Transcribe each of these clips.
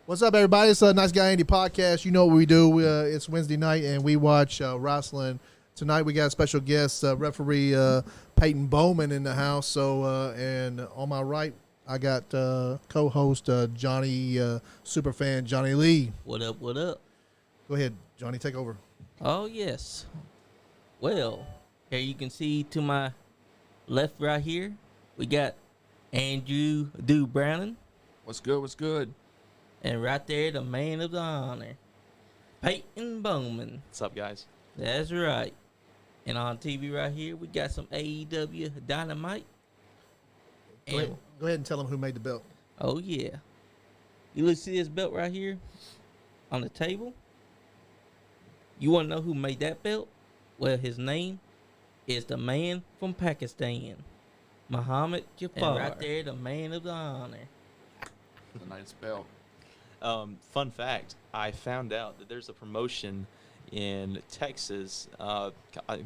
What's up, everybody? It's Nice Guy Andy podcast. You know what we do. It's Wednesday night, and we watch wrestling. Tonight, we got a special guest, referee Peyton Bowman in the house. And on my right, I got co-host Johnny, superfan Johnny Lee. What up, what up? Go ahead, Johnny, take over. Oh, yes. Well, here you can see to my left right here, we got Andrew Do Browning. What's good? What's good? And right there, the man of the honor, Peyton Bowman. What's up, guys? That's right. And on TV right here, we got some AEW Dynamite. Go ahead and tell them who made the belt. Oh, yeah. You look, see this belt right here on the table? You want to know who made that belt? Well, his name is the man from Pakistan, Muhammad Jafar. And right there, the man of the honor. The nice belt. Fun fact, I found out that there's a promotion in Texas,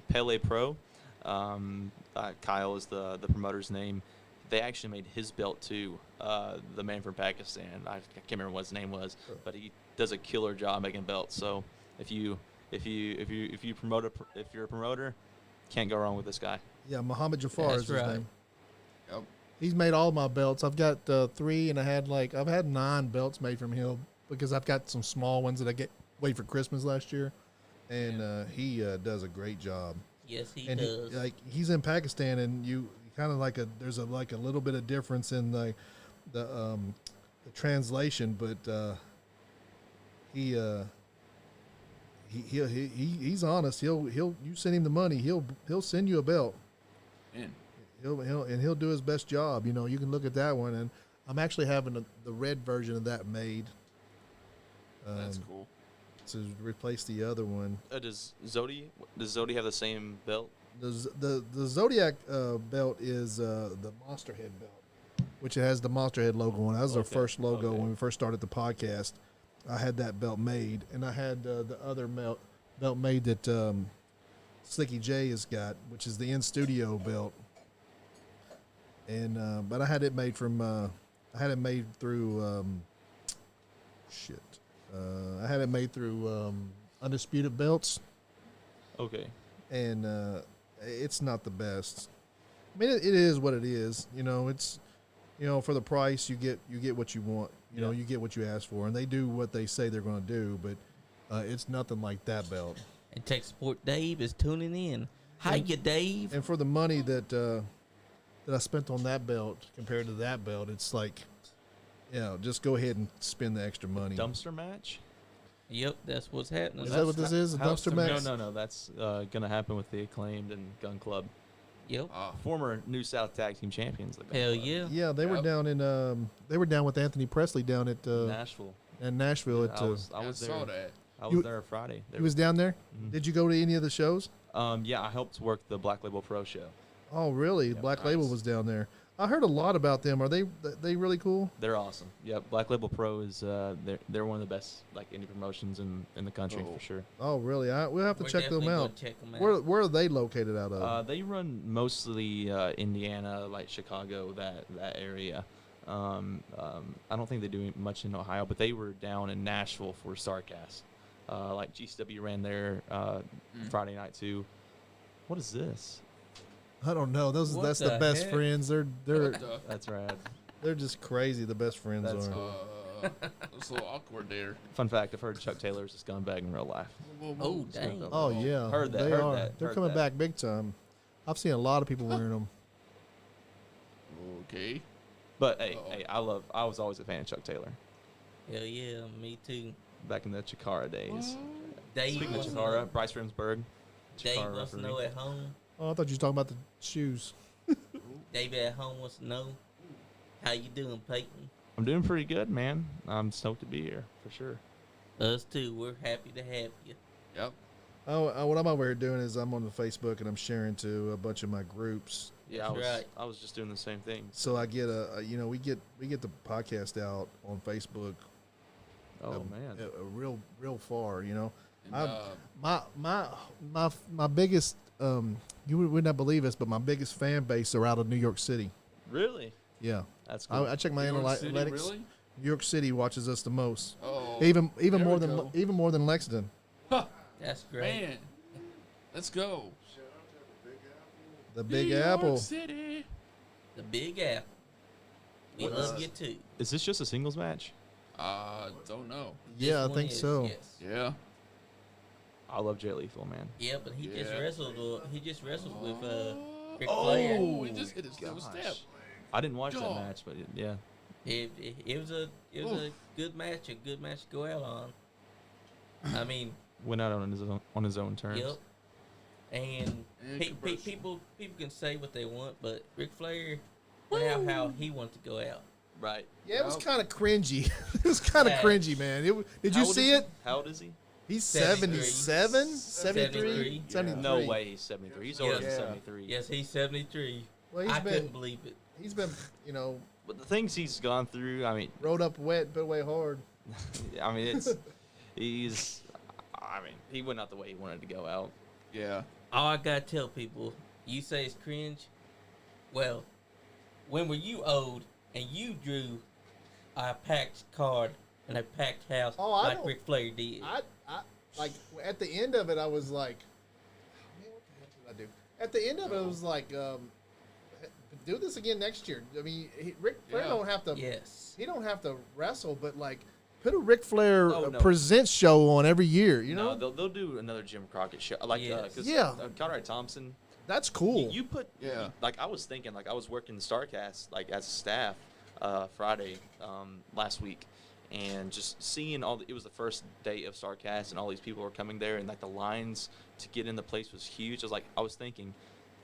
Pele Pro. Kyle is the promoter's name. They actually made his belt too. The man from Pakistan, I can't remember what his name was, but he does a killer job making belts. So if you're a promoter, can't go wrong with this guy. Yeah, Muhammad Jafar is his name. Yep. He's made all my belts. I've got 3, and I've had 9 belts made from him because I've got some small ones that I wait for Christmas last year, and he does a great job. Yes, he and does. He's in Pakistan, and you kind of there's a little bit of difference in the translation, but he's honest. You send him the money, he'll send you a belt. Man. He'll do his best job. You know, you can look at that one, and I'm actually having the red version of that made. That's cool. To replace the other one. Does Zodi have the same belt? The Zodiac belt is the Monster Head belt, which has the Monster Head logo on it. That was our first logo when we first started the podcast. I had that belt made, and I had the other belt made that Slicky J has got, which is the In Studio belt. And but I had it made from I had it made through I had it made through Undisputed belts. Okay. And it's not the best. I mean, it is what it is. You know, it's for the price you get what you want. You know, you get what you ask for, and they do what they say they're going to do. But it's nothing like that belt. And Tech Support Dave is tuning in. Hiya, Dave. And for the money that I spent on that belt compared to that belt, it's like, just go ahead and spend the extra money. Dumpster match? Yep, that's what's happening. Is that what this is? A dumpster match? No. That's going to happen with the Acclaimed and Gunn Club. Yep. Former New South Tag Team Champions. Hell yeah. Yeah, they were down in they were down with Anthony Presley down at Nashville. In Nashville. Yeah, I was there. Saw that. I was there Friday. He was down there? Mm-hmm. Did you go to any of the shows? Yeah, I helped work the Black Label Pro show. Oh, really? Yeah, Black Label was down there. I heard a lot about them. Are they really cool? They're awesome. Yeah, Black Label Pro is they're one of the best indie promotions in the country for sure. Oh, really? We'll have to check them out. Check them out. Where are they located out of? They run mostly Indiana, like Chicago, that area. I don't think they do much in Ohio, but they were down in Nashville for Starcast. Like GCW ran there Friday night too. What is this? I don't know. That's the best heck? friends. They're That's rad. they're just crazy. The best friends That's are. cool. It's a little awkward there. Fun fact: I've heard Chuck Taylor's a scumbag in real life. Oh, dang. Oh yeah, Heard that, They heard are. that, They're heard coming that. back big time. I've seen a lot of people wearing them. Okay. But hey, I was always a fan of Chuck Taylor Hell yeah, me too. back in the Chikara days. Dave Speaking of wants to Chikara, know- Bryce Remsburg. Dave Chikara wants to referee. know at home. Oh, I thought you were talking about the shoes. Dave at home wants to know how you doing, Peyton. I'm doing pretty good, man. I'm stoked to be here for sure. Us too. We're happy to have you. Yep. Oh, what I'm over here doing is I'm on the Facebook and I'm sharing to a bunch of my groups. Yeah, That's right. I was just doing the same thing. So I get we get the podcast out on Facebook. Oh man. Real far, you know. And, My biggest you would not believe this, but my biggest fan base are out of New York City. Really? Yeah, That's cool. I check my New York City, analytics. really? New York City watches us the most. Oh, Even there more we than go. Lexington. Huh, That's great. man, let's go. The Big New Apple. York City. The Big Apple. We What love is- you too. Is this just a singles match? Don't know. Yeah, I This think one is, so. Yes. Yeah. I love Jay Lethal, man. Yeah, but he just Yeah. wrestled. He just wrestled with Ric Flair. Oh, he just hit his little Gosh. step. I didn't watch that God. match, but yeah. It was a good match. A good match to go out on. I mean, Went out on his own terms. yep. And And commercial. people can say what they want, but Ric Flair went out how he wanted to go out. Right. Yeah, it was Yep. kind of cringy. It was kind of Yeah. cringy, man. Did How you old see is it? he? How old is he? He's 73. 77, 73, 73. 73. No way he's 73. He's older Yeah. than 73. Yes, he's 73. Well, I couldn't believe it. he's been, But the things he's gone through, I mean, rode up wet, but away hard. he went out the way he wanted to go out. Yeah. All I gotta tell people, you say it's cringe. Well, when were you old and you drew a packed card in a packed house Oh, I like don't- Ric Flair did? I like at the end of it, I was like, oh, man, what the heck did I do? At the end of it, I was like, do this again next year. I mean, Ric Flair Yeah. don't have to. Yes. He don't have to wrestle, but like put a Ric Flair Oh, no. presents show on every year. You know, No, they'll do another Jim Crockett show. Like, Yes. 'cause, Yeah. Conrad Thompson. that's cool. You put, Yeah. like, I was thinking, like, I was working the StarCast, like, as a staff Friday last week, and just seeing it was the first day of StarCast, and all these people were coming there, and, like, the lines to get in the place was huge. I was thinking,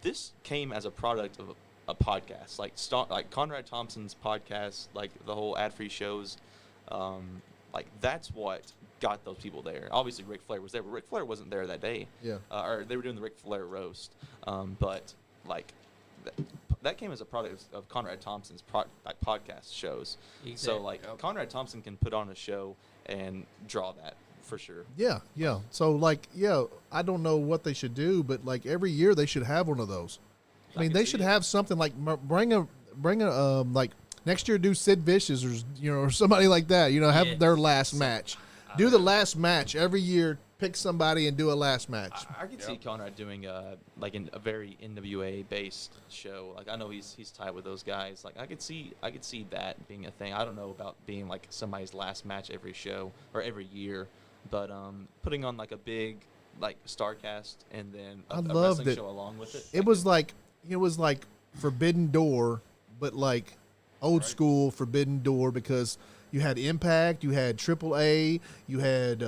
this came as a product of a podcast, like Conrad Thompson's podcast, like, the whole ad-free shows, like, that's what got those people there. Obviously, Ric Flair was there, but Ric Flair wasn't there that day. Yeah. Or they were doing the Ric Flair roast. But like that came as a product of Conrad Thompson's podcast shows. So Exactly. like Yep. Conrad Thompson can put on a show and draw that for sure. Yeah, yeah. So like, yeah, I don't know what they should do, but like every year they should have one of those. I mean, can they see should it. have something like bring a like next year do Sid Vicious or somebody like that. Have Yes. their last match. Do the last match every year. Pick somebody and do a last match. I could see Conrad doing a very NWA based show. Like I know he's tied with those guys. Like I could see that being a thing. I don't know about being like somebody's last match every show or every year, but putting on like a big like StarCast and then I a loved wrestling it. show along with it. It was like Forbidden Door, but like old school Forbidden Door because you had Impact, you had AAA, you had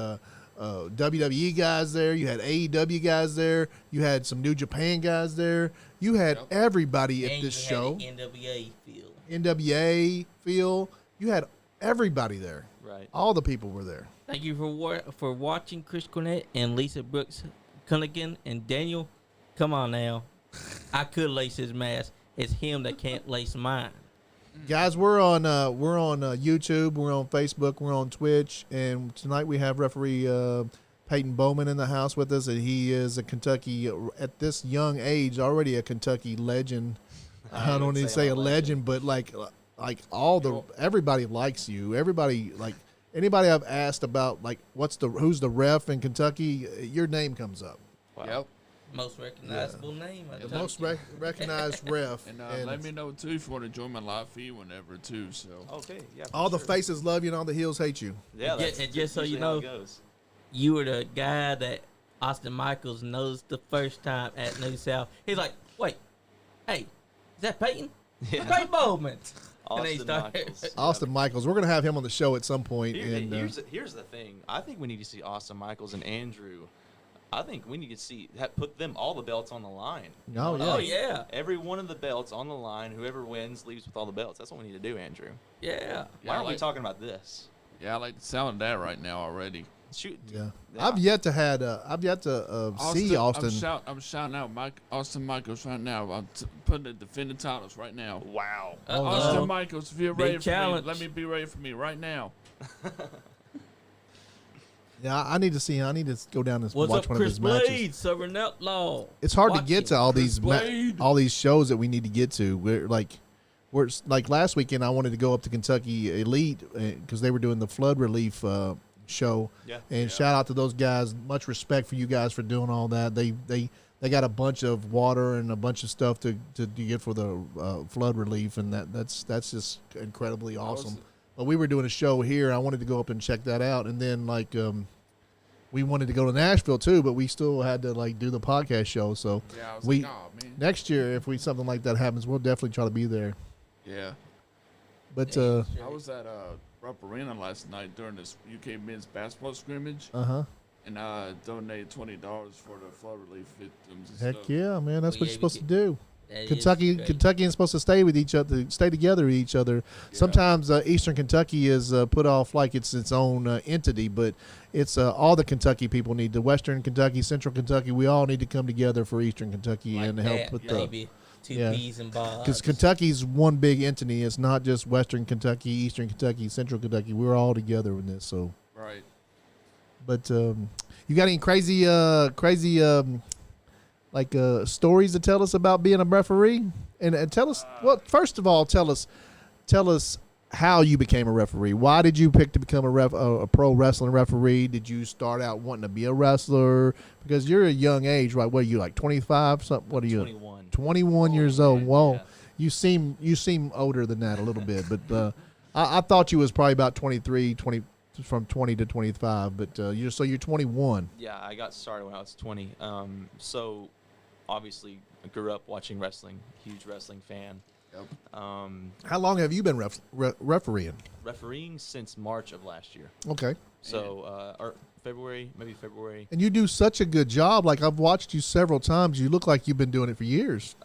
WWE guys there, you had AEW guys there, you had some New Japan guys there, you had Yep. everybody at And this you show. had an NWA feel. NWA feel, you had everybody there. Right. All the people were there. Thank you for watching Chris Cornett and Lisa Brooks Cunningham and Daniel. Come on now. I could lace his mask. It's him that can't lace mine. Guys, we're on YouTube, we're on Facebook, we're on Twitch, and tonight we have referee Peyton Bowman in the house with us, and he is a Kentucky at this young age already a Kentucky legend. I don't even say a legend, but like everybody likes you. Everybody like anybody I've asked about like who's the ref in Kentucky, your name comes up. Wow. Yep. Most recognizable name. I The told most you. recognized ref. And and let me know too if you want to join my live feed whenever too. So Okay. Yeah. for all the sure. faces love you and all the heels hate you. Yeah. And That's just so you usually how know- it goes. You were the guy that Austin Michaels knows the first time at New South. He's like, wait, hey, is that Peyton? Yeah. Peyton Bowman. And then he Austin started- Michaels. Austin Michaels, we're gonna have him on the show at some point. and Here's the thing. I think we need to see Austin Michaels and Andrew. I think we need to put them all the belts on the line. Oh, yeah. Oh, yeah. Every one of the belts on the line. Whoever wins leaves with all the belts. That's what we need to do, Andrew. Yeah. Why aren't we talking about this? yeah, I like the sound of that right now already. Shoot. Yeah. I've yet to see Austin. I'm shouting out Austin Michaels right now. I'm putting the defending titles right now. Wow. Uh-oh. Austin Michaels, if you're Big ready for challenge. me, let me be ready for me right now. Yeah, I need to see. I need to go down and What's watch up, one Chris of his matches. Blade, Southern Outlaw? It's hard to Watch get him. to all Chris these Blade. all these shows that we need to get to. We're like, like last weekend, I wanted to go up to Kentucky Elite because they were doing the flood relief show. Yeah. And shout out to those guys. Much respect for you guys for doing all that. They got a bunch of water and a bunch of stuff to get for the flood relief, and that's just incredibly awesome. But we were doing a show here. I wanted to go up and check that out, and then like we wanted to go to Nashville too, but we still had to like do the podcast show. So Yeah, I was like, oh, man. next year, if something like that happens, we'll definitely try to be there. Yeah. But I was at Rupp Arena last night during this UK men's basketball scrimmage, and I donated $20 for the flood relief victims. And heck stuff. yeah, man, that's Well, what yeah, you're supposed we to do. That is Kentucky is supposed to stay with each other, stay together with each other. Yeah. Sometimes Eastern Kentucky is put off like it's its own entity, but it's all the Kentucky people need. The Western Kentucky, Central Kentucky, we all need to come together for Eastern Kentucky like and that, help with baby. Two peas and Bobs. because Kentucky's one big entity. It's not just Western Kentucky, Eastern Kentucky, Central Kentucky. We're all together in this. So, Right. but you got any crazy stories to tell us about being a referee? And tell us, well, first of all, tell us how you became a referee. Why did you pick to become a pro wrestling referee? Did you start out wanting to be a wrestler? Because you're a young age, right? What are you, like 25 something? What are you? 21 years old. Whoa. Yeah. You seem older than that a little bit, but I thought you was probably about 23, from 20 to 25, but you're 21. Yeah, I got started when I was 20. So obviously I grew up watching wrestling, huge wrestling fan. Yep. How long have you been refereeing? Refereeing since March of last year. Okay. So, or February. And you do such a good job. Like, I've watched you several times. You look like you've been doing it for years.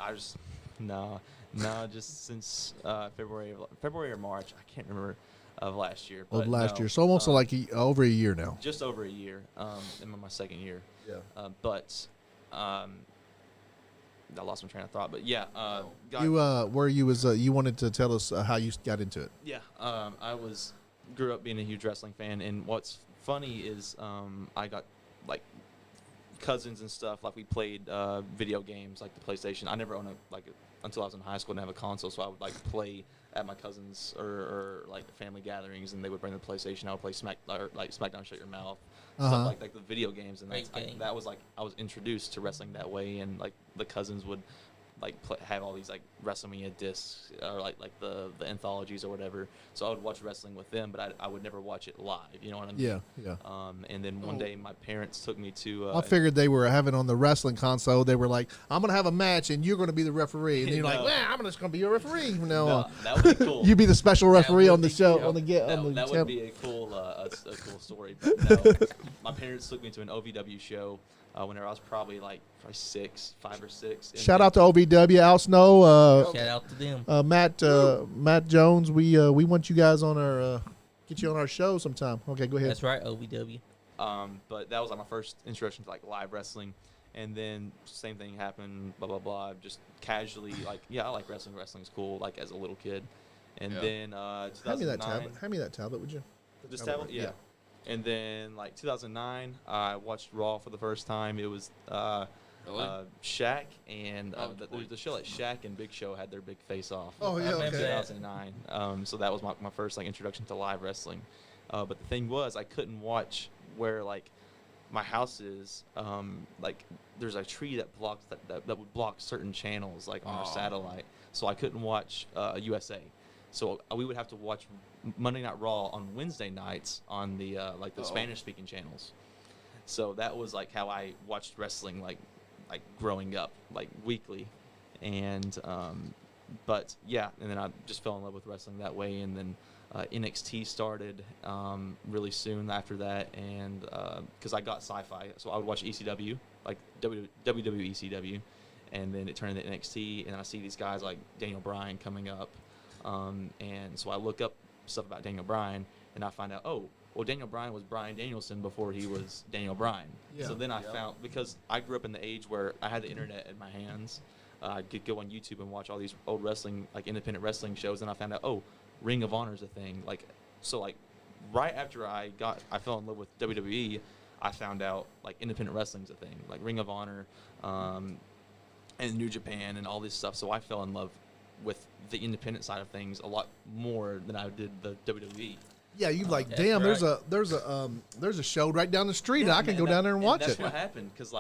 Just since February or March. I can't remember of last year. Of But last no, year. So almost like over a year now. just over a year. I'm in my second year. Yeah. I lost my train of thought, but yeah. You wanted to tell us how you got into it. Yeah, I grew up being a huge wrestling fan, and what's funny is I got like cousins and stuff. Like we played video games, like the PlayStation. I never owned until I was in high school, didn't have a console, so I would like play at my cousins or like family gatherings, and they would bring the PlayStation. I would play SmackDown, Shut Your Mouth, stuff like the video games, and that was like I was introduced to wrestling that way, and like the cousins would like have all these like WrestleMania discs or like the anthologies or whatever. So I would watch wrestling with them, but I would never watch it live. You know what I mean? Yeah. And then one day my parents took me to. I figured they were having on the wrestling console. They were like, "I'm gonna have a match, and you're gonna be the referee." And you're like, "Well, I'm just gonna be a referee." No, that would be cool. You be the special referee on the show That would be a cool story. But no, my parents took me to an OVW show. Whenever I was probably 5 or 6. Shout out to OVW, Al Snow. Shout out to them. Matt Jones. We want you guys on our get you on our show sometime. Okay, go ahead. That's right, OVW. But that was like my first introduction to like live wrestling, and then same thing happened. Blah blah blah. Just casually I like wrestling. Wrestling's cool. Like as a little kid, and then 2009. Hand me that tablet, would you? This tablet, yeah. And then 2009, I watched Raw for the first time. It was Shaq and the show that Shaq and Big Show had their big face off. Oh yeah, okay. 2009. So that was my first introduction to live wrestling. But the thing was, I couldn't watch where my house is. There's a tree that blocks that would block certain channels on our satellite. So I couldn't watch USA. So we would have to watch Monday Night Raw on Wednesday nights on the the Spanish-speaking channels. So that was how I watched wrestling growing up, weekly. And but yeah, and then I just fell in love with wrestling that way. And then NXT started really soon after that, and because I got sci-fi, so I would watch ECW, WWE ECW, and then it turned into NXT, and I see these guys like Daniel Bryan coming up. And so I look up stuff about Daniel Bryan, and I find out, Daniel Bryan was Bryan Danielson before he was Daniel Bryan. Yeah. So then I found, because I grew up in the age where I had the internet in my hands, I could go on YouTube and watch all these old wrestling, independent wrestling shows, and I found out, Ring of Honor is a thing. Right after I fell in love with WWE, I found out independent wrestling's a thing, Ring of Honor, and New Japan and all this stuff. So I fell in love with the independent side of things a lot more than I did the WWE. Yeah, you like, That's damn. right. There's a show right down the street. I can go down there and watch that's it. what happened because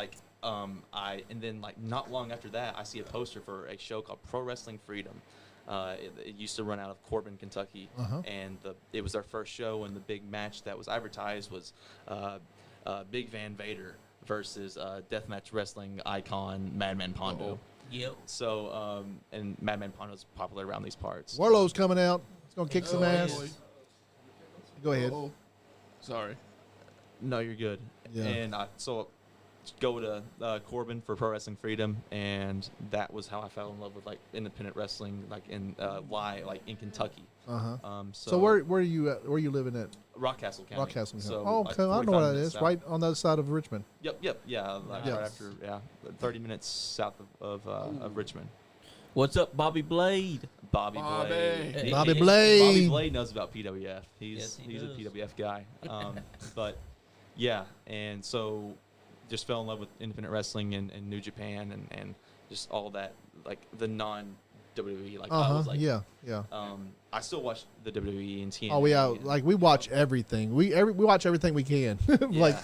and then like not long after that, I see a poster for a show called Pro Wrestling Freedom. It used to run out of Corbin, Kentucky, and it was their first show, and the big match that was advertised was Big Van Vader versus deathmatch wrestling icon Madman Pondo. Yep. So and Madman Pondo's popular around these parts. Warlow's coming out. He's gonna kick some ass. boy. Go ahead. Oh, sorry. No, you're good. Yeah. And so go to Corbin for Pro Wrestling Freedom, and that was how I fell in love with like independent wrestling, like in in Kentucky. So where are you at? Where are you living at? Rockcastle County. Rockcastle. So, oh, like, okay. I know 45 what that minutes is. south. Right on the other side of Richmond. Yep. Yeah. Right after 30 minutes south of Richmond. What's up, Bobby Blade? Bobby. Hey, Bobby hey, Blade. Bobby Blade knows about PWF. Yes, he He's a does. PWF guy. But yeah, and so just fell in love with independent wrestling and New Japan and just all that, like the non WWE. Like I was like, Yeah. I still watch the WWE and TNA. Oh, we watch everything. We watch everything we can. Like,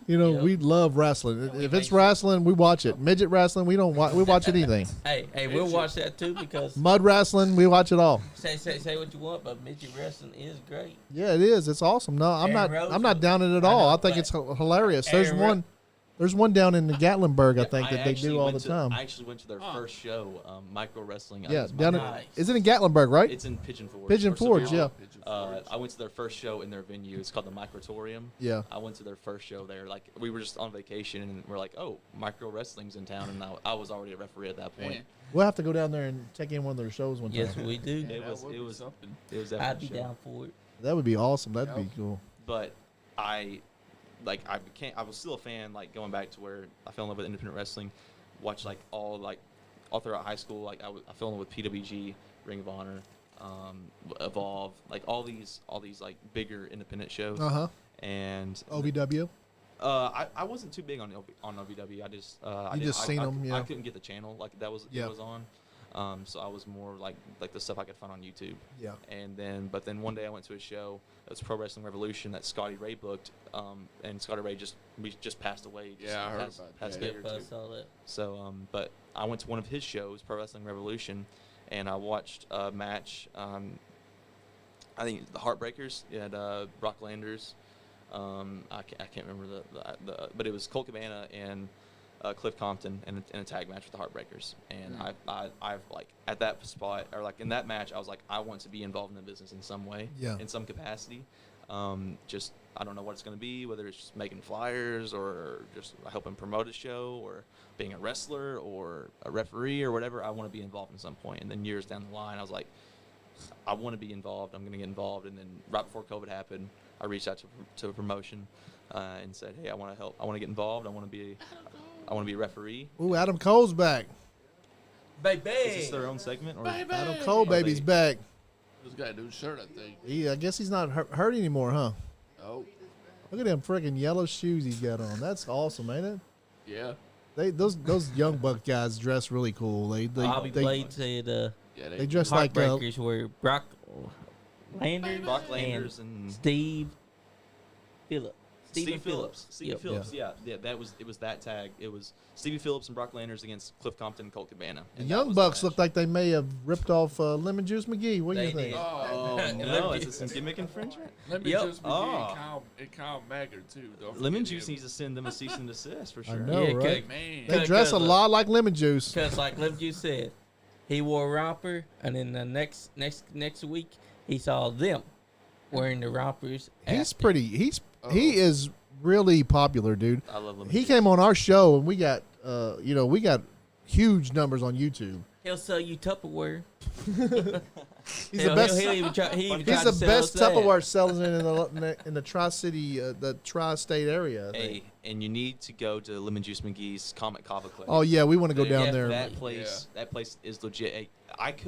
Yep. we love wrestling. we If it's make- wrestling, we watch it. Midget wrestling, we don't watch. We watch anything. Hey, we'll watch that too because Mud wrestling, we watch it all. say what you want, but midget wrestling is great. Yeah, it is. It's awesome. No, I'm Aaron not. Rose I'm not was- down it at I all. know, I think but it's hilarious. Aaron Ro- There's one down in the Gatlinburg. I Yeah, think that they actually do all went the to- time. I actually went to their first show, Micro Wrestling. Yeah, It's down in, Nice. is it in Gatlinburg, right? It's in Pigeon Forge. Pigeon or Forge, Seville. yeah. I went to their first show in their venue. It's called the Microtorium. Yeah. I went to their first show there. Like we were just on vacation, and we're like, "Oh, Micro Wrestling's in town," and I was already a referee at that point. Man. We'll have to go down there and check in one of their shows one time. Yes, we do. It was something. It was I'd definitely be a show. down for it. That would be awesome. That'd be cool. But I was still a fan. Like going back to where I fell in love with independent wrestling. Watched all throughout high school. Like I fell in love with PWG, Ring of Honor, Evolve, like all these like bigger independent shows. And OVW. I wasn't too big on OVW. I just seen them, yeah. I couldn't get the channel like that was it was on. So I was more like the stuff I could find on YouTube. Yeah. But then one day I went to a show. It was Pro Wrestling Revolution that Scotty Ray booked. And Scotty Ray just passed away. Yeah, I heard about past that. year or I two. saw that. So, but I went to one of his shows, Pro Wrestling Revolution, and I watched a match. I think the Heartbreakers. You had Brock Landers. I can't remember but it was Colt Cabana and Cliff Compton in a tag match with the Heartbreakers. And I've like at that spot or like in that match, I was like, I want to be involved in the business in some way, in some capacity. Just I don't know what it's going to be, whether it's just making flyers or just helping promote a show or being a wrestler or a referee or whatever. I want to be involved in some point. And then years down the line, I was like, I want to be involved. I'm going to get involved. And then right before COVID happened, I reached out to a promotion and said, hey, I want to help. I want to get involved. I want to be a referee. Ooh, Adam Cole's back. Baby. Is this their own segment? Or Adam Cole, baby's back. This guy new shirt, I think. I guess he's not hurt anymore, huh? Oh, Look at them freaking yellow shoes he's got on. That's awesome, ain't it? yeah. Those young buck guys dress really cool. Bobby Blade said they dress like Heartbreakers were Brock Landers, Brock Landers and Steve Phillips. Steve Phillips. Stevie Yep. Phillips, yeah. It was that tag. It was Stevie Phillips and Brock Landers against Cliff Compton and Colt Cabana. the And that young was the bucks match. look like they may have ripped off Lemon Juice McGee. What do you They think? did. Oh, no, is it some gimmick infringement? let me Yep. just be and Kyle Maggard too. Don't Lemon forget Juice him. needs to send them a cease and desist for I sure. know, Yeah, right? Man, They dress a lot like Lemon Juice. Because like Lim Juice said, he wore a romper, and then the next week he saw them wearing the rompers. He's after. pretty. He is really popular, dude. I love Lemon He Juice. came on our show and we got we got huge numbers on YouTube. He'll sell you Tupperware. He's the best. He'll even try, he even He's tried the to sell best us that. Tupperware selling in the Tri-City, the Tri-State area. I think. Hey, and you need to go to Lemon Juice McGee's Comic Kava Club. Oh yeah, we want to go down Yeah, there. That place is legit. Hey,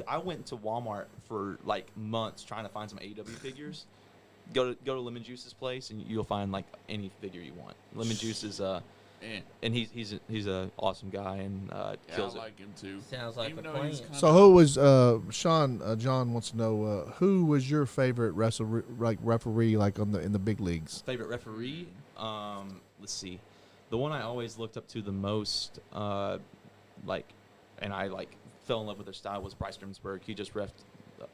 I went to Walmart for like months trying to find some AEW figures. Go to Lemon Juice's place and you'll find like any figure you want. Lemon Juice is And he's an awesome guy and kills I it. like him too. Sounds like Even a though he's plan. kinda- So who was John wants to know who was your favorite referee like in the big leagues? Favorite referee? Let's see. The one I always looked up to the most, and I fell in love with their style was Bryce Grimsburg. He just reffed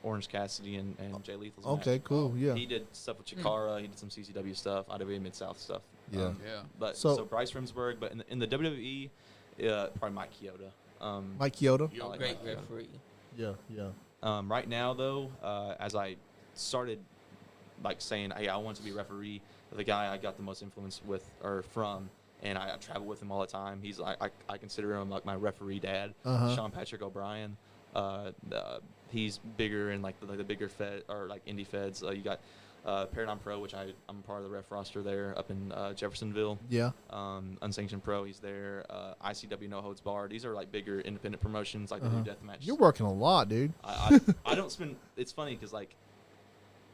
Orange Cassidy and Jay Lethal's Okay, match. cool. Yeah. He did stuff with Chikara. He did some CCW stuff, IWA Mid-South stuff. Yeah. Yeah. But So- so Bryce Grimsburg, but in the WWE, probably Mike Chioda. Mike Chioda. Yo, I like Great Mike Chioda. referee. Yeah. Right now, though, as I started saying, hey, I want to be a referee, the guy I got the most influence with or from, and I travel with him all the time. He's I consider him like my referee dad, Sean Patrick O'Brien. He's bigger in the bigger fed or like indie feds. You got Paradigm Pro, which I'm part of the ref roster there up in Jeffersonville. Yeah. Unsanctioned Pro, he's there. ICW No Holds Barred. These are like bigger independent promotions like the new deathmatch. You're working a lot, dude. I don't spend. It's funny because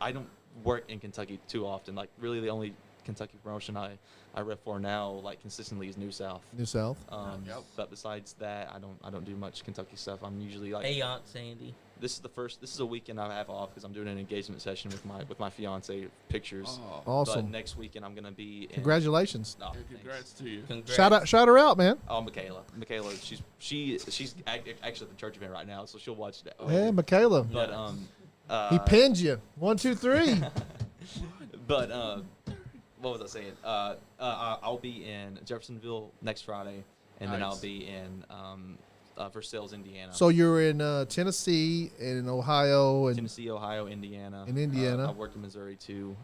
I don't work in Kentucky too often. Like really, the only Kentucky promotion I ref for now consistently is New South. New South. Yep. But besides that, I don't do much Kentucky stuff. I'm usually Hey, Aunt Sandy. This is a weekend I have off because I'm doing an engagement session with my fiance. Pictures. Oh, Awesome. But next weekend I'm gonna be. In, Congratulations. Oh, yeah, thanks. congrats to you. Congrats. Shout her out, man. Oh, Michaela, she's actually at the church event right now, so she'll watch that. Hey, Michaela. But He pinned you. 1, 2, 3. But what was I saying? I'll be in Jeffersonville next Friday, and then I'll Nice. be in Versailles, Indiana. So you're in Tennessee and in Ohio and Tennessee, Ohio, Indiana. In Indiana. I worked in Missouri too.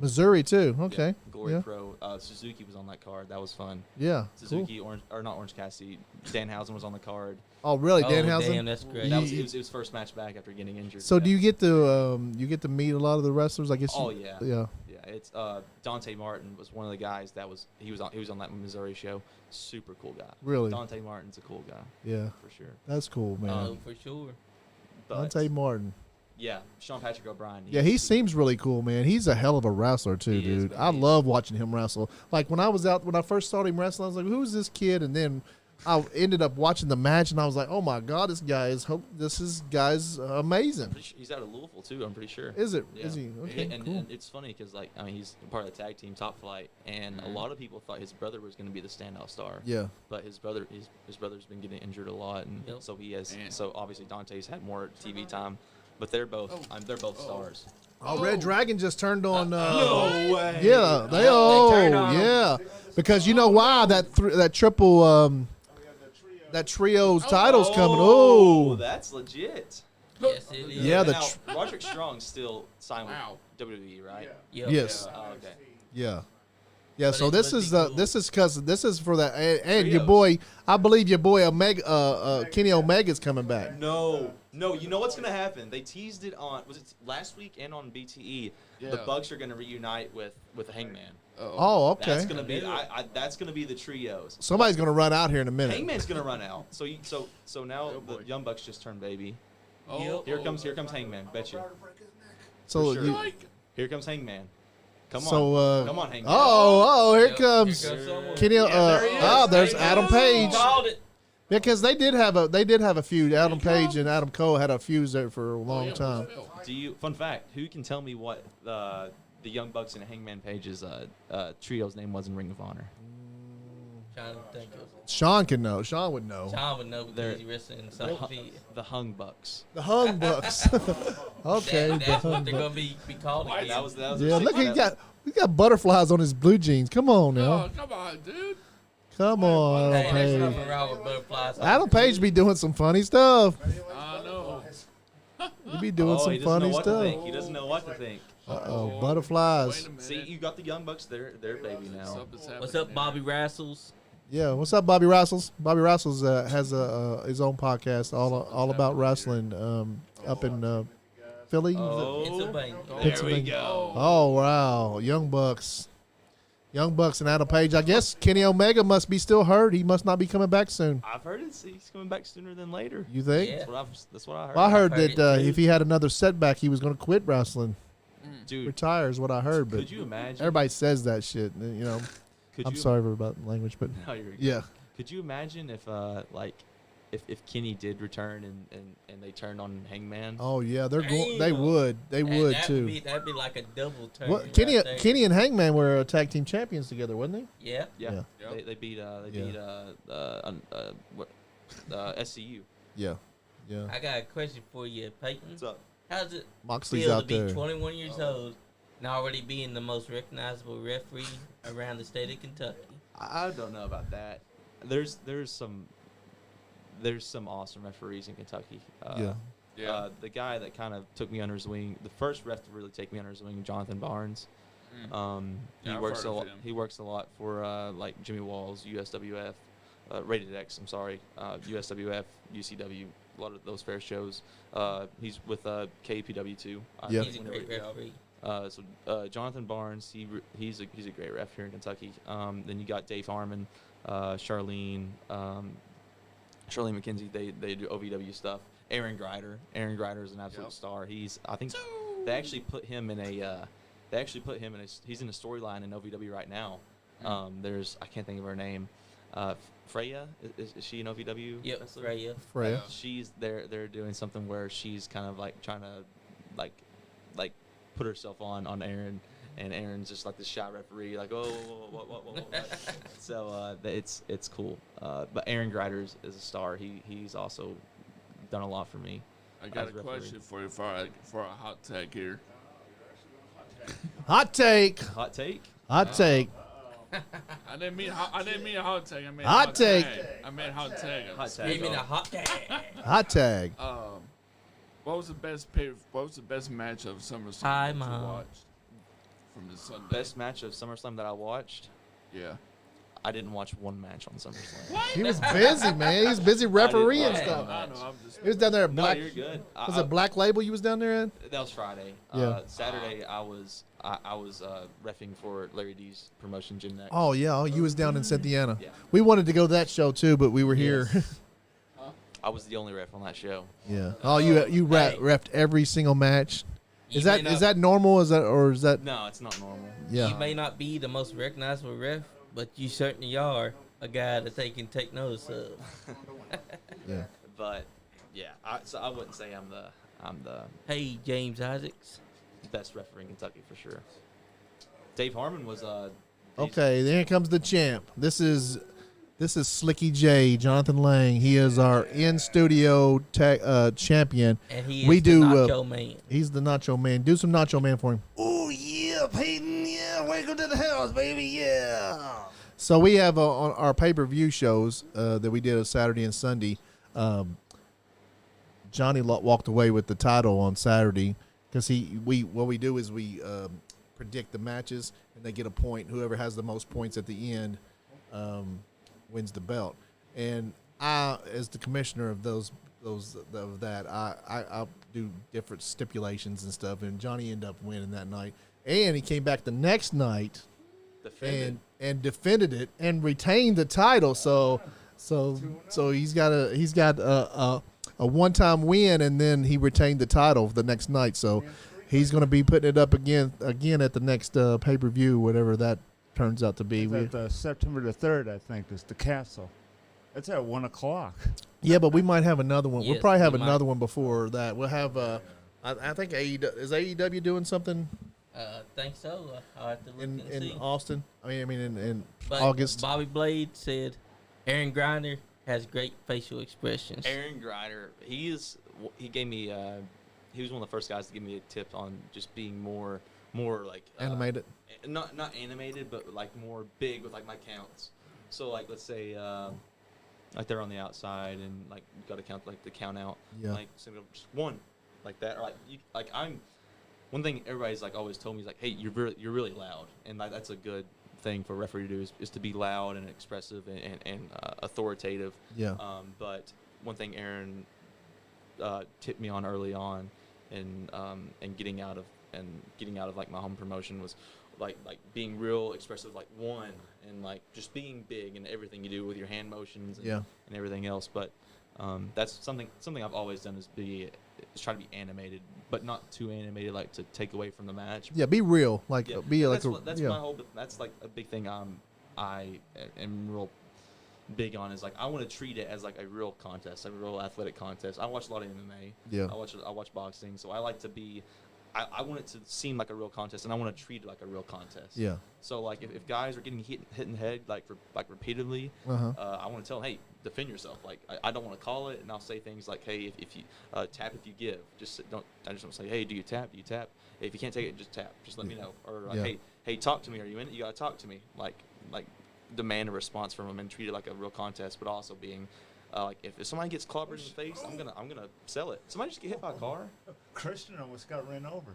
Missouri too. Okay. Yeah, Glory Yeah. Pro. Suzuki was on that card. That was fun. Yeah. Cool. Suzuki, not Orange Cassidy. Danhausen was on the card. Oh, really? Oh, Danhausen? damn, that's great. That was it was his first match back after getting injured. So yeah. do you get to meet a lot of the wrestlers? I guess. Oh yeah. Yeah. Yeah, it's Dante Martin was one of the guys that he was on that Missouri show. Super cool guy. Really? Dante Martin's a cool guy Yeah. for sure. That's cool, man. Oh, for sure. But Dante Martin. yeah, Sean Patrick O'Brien. Yeah, he seems really cool, man. He's a hell of a wrestler too, He is, dude. man. I love watching him wrestle. Like when I first saw him wrestling, I was like, "Who's this kid?" And then I ended up watching the match, and I was like, "Oh my god, this guy's amazing." He's out of Louisville too. I'm pretty sure. Is it? Yeah. Is he? Okay, and, cool. and it's funny because he's part of the tag team Top Flight, and a lot of people thought his brother was going to be the standout star. Yeah. But his brother's been getting injured a lot, and Yep. so he has. Man. So obviously Dante's had more TV time, but they're both stars. Oh, Red Dragon just turned on. No way. Yeah, they turned on him. yeah, because you know why that triple that trio's titles coming. Oh, Oh, that's legit. Yes, it is. Yeah, the Now, Roderick Strong's still signed Wow. with WWE, right? Yep. yes, Oh, okay. yeah. But So it this would is be cool. this is for that and your Trios. boy. I believe your boy Omega, Kenny Omega's coming back. No. You know what's gonna happen? They teased it was it last week and on BTE? Yeah. The Bucks are gonna reunite with the Hangman. Oh, okay. That's gonna be that's gonna be the trios. Somebody's gonna run out here in a minute. Hangman's gonna run out. So now Oh, the boy. Young Bucks just turned baby. Oh, Here comes Hangman. Bet you. So for sure. you, Here comes Hangman. Come on. So, Come on, Hangman. oh, here Yep, comes here goes someone. Kenny. there he is. There's Hey, Adam Page. Called it. Because they did have a feud. Adam Page and Adam Cole had a feud there for a long time. Fun fact? Who can tell me what the Young Bucks and Hangman Page's trio's name was in Ring of Honor? Trying to think of it. Sean can know. Sean would know. Sean would know They're- because he's wrestling in South Beach. The Hung Bucks. The Hung Bucks. Okay. the That's Hung what they're Bucks. gonna be called again. That was Yeah, look, he got butterflies on his blue jeans. Come on now. Oh, come on, dude. Come on, Hey, there's Adam nothing Page. wrong with butterflies. Adam Page be doing some funny stuff. I know. He be doing he some doesn't funny know what to stuff. think. He doesn't know what to think. Uh-oh, butterflies. Wait a minute. See, you got the Young Bucks. They're baby now. Something's What's happening up, Bobby Rassels? Yeah, what's up, Bobby Rassels? Bobby Rassels has his own podcast all about wrestling up in Philly. Oh, Pennsylvania. there we Pennsylvania. go. Oh wow, Young Bucks and Adam Page. I guess Kenny Omega must be still hurt. He must not be coming back soon. I've heard he's coming back sooner than later. You think? Yeah. That's what I heard. Well, I heard I've heard that it too. if he had another setback, he was going to quit wrestling. Dude, Retire is what I heard. But could you imagine? everybody says that shit. You know, I'm sorry about the language, but No, you're good. yeah. Could you imagine if if Kenny did return and they turned on Hangman? Oh yeah, they're going. Damn. They would too. That'd be like a double turn. Well, right Kenny there. Kenny and Hangman were tag team champions together, wasn't Yeah. Yeah. Yep. They beat SCU. they? Yeah. Yeah. I got a question for you, Peyton. What's up? How's it Moxley's feel to out be there. 21 years old and already being the most recognizable referee around the state of Kentucky? I don't know about that. There's some awesome referees in Kentucky. Yeah. The guy that kind of took me under his wing, the first ref to really take me under his wing, Jonathan Barnes. Yeah, I've Works heard a of lot. him. He works a lot for like Jimmy Walls, USWF, Rated X. I'm sorry, USWF, UCW. A lot of those fair shows. He's with KPW too. Yeah. He's a great referee. Jonathan Barnes, he's a great ref here in Kentucky. Then you got Dave Harmon, Charlene McKenzie. They do OVW stuff. Aaron Greider is an absolute star. I think they actually put him in a he's in a storyline in OVW right now. I can't think of her name. Freya, is she in OVW? Yep, wrestler? Freya. She's they're doing something where she's kind of like trying to like put herself on Aaron, and Aaron's just like the shy referee, like what. So it's cool. But Aaron Greider is a star. He's also done a lot for me. I got as a referee. question for you for a hot tag here. Hot take. Hot take. Hot take. I didn't mean a hot tag. I meant Hot take. I meant hot tag. Hot tag. Screaming a hot tag. Hot tag. What was the best match of SummerSlam Hi, that you Mom. watched from the Sunday? Best match of SummerSlam that I watched. Yeah. I didn't watch one match on SummerSlam. He was busy, man. He was busy refereeing watch stuff. I know. I'm just. He was down there at No, Black. you're good. Was it Black Label you was down there in? That was Friday. Yeah. Saturday I was reffing for Larry D's promotion, Gym Next. Oh yeah, you was down in Cynthiana. Yeah. We wanted to go to that show too, but we were here. Yes. I was the only ref on that show. Yeah. Oh, you Hey. refed every single match. You Is may that normal? Is that? No, it's not normal. Yeah. You may not be the most recognizable ref, but you certainly are a guy that they can take notice of. Yeah. But yeah, so I wouldn't say I'm the Hey, James Isaacs. best referee in Kentucky for sure. Dave Harmon was Okay, there comes the champ. This is Slicky J, Jonathan Lang. He is our in-studio champion. And he is We the do, Nacho Man. He's the Nacho Man. Do some Nacho Man for him. Oh, yeah, Peyton, yeah, welcome to the house, baby, yeah. So we have on our pay-per-view shows that we did on Saturday and Sunday. Johnny walked away with the title on Saturday because what we do is we predict the matches and they get a point. Whoever has the most points at the end wins the belt. And I, as the commissioner of I do different stipulations and stuff. And Johnny ended up winning that night. And he came back the next night and defended it and retained the title. So he's got a one-time win, and then he retained the title the next night. So he's going to be putting it up again at the next pay-per-view, whatever that turns out to be. It's September the 3rd, I think, is the Castle. It's at 1 o'clock. Yeah, but we might have another one. Yes, we'll probably have we might. another one before that. We'll have. I think AEW doing something I think so. I'll have to look in and see. Austin. in But August. Bobby Blade said Aaron Grinder has great facial expressions. Aaron Greider. He gave me. He was one of the first guys to give me a tip on just being more like Animated. Not animated, but like more big with like my counts. So like let's say like they're on the outside and like you got to count like the count out. Yeah. Like single, just one, like that. Or like I'm. One thing everybody's like always told me is like, hey, you're really loud, and like, that's a good thing for a referee to do is to be loud and expressive and authoritative. Yeah. But one thing Aaron tipped me on early on, and getting out of like my home promotion was like being real expressive, like one, and like just being big in everything you do with your hand motions and everything else. But that's something I've always done is try to be animated, but not too animated like to take away from the match. Yeah, be real. Like Yeah, be like that's my whole. That's like a big thing I'm I am real big on is like I want to treat it as like a real contest, a real athletic contest. I watch a lot of MMA. Yeah. I watch boxing, so I like to be. I want it to seem like a real contest, and I want to treat it like a real contest. Yeah. So like if guys are getting hit in the head like repeatedly, I want to tell them, hey, defend yourself. Like I don't want to call it, and I'll say things like, hey, if you tap if you give. I just don't say, hey, do you tap? Do you tap? If you can't take it, just tap. Just let me know. Or like, hey, talk to me. Are you in it? You gotta talk to me. Like demand a response from them and treat it like a real contest, but also being. Like if somebody gets clobbered in the face, I'm gonna sell it. Somebody just get hit by a car. Christian almost got ran over.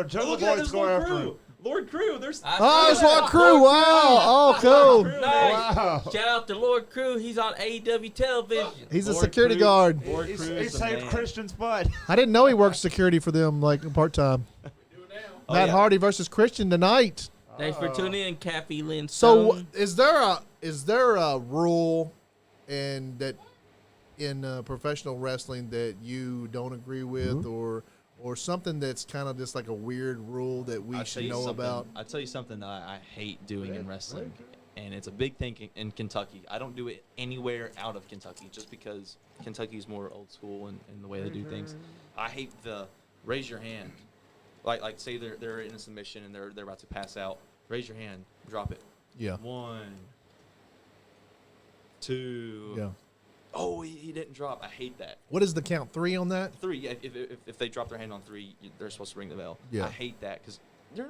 Jungle Boy's going after him. Lord Crew, there's. It's Lord Crew. Wow. Oh, cool. Nice. Wow. Shout out to Lord Crew. He's on AEW television. He's a security guard. Lord Crew He saved Christian's butt. I didn't know he worked security for them, like part time. Matt Hardy versus Christian tonight. Thanks for tuning in, Kathy Lynn. So, is there a rule in professional wrestling that you don't agree with, or something that's kind of just like a weird rule that we should know about? I'll tell you something that I hate doing in wrestling, and it's a big thing in Kentucky. I don't do it anywhere out of Kentucky just because Kentucky's more old school in the way they do things. I hate the raise your hand. Like say they're in a submission and they're about to pass out. Raise your hand, drop it. Yeah. 1, 2. Yeah. Oh, he didn't drop. I hate that. What is the count? 3 on that? 3. Yeah, if they drop their hand on 3, they're supposed to ring the bell. Yeah. I hate that because you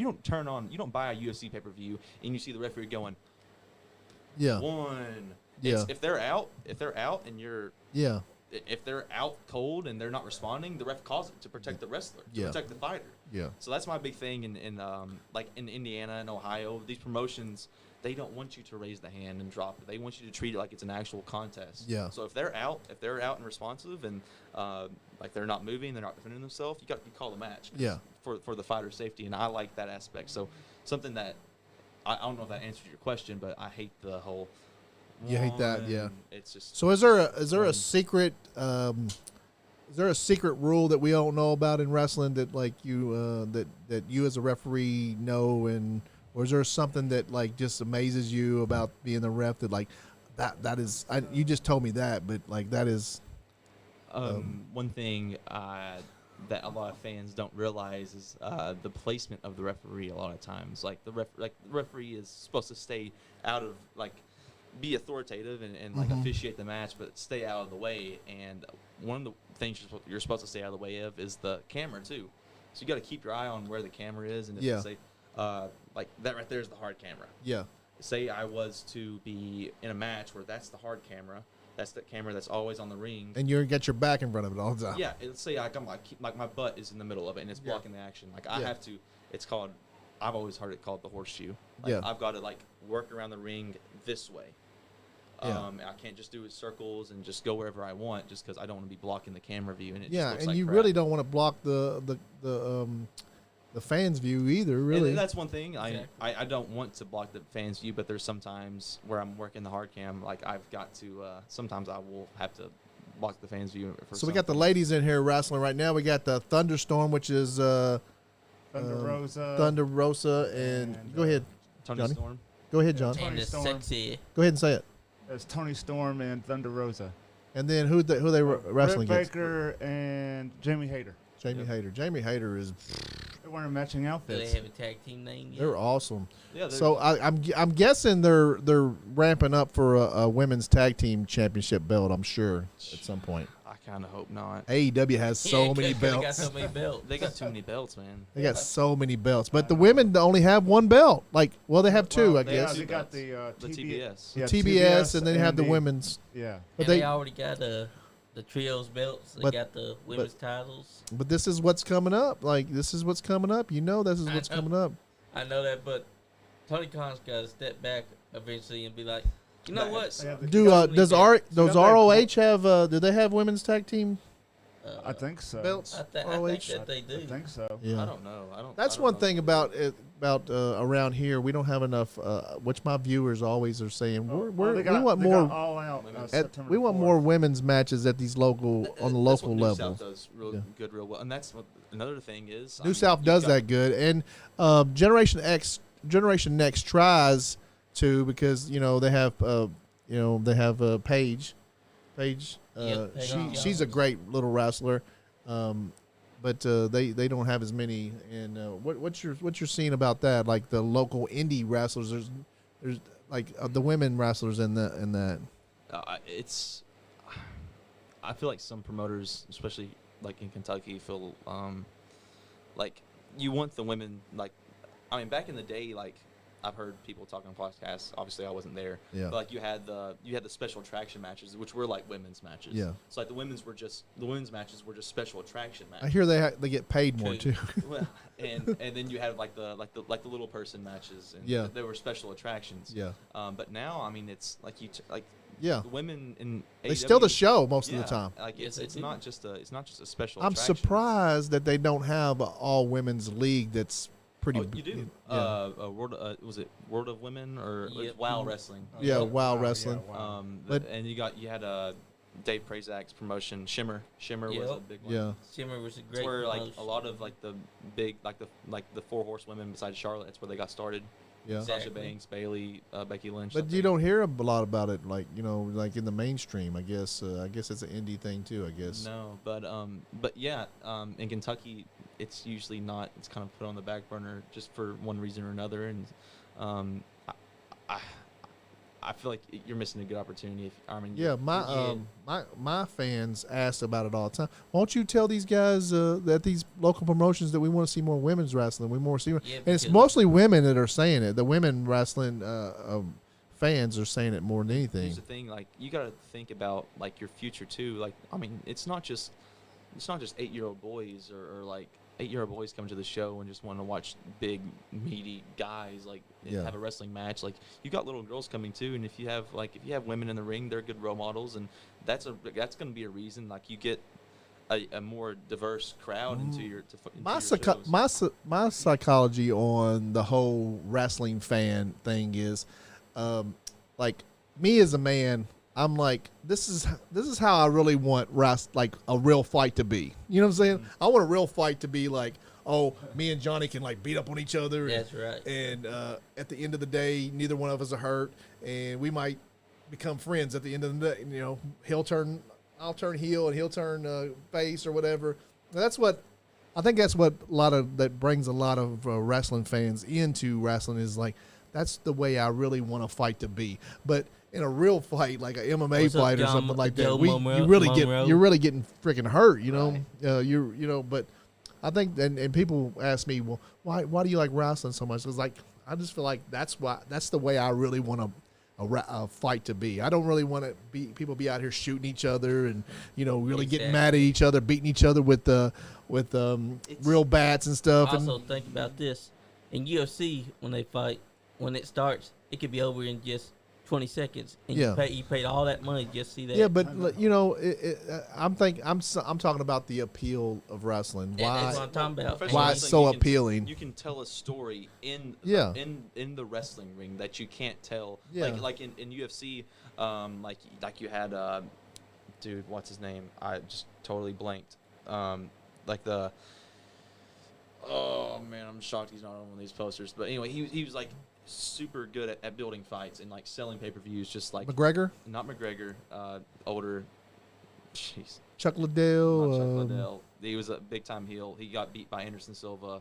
don't turn on, you don't buy a UFC pay-per-view and you see the referee going. Yeah. 1. Yeah. If they're out and you're. Yeah. If they're out cold and they're not responding, the ref calls it to protect the wrestler, to protect the fighter. Yeah. So that's my big thing in Indiana and Ohio. These promotions, they don't want you to raise the hand and drop it. They want you to treat it like it's an actual contest. Yeah. So if they're out and responsive and like they're not moving, they're not defending themselves, you call the match. Yeah. For the fighter's safety, and I like that aspect. So something that I don't know if that answered your question, but I hate the whole. You hate that, yeah. It's just. So is there a secret rule that we don't know about in wrestling that like you that you as a referee know, and or is there something that like just amazes you about being the ref that like that is you just told me that, but like that is one thing that a lot of fans don't realize is the placement of the referee. A lot of times, like the referee is supposed to stay out of be authoritative and like officiate the match, but stay out of the way. And one of the things you're supposed to stay out of the way of is the camera too. So you got to keep your eye on where the camera is, and if you say like that right there is the hard camera. Yeah. Say I was to be in a match where that's the hard camera. That's the camera that's always on the ring. And you got your back in front of it all the time. Yeah. Let's say I'm like my butt is in the middle of it and it's blocking the action. Like I have to. It's called. I've always heard it called the horseshoe. Like I've got to like work around the ring this way. I can't just do circles and just go wherever I want just because I don't want to be blocking the camera view. And it just looks and like you crap. really don't want to block the fans' view either. Really, and that's one thing. I don't want to block the fans' view, but there's sometimes where I'm working the hard cam. Like I've got to. Sometimes I will have to block the fans' view. So we got the ladies in here wrestling right now. We got the Thunderstorm, which is Thunder Rosa, and go ahead, Tony Johnny. Storm. Go ahead, John. And the sexy. Go ahead and say it. It's Tony Storm and Thunder Rosa. And then who they wrestling Britt against? Baker and Jamie Hayter. Hayter. Jamie Hayter is. They're wearing matching Do outfits. they have a tag team name yet? They're awesome. Yeah. So I'm guessing they're ramping up for a women's tag team championship belt. I'm sure at some point. I kind of hope not. AEW has so many They got belts. so many belts. They got too many belts, man. They got so many belts, but the women only have one belt. Like, well, they have two, I guess. They got the TBS. Yeah, TBS, and then they have the women's. Yeah. But And they already got the trios belts. They but- got the women's titles. But this is what's coming up. Like, this is what's coming up. You know, this is what's coming up. I know that, but Tony Khan's got to step back eventually and be like, you know what? Does ROH have? Do they have women's tag team I think so. belts? I think that they do. I think so. Yeah. I don't know. That's one thing about around here. We don't have enough. Which my viewers always are saying. We want more. All out. We want more women's matches at these local That's level. what New South does real well, and that's what another thing is. New South does that good, and Generation X Generation Next tries to, because they have Paige. Paige, she's a great little wrestler, but they don't have as many. And what's your scene about that? Like the local indie wrestlers, there's like the women wrestlers in that. It's. I feel like some promoters, especially like in Kentucky, feel like you want the women. Like, I mean, back in the day, like I've heard people talking on podcasts. Obviously, I wasn't there. Yeah. But like you had the special attraction matches, which were like women's matches. Yeah. So like the women's matches were just special attraction matches. I hear they get paid more too. Well, and then you had like the little person matches, and Yeah. there were special attractions. Yeah. But now, I mean, it's like Yeah. the women in They AEW, steal the show most of the yeah, time. Like Yes, it's they do. not just a special. I'm attraction. surprised that they don't have an all women's league that's pretty. Oh, you do. Yeah. Was it World of Women or Yep. WoW Wrestling? Yeah, WoW Wow, wrestling. yeah, wow. But- You had Dave Prazak's promotion Shimmer. Shimmer was Yep. a big one. Yeah. Shimmer was a It's great. where like promotion. a lot of like the big like the 4 horsewomen besides Charlotte. That's where they got started. Yeah. Sasha Exactly. Banks, Bailey, Becky Lynch. But you don't hear a lot about it, like like in the mainstream. I guess it's an indie thing too. I guess. No, but yeah, in Kentucky, it's usually not. It's kind of put on the back burner just for one reason or another, and I feel like you're missing a good opportunity. If I mean, Yeah, my fans ask about it all the time. Won't you tell these guys that these local promotions that we want to see more women's wrestling? We want to see, Yeah, and it's because- mostly women that are saying it. The women wrestling fans are saying it more than anything. Here's the thing, like you got to think about like your future too. Like I mean, it's not just 8-year-old boys or like 8-year-old boys coming to the show and just want to watch big meaty guys like Yeah. have a wrestling match. Like you got little girls coming too, and if you have women in the ring, they're good role models, and that's going to be a reason. Like you get a more diverse crowd into your shows. My psychology on the whole wrestling fan thing is, like me as a man, I'm like, this is how I really want like a real fight to be. You know what I'm saying? I want a real fight to be like, oh, me and Johnny can like beat up on each other. That's right. And at the end of the day, neither one of us are hurt, and we might become friends at the end of the day. I'll turn heel, and he'll turn face or whatever. I think that's what that brings a lot of wrestling fans into wrestling is like, that's the way I really want a fight to be. But in a real fight, like an MMA What's up, fight or John something like that, Joe Monroe- you're really getting freaking hurt. Right. But I think and people ask me, well, why do you like wrestling so much? It's like I just feel like that's the way I really want a fight to be. I don't really want to people be out here shooting each other and really getting Exactly. mad at each other, beating each other with real bats and stuff. Also, think about this: in UFC, when they fight, when it starts, it could be over in just 20 seconds, and Yeah. you paid all that money just to see that. Yeah, but I'm talking about the appeal of wrestling. And Why? that's what I'm talking about. Professional Why wrestling, it's so you can- appealing. You can tell a story in Yeah. in the wrestling ring that you can't tell. Yeah. Like in UFC, like you had dude, what's his name? I just totally blanked. Oh man, I'm shocked he's not on one of these posters. But anyway, he was like super good at building fights and like selling pay-per-views, just like McGregor, not McGregor, older. Jeez. Chuck Liddell. Not Chuck Liddell. He was a big time heel. He got beat by Anderson Silva.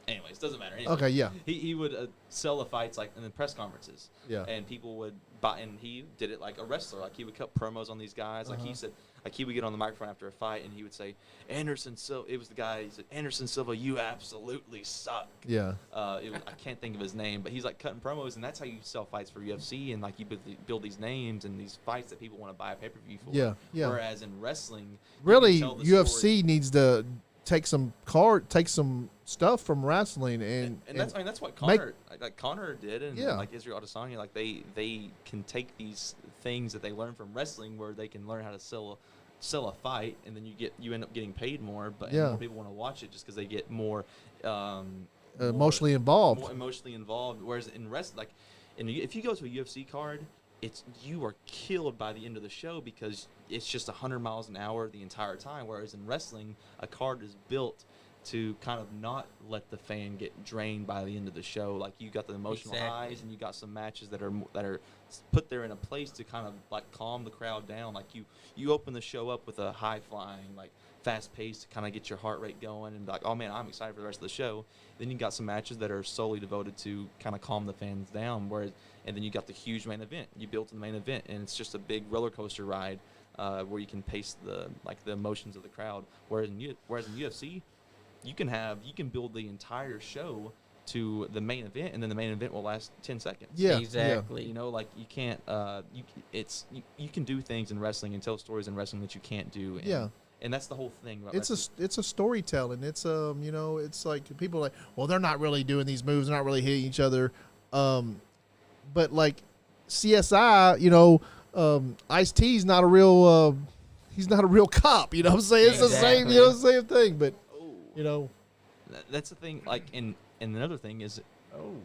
Anyways, doesn't matter. Anyway, Okay, yeah, He would sell the fights like in the press conferences. Yeah. And people would buy, and he did it like a wrestler. Like he would cut promos on these guys. Like he said, like he would get on the microphone after a fight and he would say, Anderson Silva. It was the guy. He said, Anderson Silva, you absolutely suck. yeah, I can't think of his name, but he's like cutting promos, and that's how you sell fights for UFC, and like you build these names and these fights that people want to buy a pay-per-view for. Yeah, yeah. Whereas in wrestling, you really, can tell the UFC story. needs to take some stuff from wrestling and that's what make- Connor Connor did, and Yeah. like Israel Adesanya, like they can take these things that they learn from wrestling, where they can learn how to sell a fight, and then you end up getting paid more, but and Yeah. more people want to watch it just because they get more emotionally involved. more emotionally involved. Whereas in if you go to a UFC card, you are killed by the end of the show because it's just 100 miles an hour the entire time. Whereas in wrestling, a card is built to kind of not let the fan get drained by the end of the show. Like, you got the emotional highs, and you got some matches that are put there in a place to kind of like calm the crowd down. Like, you open the show up with a high flying, like fast pace to kind of get your heart rate going, and like, oh man, I'm excited for the rest of the show. Then you got some matches that are solely devoted to kind of calm the fans down. And then you got the huge main event. You built the main event, and it's just a big roller coaster ride where you can pace the emotions of the crowd. Whereas in UFC, you can build the entire show to the main event, and then the main event will last 10 seconds. Yeah, exactly. You know, like, you can't. You can do things in wrestling and tell stories in wrestling that you can't do. And that's the whole thing about wrestling. It's a storytelling. It's it's like people are like, well, they're not really doing these moves, they're not really hitting each other. But like CSI, Ice-T's not a real he's not a real cop, you know what I'm saying? It's the same, same thing, but that's the thing. Like, and another thing is,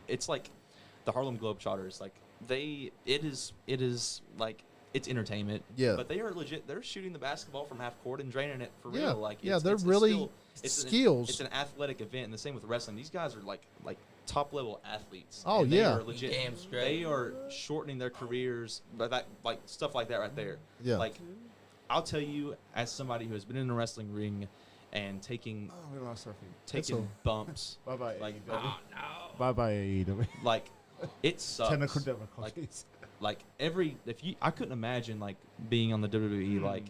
it's like the Harlem Globetrotters. Like, it is like, it's entertainment. Yeah. But they are legit. They're shooting the basketball from half court and draining it for Yeah. real. Like, they're really skills. It's an athletic event, and the same with wrestling. These guys are like top level athletes. Oh, and they yeah. are legit. Damn straight. They are shortening their careers, but that, like, stuff like that right there. Yeah. Like, I'll tell you, as somebody who has been in a wrestling ring and taking we lost our feet. taking bumps, Bye-bye, like, AEW. Bye-bye, AEW. like, it sucks. Technical difficulties. Like I couldn't imagine like being on the WWE like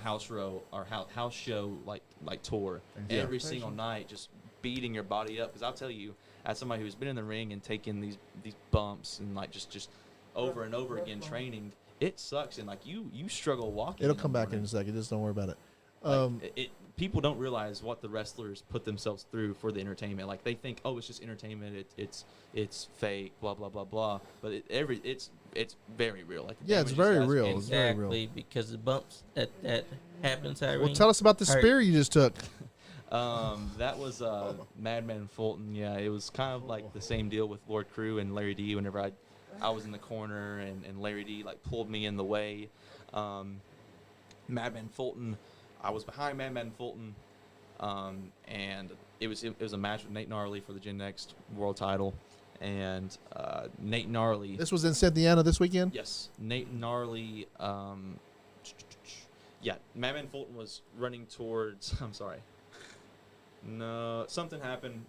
house show like tour every single night, just beating your body up. Because I'll tell you, as somebody who's been in the ring and taken these bumps and like just over and over again training, it sucks. And like, you struggle walking. It'll come back in a second. Just don't worry about it. Like, people don't realize what the wrestlers put themselves through for the entertainment. Like, they think, oh, it's just entertainment. It's fake. Blah blah blah blah. But it's very real. Like, it's very real. It's very Exactly, real. because the bumps that happens. Well, tell us about the spear you just took. That was Madman Fulton. Yeah, it was kind of like the same deal with Lord Crew and Larry D. Whenever I was in the corner and Larry D like pulled me in the way. Madman Fulton, I was behind Madman Fulton, and it was a match with Nate Gnarly for the Gen Next World Title, and Nate Gnarly. This was in Cynthiana this weekend? Yes, Nate Gnarly. Yeah, Madman Fulton was running towards. I'm sorry. No, something happened.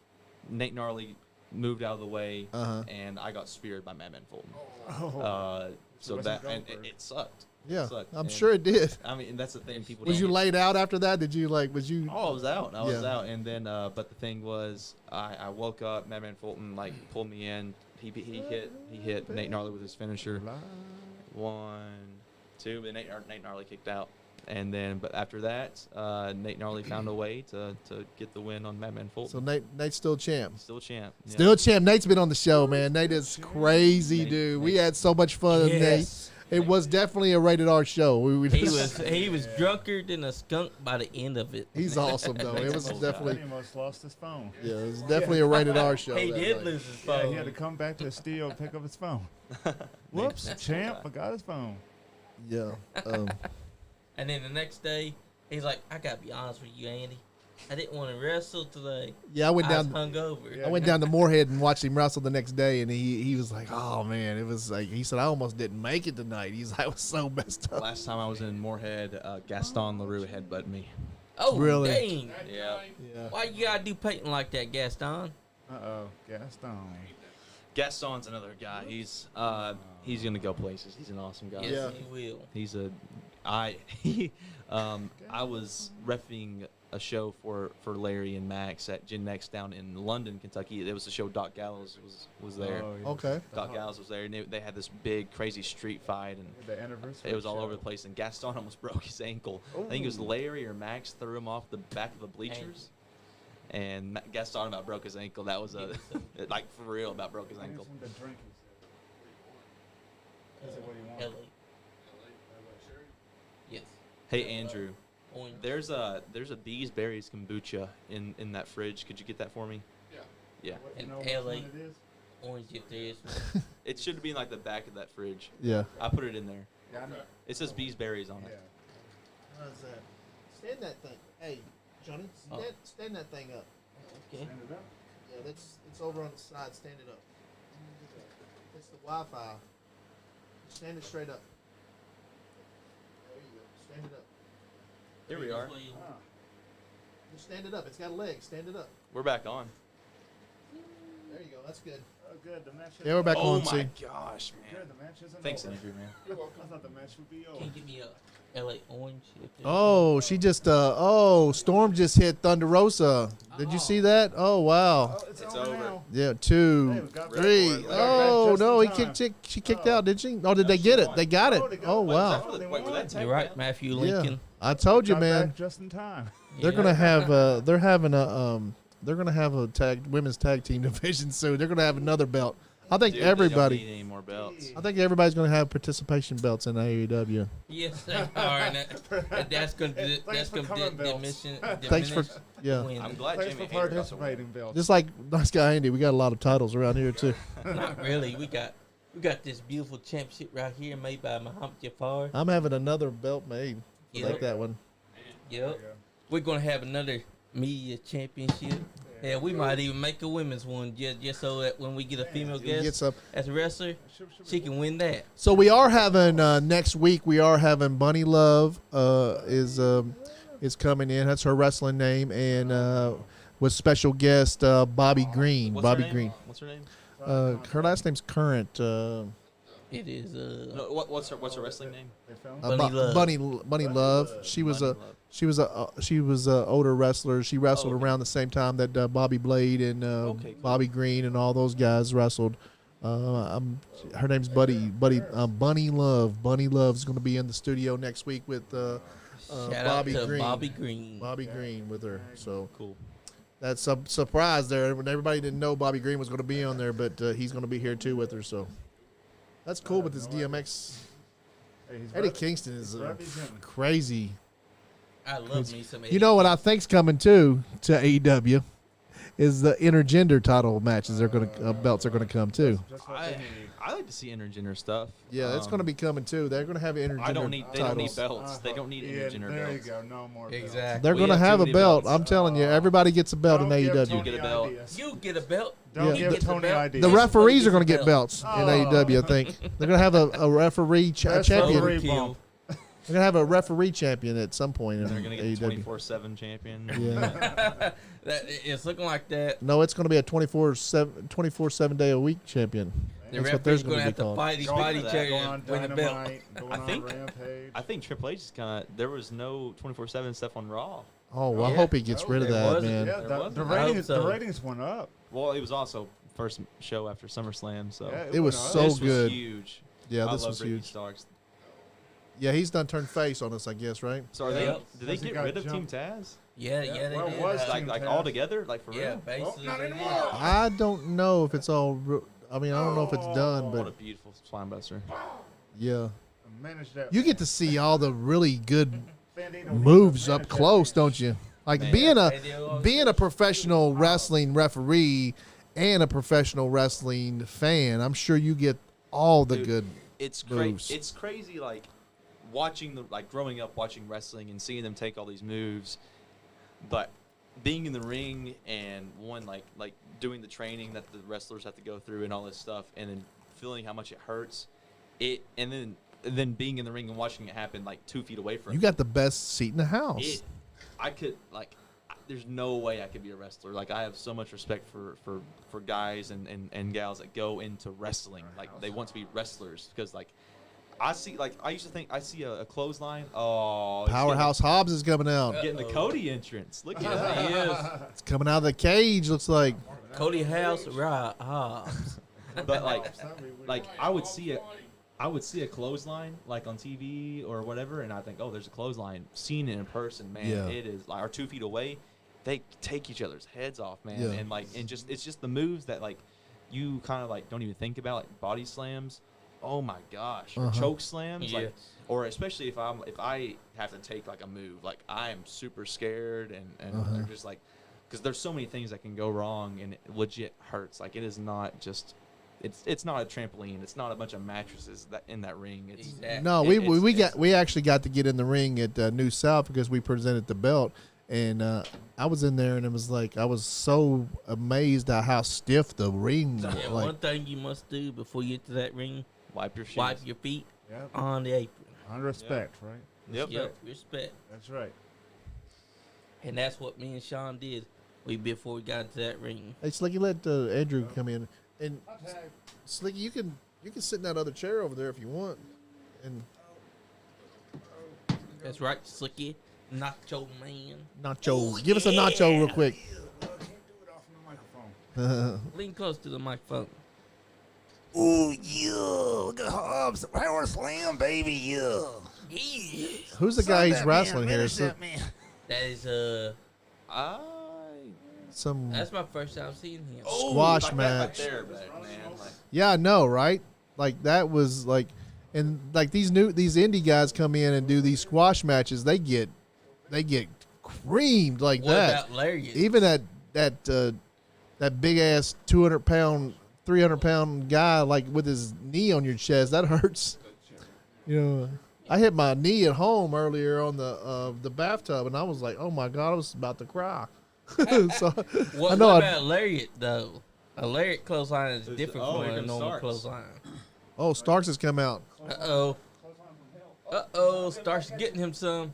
Nate Gnarly moved out of the way, and I got speared by Madman Fulton. So that and it sucked. Yeah, It sucked. I'm And, sure it did. I mean, and that's the thing. People. Was don't you laid out after that? Did you was you? Oh, I was out. I was Yeah. out, and then but the thing was, I woke up. Madman Fulton like pulled me in. He hit Nate Gnarly with his finisher. 1, 2. Then Nate Gnarly kicked out, and then but after that, Nate Gnarly found a way to get the win on Madman Fulton. So Nate's still champ. Still champ. Yeah. Still champ. Nate's been on the show, man. Nate is crazy, dude. We had so much fun with Nate. It was definitely a rated R show. He was drunker than a skunk by the end of it. He's awesome though. It was He definitely almost lost his phone. it was definitely a rated R show. He that did night. lose his Yeah, phone. he had to come back to the studio and pick up his phone. Whoops, champ, forgot his phone. Yeah. And then the next day, he's like, "I gotta be honest with you, Andy. I didn't want to wrestle today. Yeah, I went I was down. hungover." I went down to Moorhead and watched him wrestle the next day, and he was like, "Oh man, it was like," he said, "I almost didn't make it tonight." He's like, "I was so messed up." Last time I was in Moorhead, Gaston LaRue headbutted me. Oh, Really? dang. Yeah. Yeah. Why you gotta do Peyton like that, Gaston? Gaston. Gaston's another guy. He's gonna go places. He's an awesome guy. Yes, Yeah. he will. He's I was reffing a show for Larry and Max at Gen Next down in London, Kentucky. It was the show Doc Gallows was there. Oh, yeah. Okay. Doc Gallows was there, and they had this big, crazy street fight, and The anniversary. it was all show. over the place. And Gaston almost broke his ankle. I think it was Larry or Max threw him off the back of the bleachers, and Gaston about broke his ankle. That was like for real about broke his I think ankle. it's the drink he said. Is it what you want? LA. Yes. Hey Andrew, Orange. there's a Bees Berries kombucha in that fridge. Could you get that for me? Yeah. What, In you know which LA. one it is? Orange if there is. It should be in like the back of that fridge. Yeah. I put it in there. Yeah, I know. It says Bees Berries on Yeah. it. How's that? Stand that thing. Hey, Johnny, Oh. stand that thing up. Okay. Yeah, it's over on the side. Stand it up. It's the Wi-Fi. Stand it straight up. There you go. Stand it up. Here we are. Just stand it up. It's got legs. Stand it up. We're back on. There you go. That's good. Oh, good. The match. Yeah, we're back Oh on. my See. gosh, man. Good. The match isn't Thanks, over. Andrew, man. You're welcome. I thought the match would be over. Can you give me a LA orange? Oh, she just. Storm just hit Thunder Rosa. Did you see that? Oh wow. Oh, it's It's over over. now. Yeah, 2, Hey, we got 3. back. We got Oh back just no, in he time. kicked. She kicked out, did she? Oh, did they get it? They got it. Oh, they got Oh it. Wait, was that wow. for the, wait, was that tag You're right, down? Matthew Yeah, Lincoln. I told you, Got man. back just in time. They're gonna have. They're having a. They're gonna have a women's tag team division soon. They're gonna have another belt. I think Dude, they don't everybody. need any more belts. I think everybody's gonna have participation belts in AEW. Yes, they are, and that's going to Thanks for coming, belts. Thanks for yeah. win. I'm glad Thanks Jamie for Hayter got the win. participating, Bill. Just like Nice Guy Andy, we got a lot of titles around here too. Not really. We got this beautiful championship right here made by Muhammad Jafar. I'm having another belt made Yep. like that one. Yep. We're gonna have another media championship. Yeah, we might even make a women's one just so that when we get a female You get guest some. as a wrestler, she can win that. So we are having next week. We are having Bunny Love is coming in. That's her wrestling name, and with special guest Bobby Green. What's Bobby her name? Green. What's her name? Her last name's Current. It is No, what's her wrestling name? Bunny Love. Bunny Love. She was Bunny Love. she was a older wrestler. She wrestled okay. around the same time that Bobby Blade and Okay, cool. Bobby Green and all those guys wrestled. Her name's Bunny Love. Bunny Love's going to be in the studio next week with Shout Bobby out to Green. Bobby Green. Bobby Green with her. So Cool. that's a surprise there. Everybody didn't know Bobby Green was going to be on there, but he's going to be here too with her. So that's cool with this DMX. Eddie Kingston is crazy. I love me some. You know what I think's coming too to AEW is the intergender title matches. They're going to belts are going to come too. I like to see intergender stuff. Yeah, it's going to be coming too. They're going to have intergender They don't need titles. belts. They don't need intergender There belts. you go. No more belts. Exactly. They're We going to have have too a many belt. belts. I'm telling you, everybody gets a belt in Don't give AEW. Tony get a belt. ideas. You get a belt. Don't You give get the Tony belt. ideas. The referees are going to gets get a belts in Oh. AEW. I think they're going to have a referee That's champion. referee Overkill. bump. They're going to have a referee champion at some point in They're gonna get the AEW. 24/7 champion. Yeah. It's looking like that. No, it's going to be a 24/7 day a week champion. The That's what referee's there's going to gonna have be to called. fight each Going other to win the belt. Going I on think- Rampage. I think Triple H is kind of. There was no 24/7 stuff on Raw. Oh, well, I Yeah. hope he gets rid of There that, wasn't. man. Yeah, There the wasn't. I hope ratings, the so. ratings went up. Well, it was also first show after SummerSlam, so Yeah, It was went up. so this good. was huge. Yeah, I this love was Ricky huge. Starks. Yeah, he's done turned face on us, I guess, right? So are they? Yep. Did they Has he get got rid of Team jumped? Taz? Yeah, Yeah, yeah, they well, it did. was Like Team Taz. all together, like for yeah, real? basically. not they did. anymore. I don't know if it's all. I mean, I don't know if it's done, What a but beautiful spinebuster. yeah, Manage that. you get to see all the really good Bandito moves manage up that close, match. don't you? Like Man. being a professional wrestling referee and a professional wrestling fan, I'm sure you get all the Dude, good. It's moves. crazy. It's crazy, like watching the growing up watching wrestling and seeing them take all these moves, but being in the ring and like doing the training that the wrestlers have to go through and all this stuff, and then feeling how much it hurts, and then being in the ring and watching it happen like 2 feet away from You got the best seat in the house. it. I could there's no way I could be a wrestler. Like I have so much respect for guys and gals that go into wrestling. Like they want to be wrestlers because I used to think I see a clothesline. Oh, he's Powerhouse Hobbs is coming out. getting the Cody entrance. Look at that. He is. It's coming out of the cage. Looks like. Cody House, right? Hobbs. But like I would see a clothesline like on TV or whatever, and I think, oh, there's a clothesline. Seen it in person, man. Yeah. It is like, or 2 feet away, they take each other's heads off, man. Yeah. And it's just the moves that you kind of don't even think about, like body slams. Oh my gosh, or choke slams, Yes. or especially if I have to take a move, I am super scared and they're just because there's so many things that can go wrong and it legit hurts. Like it is not just. It's not a trampoline. It's not a bunch of mattresses that in that ring. It's Exactly. No, It- it's- we actually got to get in the ring at New South because we presented the belt, And I was in there, and it was like I was so amazed at how stiff the ring was. Yeah, one thing you must do before you get to that ring: Wipe your shoes. wipe your feet Yep. on the apron. On respect, right? Yep, respect. That's right. And that's what me and Sean did. Before we got into that ring. Hey, Slicky, let Andrew come in, and Slicky, you can sit in that other chair over there if you want. And That's right, Slicky, Nacho Man. nacho, give us a nacho real quick. Can't do it off the microphone. Lean close to the microphone. Ooh, yeah. Look at Hobbs. Power slam, baby, yeah. Who's the guy he's wrestling here? Finish So, that, man. That is some that's my first time seeing him. squash like match. That right there, man. Like, Yeah, I know, right? Like that was like, and like these indie guys come in and do these squash matches. They get creamed like What that. about Lariat? Even that big ass 200-pound, 300-pound guy like with his knee on your chest, that hurts. You know, I hit my knee at home earlier on the bathtub, and I was like, oh my god, I was about to cry. So What, I know what about Lariat though? A Lariat clothesline is different oh, from here a comes normal Starks. clothesline. Oh, Starks has come out. Starks getting him some.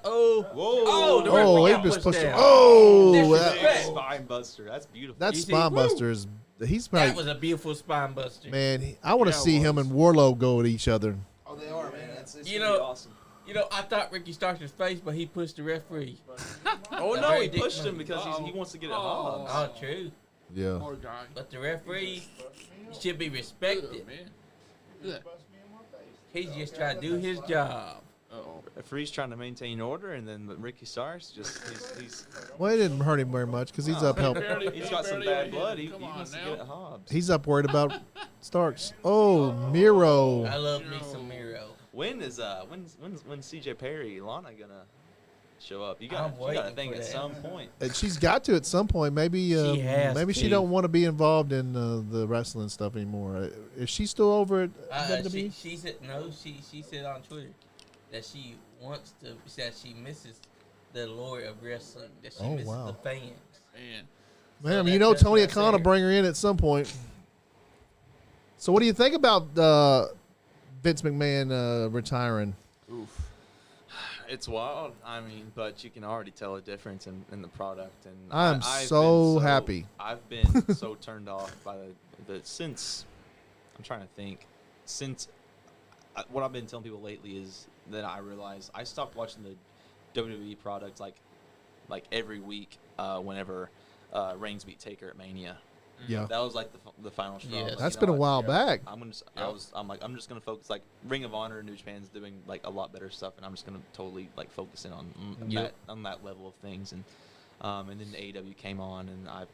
Oh, the Oh, referee he got just pushed him. down. Oh, Disrespect. that, Spine buster. That's beautiful. that You see? spine Woo. buster is. He's That probably was a beautiful spine buster. man. I want to Yeah, it see him was. and Warlow go at each other. Oh, they are, man. It's You Pretty know, awesome. I thought Ricky Starks was face, but he pushed the referee. Oh The no, very he dick pushed move. him because he wants to get at Oh. Hobbs. Oh, true. Yeah. Poor guy. But the referee should be respected. Man. Look. He's just trying to do his job. Uh-oh. Referee's trying to maintain order, and then Ricky Starks he's Well, it didn't hurt him very much because he's up help. he's got some bad blood. He Come on wants to now. get at Hobbs. He's up worried about Starks. Oh, Miro. I love me some Miro. When CJ Perry, Lana gonna show up? You I'm got waiting to think for at that. some point. And she's got to at some point. Maybe She has maybe she to. don't want to be involved in the wrestling stuff anymore. Is she still over at WWE? She said no. She said on Twitter that she wants to. That she misses the lore of wrestling. That she Oh, misses wow. the fans. Man. Man, So you know that's Tony what I Khan will said. bring her in at some point. So what do you think about Vince McMahon retiring? Oof. It's wild. I mean, but you can already tell a difference in the product. And I'm I've so been happy. I've been so turned off by the since. I'm trying to think. Since what I've been telling people lately is that I realized I stopped watching the WWE product like every week whenever Reigns beat Taker at Mania. Yeah, That was like the final straw. Yes. Like, that's you been know a what? while back. I'm just gonna focus like Ring of Honor, New Japan's doing like a lot better stuff, and I'm just gonna totally like focus in on Yep. that level of things, and then the AEW came on, and I've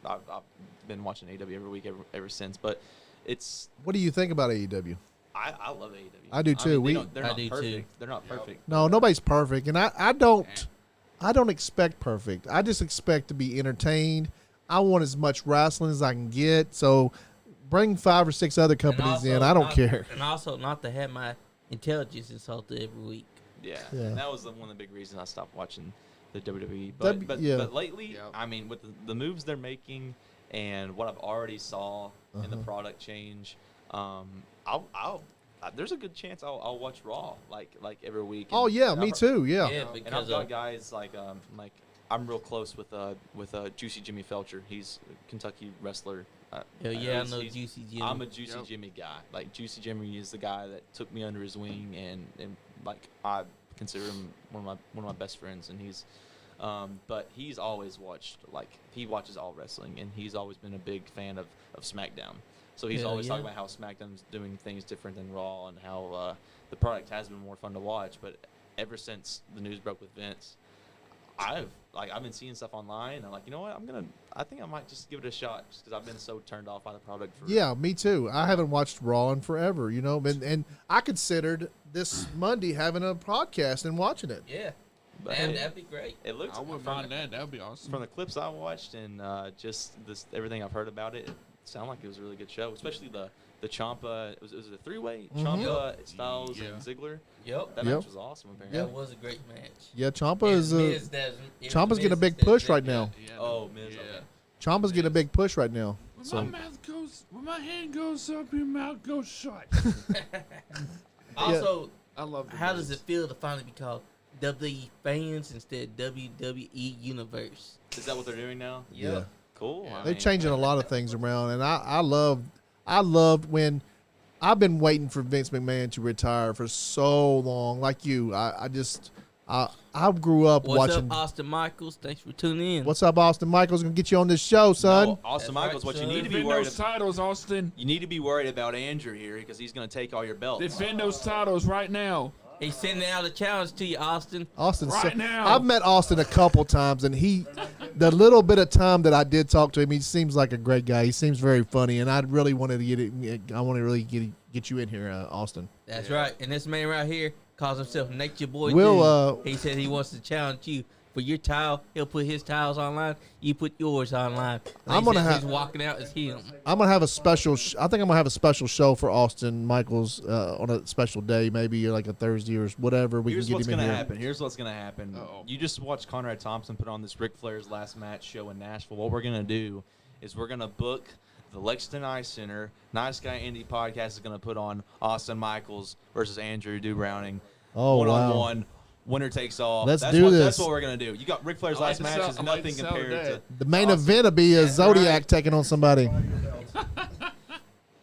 been watching AEW every week ever since. But it's What do you think about AEW? I love AEW. I do too. They're I not do too. perfect. They're not perfect. No, nobody's perfect, and I don't expect perfect. I just expect to be entertained. I want as much wrestling as I can get. So bring 5 or 6 other companies in. I don't care. And also not to have my intelligence insulted every week. Yeah, Yeah. And that was one of the big reasons I stopped watching the WWE. Yeah. But lately, Yep. I mean, with the moves they're making and what I've already saw in the product change, there's a good chance I'll watch Raw like every week. Oh And- yeah, and me I've- too. Yeah. Yeah, And I've because got guys like I'm real close with Juicy Jimmy Felcher. He's a Kentucky wrestler. hell yeah, I know Juicy Jimmy. I'm a Juicy Yep. Jimmy guy. Like Juicy Jimmy is the guy that took me under his wing, and like I consider him one of my best friends. And he's, but he's always watched he watches all wrestling, and he's always been a big fan of SmackDown. So he's Hell always talking yeah. about how SmackDown's doing things different than Raw, and how the product has been more fun to watch. But ever since the news broke with Vince, I've been seeing stuff online, and I'm like, you know what, I think I might just give it a shot, just because I've been so turned off by the product. Yeah, me too. I haven't watched Raw in forever, you know, and I considered this Monday having a podcast and watching it. Yeah, But man, that'd be great. it looks I wouldn't mind that. That would be awesome. from the clips I watched and just everything I've heard about it. Sound like it was a really good show, especially the Ciampa. Was it a three-way? Ciampa, Styles, and Ziggler. Yep. That match was awesome. Apparently. That was a great match. Yeah, Ciampa is Ciampa's getting a big Miz push right now. Yeah, Oh, Miz. yeah. Okay. Ciampa's getting a big push right now. When my hand goes up, your mouth goes shut. Also, I love the how Miz. does it feel to finally be called WWE Fans instead of WWE Universe? Is that what they're doing now? Yeah. Cool. I They're mean, changing a lot of things around, and I loved when I've been waiting for Vince McMahon to retire for so long. Like you, I grew up What's watching. up, Austin Michaels? Thanks for tuning in. What's up, Austin Michaels? Gonna get you on this show, son. No, Austin That's Michaels, right, what you son. need to be Defend worried those about. titles, Austin. You need to be worried about Andrew here because he's going to take all your belts. Defend those titles right now. He's sending out a challenge to you, Austin. Austin, Right now. I've met Austin a couple times, and the little bit of time that I did talk to him, he seems like a great guy. He seems very funny, and I really wanted to get you in here, Austin. That's right. And this man right here calls himself Nature Boy. We'll, Dude. He said he wants to challenge you for your tile. He'll put his tiles online. You put yours online. And I'm he gonna said have- he's walking out as him. I'm gonna have a special. I think I'm gonna have a special show for Austin Michaels on a special day, maybe like a Thursday or whatever. Here's can what's get him in gonna here. happen. Here's what's gonna happen. Uh-oh. You just watched Conrad Thompson put on this Ric Flair's last match show in Nashville. What we're gonna do is we're gonna book the Lexington Ice Center. Nice Guy Indie Podcast is gonna put on Austin Michaels versus Andrew Browning. Oh, one wow. on one. Winner takes all. Let's that's do what, this. That's what we're gonna do. You got Ric Flair's last match is nothing compared to. The main Austin. event will be a Zodiac taking on somebody.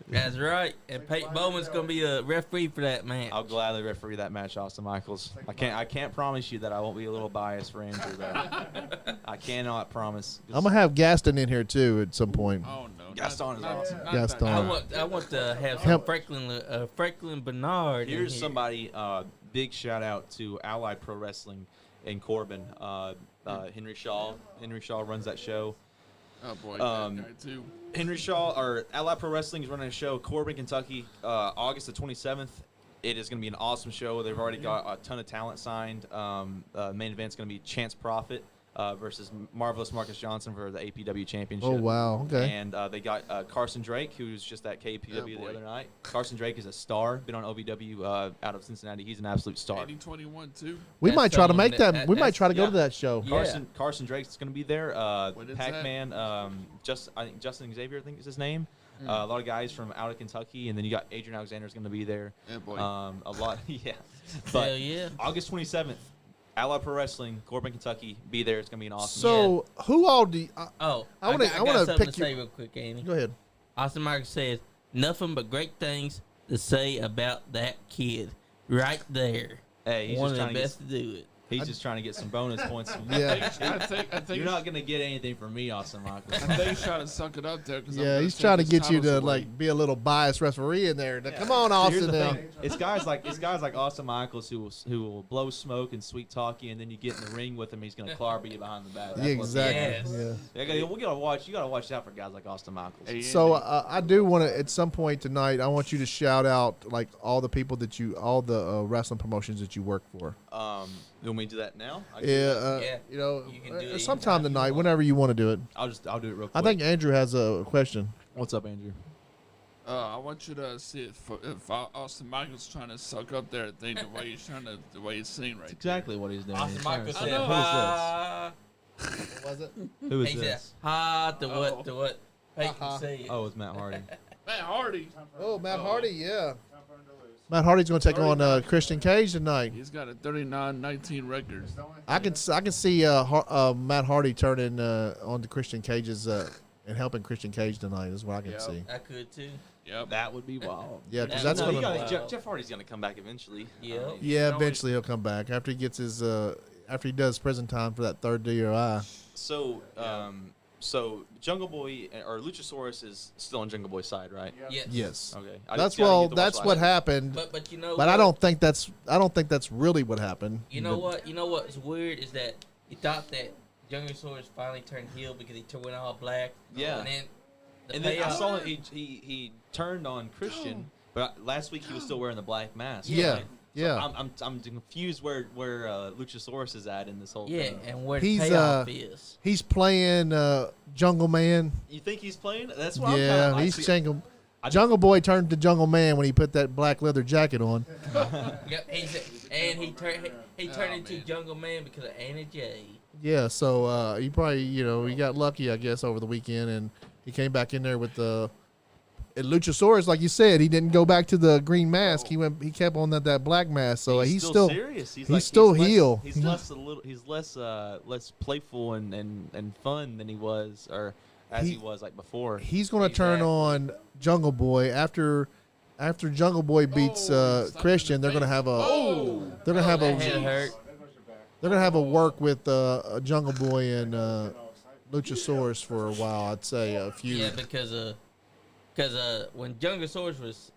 That's right. And Peyton Bowman's going to be a referee for that match. I'll gladly referee that match, Austin Michaels. I can't promise you that I won't be a little biased for Andrew though. I cannot promise. I'm gonna have Gaston in here too at some point. Oh no, Gaston is awesome. Gaston. I want to have some Franklin Bernard. in Here's here. somebody. Big shout out to Allied Pro Wrestling in Corbin. Henry Shaw. Henry Shaw runs that show. Oh boy, that guy too. Henry Shaw or Allied Pro Wrestling is running a show, Corbin, Kentucky, August the 27th. It is going to be an awesome show. They've already got a ton of talent signed. Main event's going to be Chance Profit versus Marvelous Marcus Johnson for the APW Championship. Oh wow. Okay. And they got Carson Drake, who's just at KPW the boy. other night. Carson Drake is a star. Been on OVW out of Cincinnati. He's an absolute star. 2021 too. We That's might try to someone make that- that. We might that's- try to go yeah. to that show. Yeah. Carson Drake's going to be there. When is Pac-Man, I think Justin Xavier, I think is his name. A lot of guys from out of Kentucky, and then you got Adrian Alexander's going to be there. Yeah, boy. A lot, yeah. Hell But yeah. August 27th, Allied Pro Wrestling, Corbin, Kentucky. Be there. It's going to be an awesome. So who all do? Oh, I wanna- got I wanna something pick to you- say real quick, Andy. Go ahead. Austin Marcus says, nothing but great things to say about that kid. Right there. Hey, he's One just of trying the to best to do it. He's just trying to get some bonus points. Yeah. I think You're not going to get anything from me, Austin Michaels. I think he's trying to suck it up there. 'Cause I'm Yeah, gonna he's take trying to his get you titles to away. like be a little biased referee in there. Now, come on, So here's Austin. the Now. thing. It's guys like Austin Michaels who will blow smoke and sweet talk you, and then you get in the ring with him, he's gonna clobber you behind the back. That's Yeah, what's- exactly. Yes. Yeah. You gotta watch out for guys like Austin Michaels. Hey, So Andy, I do want to at some point tonight. I want you to shout out like all the people all the wrestling promotions that you work for. You want me to do that now? I can do Yeah, that. Yeah. you know, You can do it sometime anytime you tonight, want. whenever you want to do it. I'll do it real quick. I think Andrew has a question. What's up, Andrew? I want you to see if Austin Michaels trying to suck up there. Think the way he's singing right. Exactly what he's doing. Austin He's trying Marcus to said, say, ha. Was it? Who is He said, this? ha, to what Peyton Ha-ha. said. Oh, it's Matt Hardy. there. Matt Hardy. Oh, Matt Hardy, yeah. Matt Hardy's going to take on Christian Cage tonight. He's got a 39-19 record. I can see Matt Hardy turning on to Christian Cage's and helping Christian Cage tonight is what I can Yep. see. I could too. Yep. That would be wild. Yeah, because That's that's what going you to. got. Jeff Hardy's gonna come back eventually. Yeah. Yeah, eventually he'll come back after he gets his after he does prison time for that third DUI. So, so Jungle Boy or Luchasaurus is still on Jungle Boy's side, right? Yes. Yes, Okay. that's what happened. But you know But I don't think that's really what happened. You know what? You know what's weird is that you thought that Jungle Source finally turned heel because he went all black. Yeah. And then And then I saw it. He turned on Christian, but last week he was still wearing the black mask. Yeah. right? Yeah. I'm confused where Luchasaurus is at in this whole Yeah, thing. and where He's, the payoff is. He's playing Jungle Man. You think he's playing? That's what Yeah, I'm kind he's of Jungle. Jungle Boy turned to Jungle Man when he put that black leather jacket on. Yep, he turned into Jungle Man because of Anna Jay. Yeah, so he probably, he got lucky, I guess, over the weekend, and he came back in there with the Luchasaurus, like you said. He didn't go back to the green mask. He kept on that black mask. So he's still serious. He's still heel. He's less playful and fun than he was, or as he was like before. He's going to turn on Jungle Boy after Jungle Boy beats Christian. They're going to have a work with Jungle Boy and Luchasaurus for a while. I'd say a few. Yeah, because when Jungosaurus was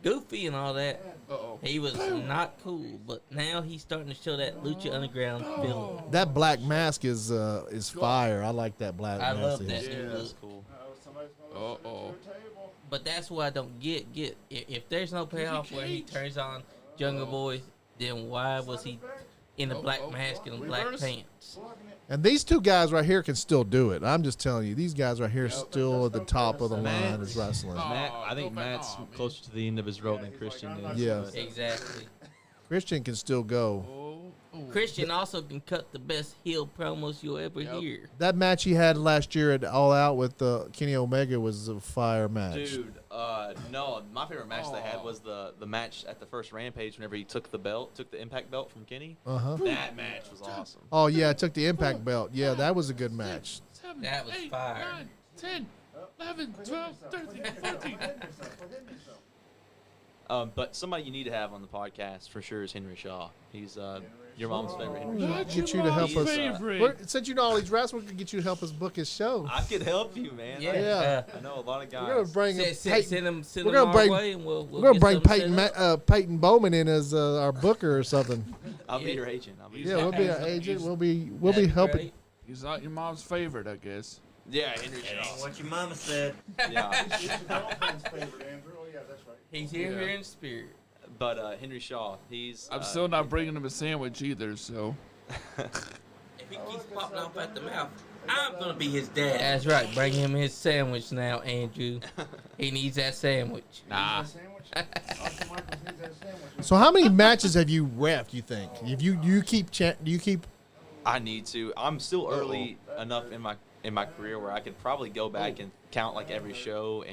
goofy and all that, he was not cool. But now he's starting to show that Lucha Underground feeling. That black mask is fire. I like that black mask. I love that. Yeah, That's cool. But that's what I don't get. If there's no payoff where he turns on Jungle Boy, then why was he in a black mask and black pants? And these two guys right here can still do it. I'm just telling you, these guys right here are still at the top of the line as wrestling. I think Matt's closer to the end of his road than Christian is. Yeah. Exactly. Christian can still go. Christian also can cut the best heel promos you'll ever hear. That match he had last year at All Out with Kenny Omega was a fire match. Dude, no, my favorite match they had was the match at the first Rampage whenever he took the Impact belt from Kenny. Uh-huh. That match was awesome. Oh, yeah, I took the Impact belt. Yeah, that was a good match. 7, That was 8, fire. 9, 10, 11, 12, 13, 14. But somebody you need to have on the podcast for sure is Henry Shaw. He's your mom's favorite Henry Shaw. Get you to help us. Favorite. Since you know all these wrestlers, we could get you to help us book his show. I could help you, man. Yeah. I know a lot of guys. We're gonna bring him. Send him We're gonna our bring- way and we'll We're gonna get bring something set up. Peyton Bowman in as our booker or something. I'll be your agent. Yeah, we'll be our agent. We'll be That'd be helping. great. He's not your mom's favorite, I guess. Yeah, Henry Shaw. What your mama said. Yeah. He's here in spirit. But Henry Shaw, he's. I'm still not bringing him a sandwich either, so. If he keeps popping off at the mouth, I'm gonna be his dad. That's right. Bring him his sandwich now, Andrew. He needs that sandwich. Nah. So how many matches have you reffed? You think? If you keep I need to. I'm still early enough in my career where I could probably go back and count like every show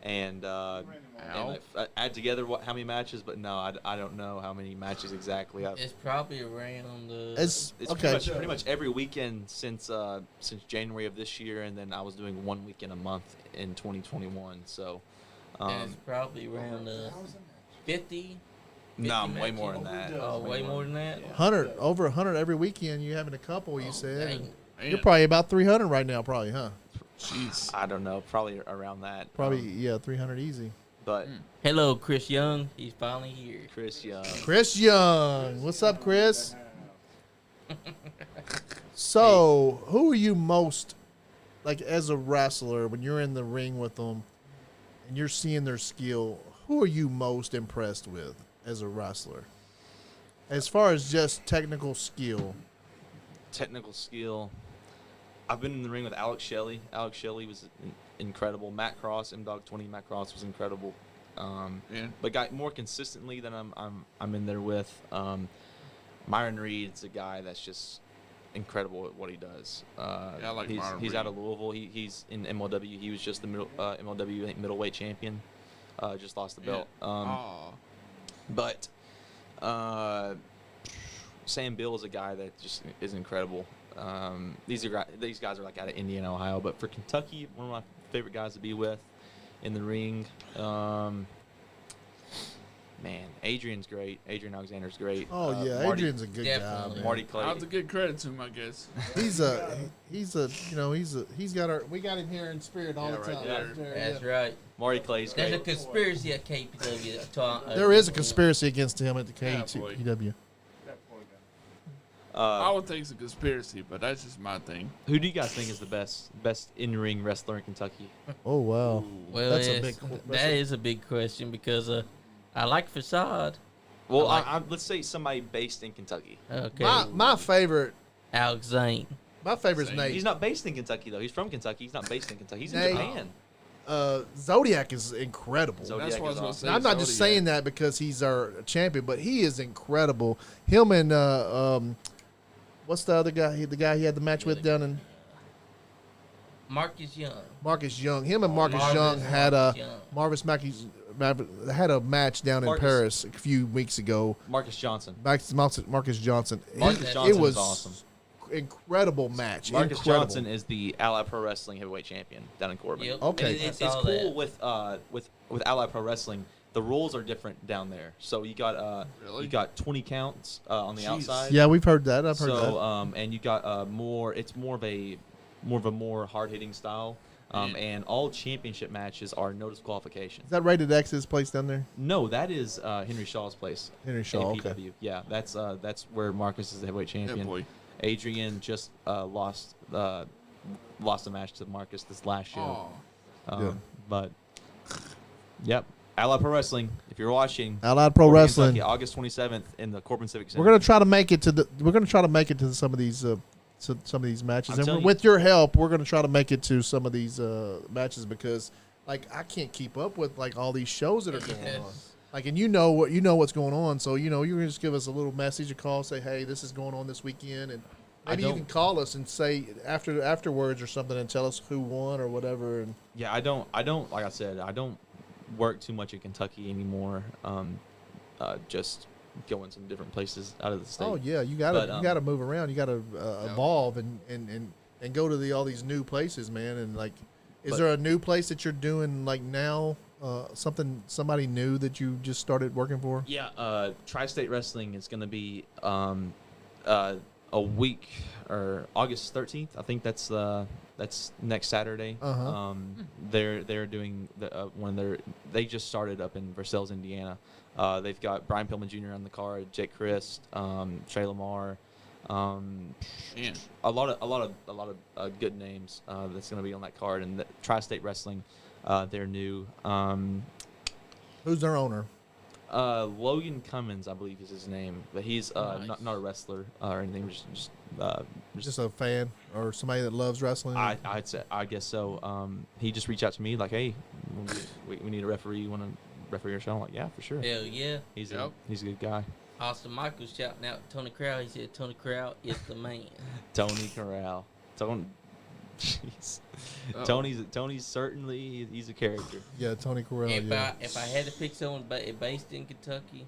and like, add together how many matches. But no, I don't know how many matches exactly. It's probably around. It's okay. Pretty much every weekend since January of this year, and then I was doing 1 weekend a month in 2021. So it's probably around 50. No, I'm way matches. more than that. Oh, way more than that. 100 over 100 every weekend. You having a couple? You said Dang. you're probably about 300 right now, probably, huh? Jeez. I don't know, probably around that. Probably 300 easy. But Hello, Chris Young. He's finally here. Chris Young. Chris Young, what's up, Chris? So, who are you most like as a wrestler when you're in the ring with them and you're seeing their skill? Who are you most impressed with as a wrestler? As far as just technical skill. Technical skill. I've been in the ring with Alex Shelley. Alex Shelley was incredible. Matt Cross, M-Dog 20, Matt Cross was incredible. But got more consistently than I'm in there with. Myron Reed's a guy that's just incredible at what he does. I like Myron he's Reed. out of Louisville. He's in MLW. He was just the MLW middleweight champion. Just lost the belt. But Sam Bill is a guy that just is incredible. These guys are like out of Indiana, Ohio. But for Kentucky, one of my favorite guys to be with in the ring. Man, Adrian's great. Adrian Alexander's great. Oh yeah, Marty, Adrian's a good guy. definitely. Man. Marty Clay. I have to give credit to him, I guess. We got him here in spirit all the right time. there. That's right. Marty Clay's There's a great. conspiracy at KPW. There is a conspiracy against him at the Yeah, boy. KPW. I would think it's a conspiracy, but that's just my thing. Who do you guys think is the best in-ring wrestler in Kentucky? Oh wow. Well, That's a yes, big- that is a big question because I like Facade. Well, like- let's say somebody based in Kentucky. Okay. My favorite. Alex Zane. My favorite is Same. Nate. He's not based in Kentucky though. He's from Kentucky. He's not based in Kentucky. He's in Nate. Japan. Zodiac is incredible. Zodiac That's what I was is gonna awesome. say. Now, I'm not just saying that because he's our champion, but he is incredible. Him and what's the other guy? The guy he had the match with down in Marcus Young. Marcus Young. Him and Marcus Marvis Young had a Young. Marvis Mackey had a match down in Marcus- Paris a few weeks ago. Marcus Johnson. Marcus Johnson. Marcus It Johnson was is awesome. incredible match. Marcus incredible. Johnson is the Allied Pro Wrestling heavyweight champion down in Corbin. Yep. Okay. It's It's all cool that. with Allied Pro Wrestling. The rules are different down there. So you got Really? you got 20 counts on the Jeez. outside. Yeah, we've heard that. I've heard So that. and you got more. It's more of a more hard hitting style. And all championship matches are no disqualification. Is that Rated X's place down there? No, that is Henry Shaw's place. Henry Shaw. Okay. APW. Yeah, that's where Marcus is the heavyweight Yeah, champion. boy. Adrian just lost a match to Marcus this last show. Oh. Yeah. But yep, Allied Pro Wrestling. If you're watching, Allied Pro Corbin, Wrestling. Kentucky, August 27th in the Corbin Civic Center. We're gonna try to make it to the. We're gonna try to make it to some of these. Some of these matches, I'm and telling you. with your help, we're gonna try to make it to some of these matches because, like, I can't keep up with like all these shows that are going on. Like, and you know what's going on, so you know you're gonna just give us a little message, a call, say, hey, this is going on this weekend, and maybe you can call us and say afterwards or something and tell us who won or whatever. And Yeah, I don't. Like I said, I don't work too much in Kentucky anymore. Just going some different places out of the state. oh yeah, you gotta move around, you gotta evolve and go to all these new places, man. And like, is there a new place that you're doing like now? Somebody new that you just started working for? Yeah, Tri-State Wrestling is going to be a week or August 13th. I think that's next Saturday. Uh-huh. They're doing they just started up in Versailles, Indiana. They've got Brian Pillman Jr. on the card, Jake Christ, Trey Lamar, Man. a lot of good names that's going to be on that card. And the Tri-State Wrestling, they're new. Who's their owner? Logan Cummins, I believe is his name, but he's Nice. not a wrestler or anything. Just a fan or somebody that loves wrestling? I'd say, I guess so. He just reached out to me like, hey, we need a referee. You want to referee our show? I'm like, yeah, for sure. Hell yeah. He's Yep. a good guy. Austin Michaels shouting out Tony Crowell. He said Tony Crowell is the man. Tony Corral. Jeez. Uh-oh. Tony's certainly he's a character. Yeah, Tony Corral. If I had to pick someone based in Kentucky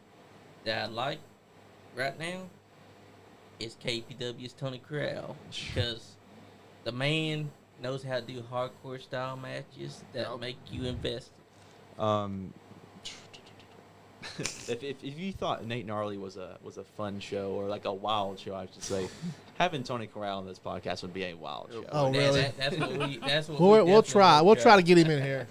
that I like right now, it's KPW's Tony Crowell because the man knows how to do hardcore style matches that Yep. make you invested. If you thought Nate Gnarly was a fun show or like a wild show, I should say, having Tony Corral on this podcast would be a wild show. Oh, really? That's what we. That's what We'll try. definitely We'll try to get him in here.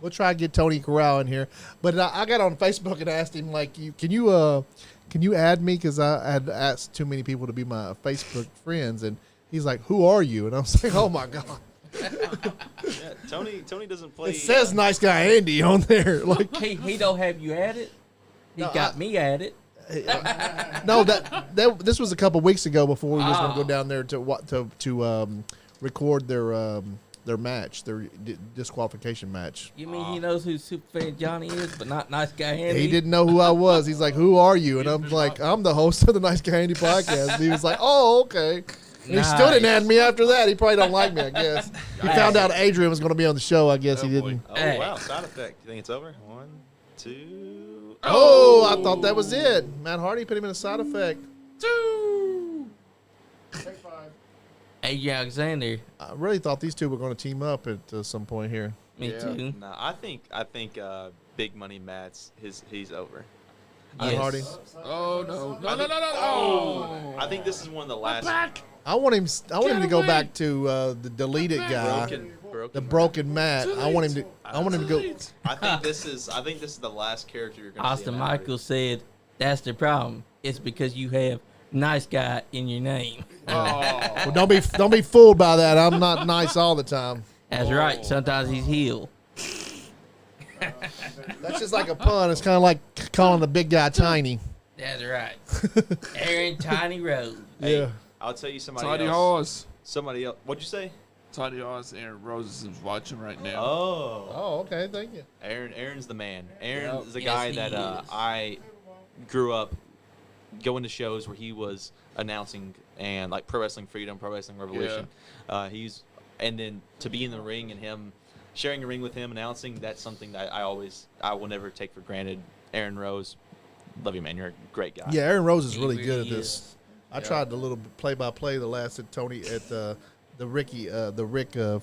We'll try to get Tony Corral in here. But I got on Facebook and asked him, like, can you add me? Because I had asked too many people to be my Facebook friends. And he's like, who are you? And I was like, oh, my God. Yeah, Tony doesn't play. It says Nice Guy Andy on there. Like, He don't have you at it. He No, got me at it. no, this was a couple weeks ago before we was going to go down there to record their match, their disqualification match. You mean he knows who Superfan Johnny is, but not Nice Guy Andy? He didn't know who I was. He's like, "Who are you?" And I'm like, "I'm the host of the Nice Guy Andy podcast." And he was like, "Oh, okay." And he still didn't add me after that. He probably don't like me, I guess. He found out Adrian was going to be on the show. I guess he didn't. Oh Hey. wow, sound effect. You think it's over? 1, 2. Oh, I thought that was it. Matt Hardy put him in a side effect. Adrian Alexander. I really thought these two were going to team up at some point here. Me Yeah. too. No, I think Big Money Matt's he's over. Matt Yes. Hardy. Oh no! No! Oh! I think this is one of the last I want him to go back to the deleted guy, broken. the broken Matt. I want him to go. I think this is the last character you're going to see. Austin in Matt Hardy. Michaels said, "That's the problem. It's because you have Nice Guy in your name." Well, don't be fooled by that. I'm not nice all the time. That's right. Sometimes he's heel. That's just like a pun. It's kind of like calling the big guy tiny. That's right. Aaron Tiny Rose. Hey, Yeah. I'll tell you somebody Tiny else. Hoss. Somebody else. What'd you say? Tiny Hoss, Aaron Roses is watching right now. Oh. Oh, okay. Thank you. Aaron's the man. Aaron Yep. is a Yes, guy he that is. I grew up going to shows where he was announcing and like Pro Wrestling Freedom, Pro Wrestling Revolution. And then to be in the ring and him sharing a ring with him, announcing, that's something that I will never take for granted. Aaron Rose, love you, man. You're a great guy. Yeah, Aaron Rose is He really good at really this. is. I tried the little play-by-play the last at Tony at the Rick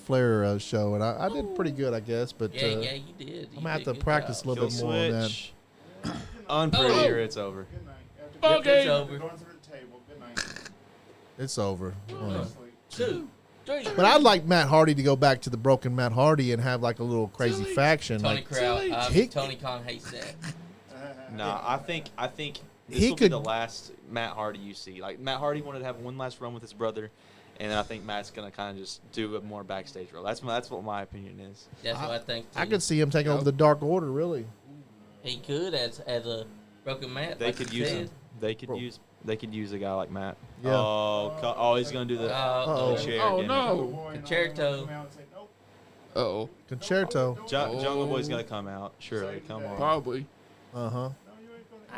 Flair show, and I did pretty good, I guess. But Yeah, you did. I'm gonna have to practice a little Kill bit more on that. switch. Unpretty or it's over. Okay. It's over. It's over. 2, 3. But I'd like Matt Hardy to go back to the broken Matt Hardy and have like a little crazy Silly. faction. Tony Like, Crowd. He- Tony Khan hates that. No, I think this He will could- be the last Matt Hardy you see. Like Matt Hardy wanted to have one last run with his brother, and then I think Matt's gonna kind of just do a more backstage role. That's what my opinion is. That's what I think. I too. could see him taking over the Dark Order. Really, He could as a broken Matt. They like could you use said. him. They could use a guy like Matt. Yeah. Oh, he's gonna do the Uh-oh. chair Oh, again. no. Concerto. Uh-oh. Concerto. Jungle Boy's gonna come out. Surely, come on. Probably. Uh huh.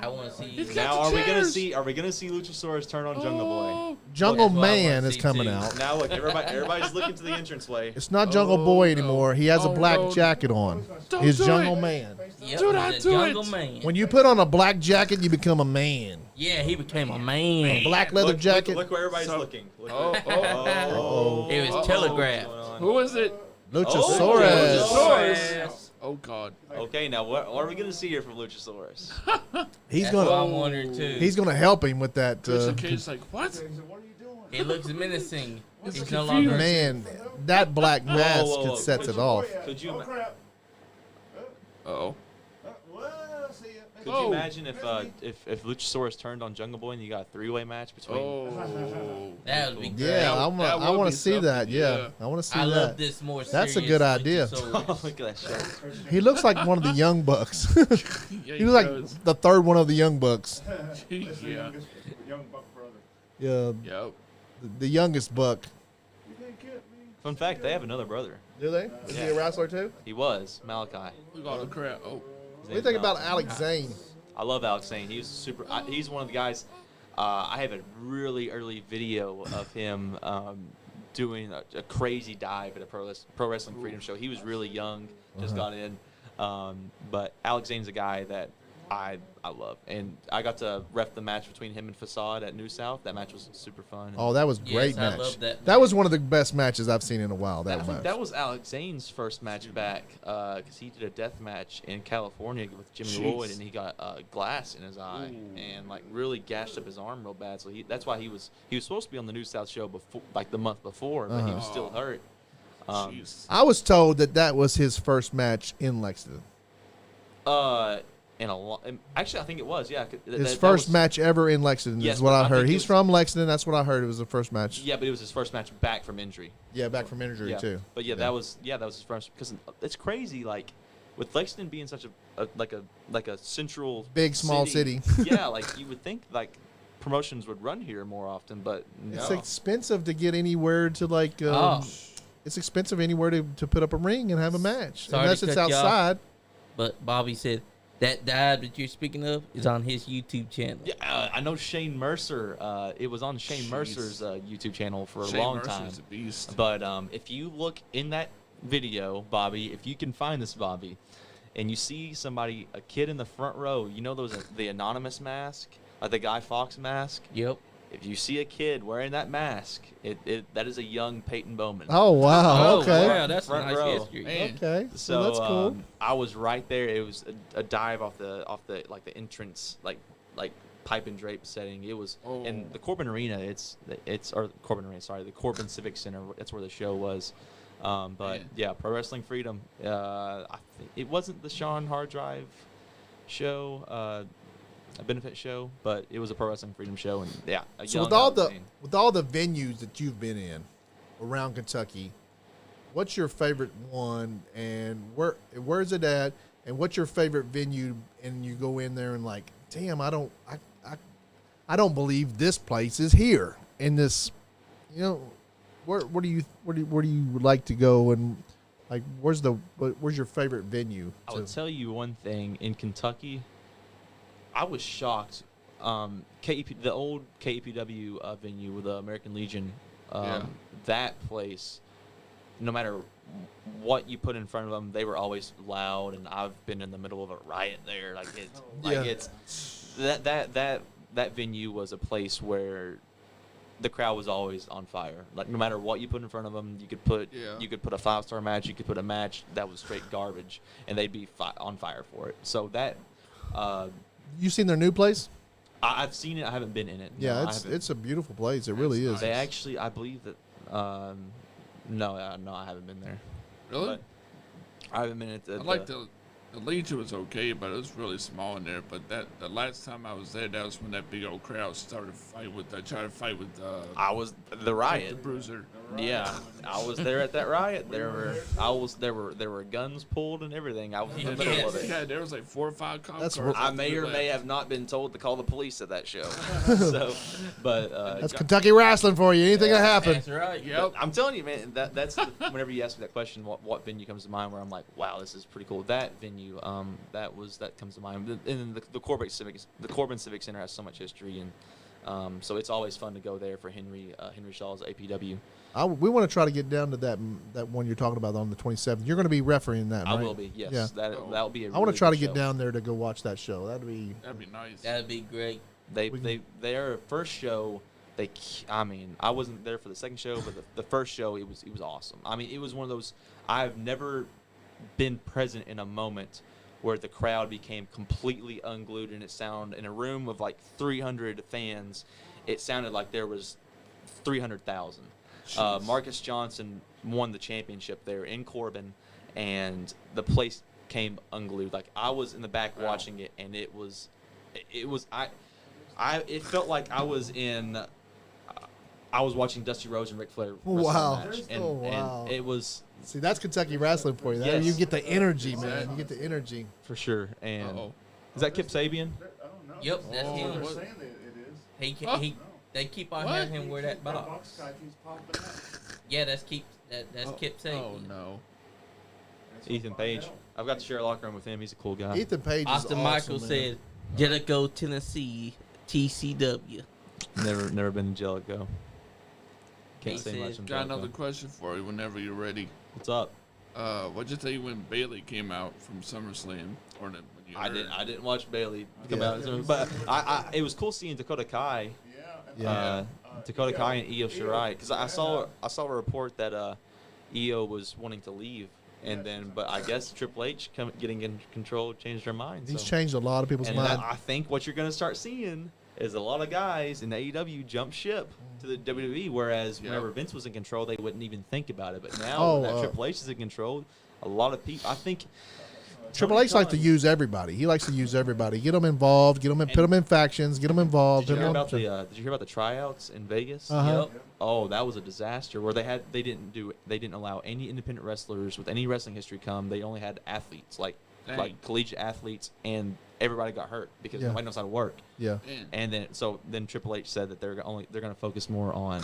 I want to see. He's got Now, the are we gonna chairs. see? Are we gonna see Luchasaurus turn on Jungle Boy? Oh. Jungle That's what I Man wanna is see, coming too. out. Now look, everybody's looking to the entranceway. It's not Jungle Oh, Boy no. anymore. He has a Oh, black no. jacket on. Don't He's do Jungle it. Yep, Man. Do he's not a do jungle it. man. When you put on a black jacket, you become a man. Yeah, he became a man. Black leather jacket. Look where everybody's So- looking. Look Oh, where- oh. It was Uh-oh. telegraphed. Who is it? Luchasaurus. Luchasaurus. Oh, God. Okay, now what are we gonna see here from Luchasaurus? He's That's what I'm gonna wondering too. he's gonna help him with that. Christian Cage's like, what? It looks menacing. He's He's no confused. longer. Man, that black mask whoa. sets it off. Could you Uh-oh. could Oh. you imagine if Luchasaurus turned on Jungle Boy and you got a three-way match between? Oh. That would be great. Yeah, I That want would to be see that. something, Yeah, yeah. I want to see I that. love this more. That's a serious good idea. Luchasaurus. Look at that shirt. He looks like one of the Young Bucks. Yeah, he looks does. like the third one of the Young Bucks. Yeah. Yeah, Yep. the youngest buck. Fun fact: they have another brother. Do they? Is he a wrestler too? He was Malachi. Look at all the crap. Oh. What do you think about Alex Zane? I love Alex Zane. He's super. He's one of the guys. I have a really early video of him doing a crazy dive at a Pro Wrestling Freedom show. He was really young, just got in. But Alex Zane's a guy that I love, and I got to ref the match between him and Facade at New South. That match was super fun. Oh, that was a Yes, great I match. love that That was one of the best matches I've seen in a while. I That think match. that was Alex Zane's first match back because he did a death match in California with Jimmy Jeez. Lloyd, and he got glass in his eye and like really gashed up his arm real bad. So that's why he was supposed to be on the New South show before, like the month before, but he was still hurt. Jeez. I was told that was his first match in Lexington. Actually, I think it was. Yeah, His first match ever in Lexington Yes, is what but I I think heard. it He's was- from Lexington. That's what I heard. It was the first match. Yeah, but it was his first match back from injury. Yeah, back from injury Yeah, too. but that was his first, because it's crazy. Like with Lexington being such a central Big, small city. Yeah, like you would think like promotions would run here more often, but no. It's expensive to get anywhere to like. It's expensive anywhere to put up a ring and have a match, Sorry unless to it's cut you off. outside. But Bobby said that dive that you're speaking of is on his YouTube channel. Yeah, I know Shane Mercer. It was on Shane Mercer's YouTube channel for a Shane long Mercer's time. a beast. But if you look in that video, Bobby, if you can find this, Bobby, and you see a kid in the front row, you know the anonymous mask, like the Guy Fawkes mask. Yep. If you see a kid wearing that mask, that is a young Peyton Bowman. Oh wow! Oh, Okay. wow, that's a Front nice row. history. Man. Okay. So that's cool. I was right there. It was a dive off the like the entrance like pipe and drape setting. It was in the Corbin Arena. The Corbin Civic Center. That's where the show was. But yeah, Pro Wrestling Freedom. It wasn't the Sean Hard Drive show, a benefit show, but it was a Pro Wrestling Freedom show, and yeah. So with all the venues that you've been in around Kentucky, what's your favorite one, and where's it at? And what's your favorite venue? And you go in there and like, damn, I don't believe this place is here. In this, you know, where do you like to go, and like where's your favorite venue? I would tell you one thing. In Kentucky, I was shocked. The old KEPW venue with the American Legion, that place, no matter what you put in front of them, they were always loud, and I've been in the middle of a riot there. That venue was a place where the crowd was always on fire. Like, no matter what you put in front of them, you could put a 5-star match, you could put a match that was straight garbage, and they'd be on fire for it. So that. You seen their new place? I've seen it. I haven't been in it. Yeah, no, it's a beautiful place. It really is. They actually, I believe that. No, I haven't been there. Really? But I haven't been at the. I like the Legion was okay, but it was really small in there. But the last time I was there, that was when that big old crowd started to fight with. Tried to fight with. I was the riot. The Bruiser. Yeah, I was there at that riot. There were guns pulled and everything. I was in the middle of it. Yeah, there was like 4 or 5 cops. I may or may have not been told to call the police at that show. That's Kentucky wrestling for you. Anything that happen. That's right. Yep. I'm telling you, man. That's whenever you ask me that question, what venue comes to mind? Where I'm like, wow, this is pretty cool. That venue, that comes to mind. And then the Corbin Civic Center has so much history, and so it's always fun to go there for Henry Shaw's APW. We want to try to get down to that one you're talking about on the 27th. You're going to be refereeing that, right? I will be, yes. Yeah. That'll be a really I want to try to good get show. down there to go watch that show. That'd be nice. That'd be great. Their first show, I wasn't there for the second show, but the first show, it was awesome. I mean, it was one of those, I've never been present in a moment where the crowd became completely unglued, and it sounded, in a room of like 300 fans, it sounded like there was 300,000. Marcus Johnson won the championship there in Corbin, and the place came unglued. Like, I was in the back watching it, and it felt like I was watching Dusty Rhodes and Ric Flair wrestle a match. And it was. See, that's Kentucky wrestling for you. Yes. You get the energy, man. You get the energy. For sure. And is that Kip Sabian? I don't know. Yep, that's him. They're saying that it is. They keep on having him wear that box. Guy keeps popping up. Yeah, that's Kip Sabian. Oh no. Ethan Page. I've got to share a locker room with him. He's a cool guy. Ethan Page is Austin awesome, Michaels man. said, Jericho, Tennessee, TCW. Never been to Jellicoe. Can't He say said- much on Got another Jellicoe. question for you whenever you're ready. What's up? What'd you think when Bailey came out from SummerSlam? Or when you I heard? didn't watch Bailey come Yeah. out, but it was cool seeing Dakota Kai. Yeah. Dakota Kai and Io Shirai, because I saw a report that Io was wanting to leave, and then but I guess Triple H getting in control changed their mind. He's so. changed a lot of people's And mind. I think what you're going to start seeing is a lot of guys in AEW jump ship to the WWE, whereas whenever Vince was in control, they wouldn't even think about it. But now that Triple H is in control, a lot of people, I think. Triple H likes to use everybody. He likes to use everybody. Get them involved. Get them put them in factions. Get them involved. Did you hear about the tryouts in Vegas? Uh-huh. Yep. Oh, that was a disaster. Where they didn't allow any independent wrestlers with any wrestling history come. They only had athletes like collegiate athletes, and everybody got hurt because nobody knows how to work. Yeah. And then Triple H said that they're going to focus more on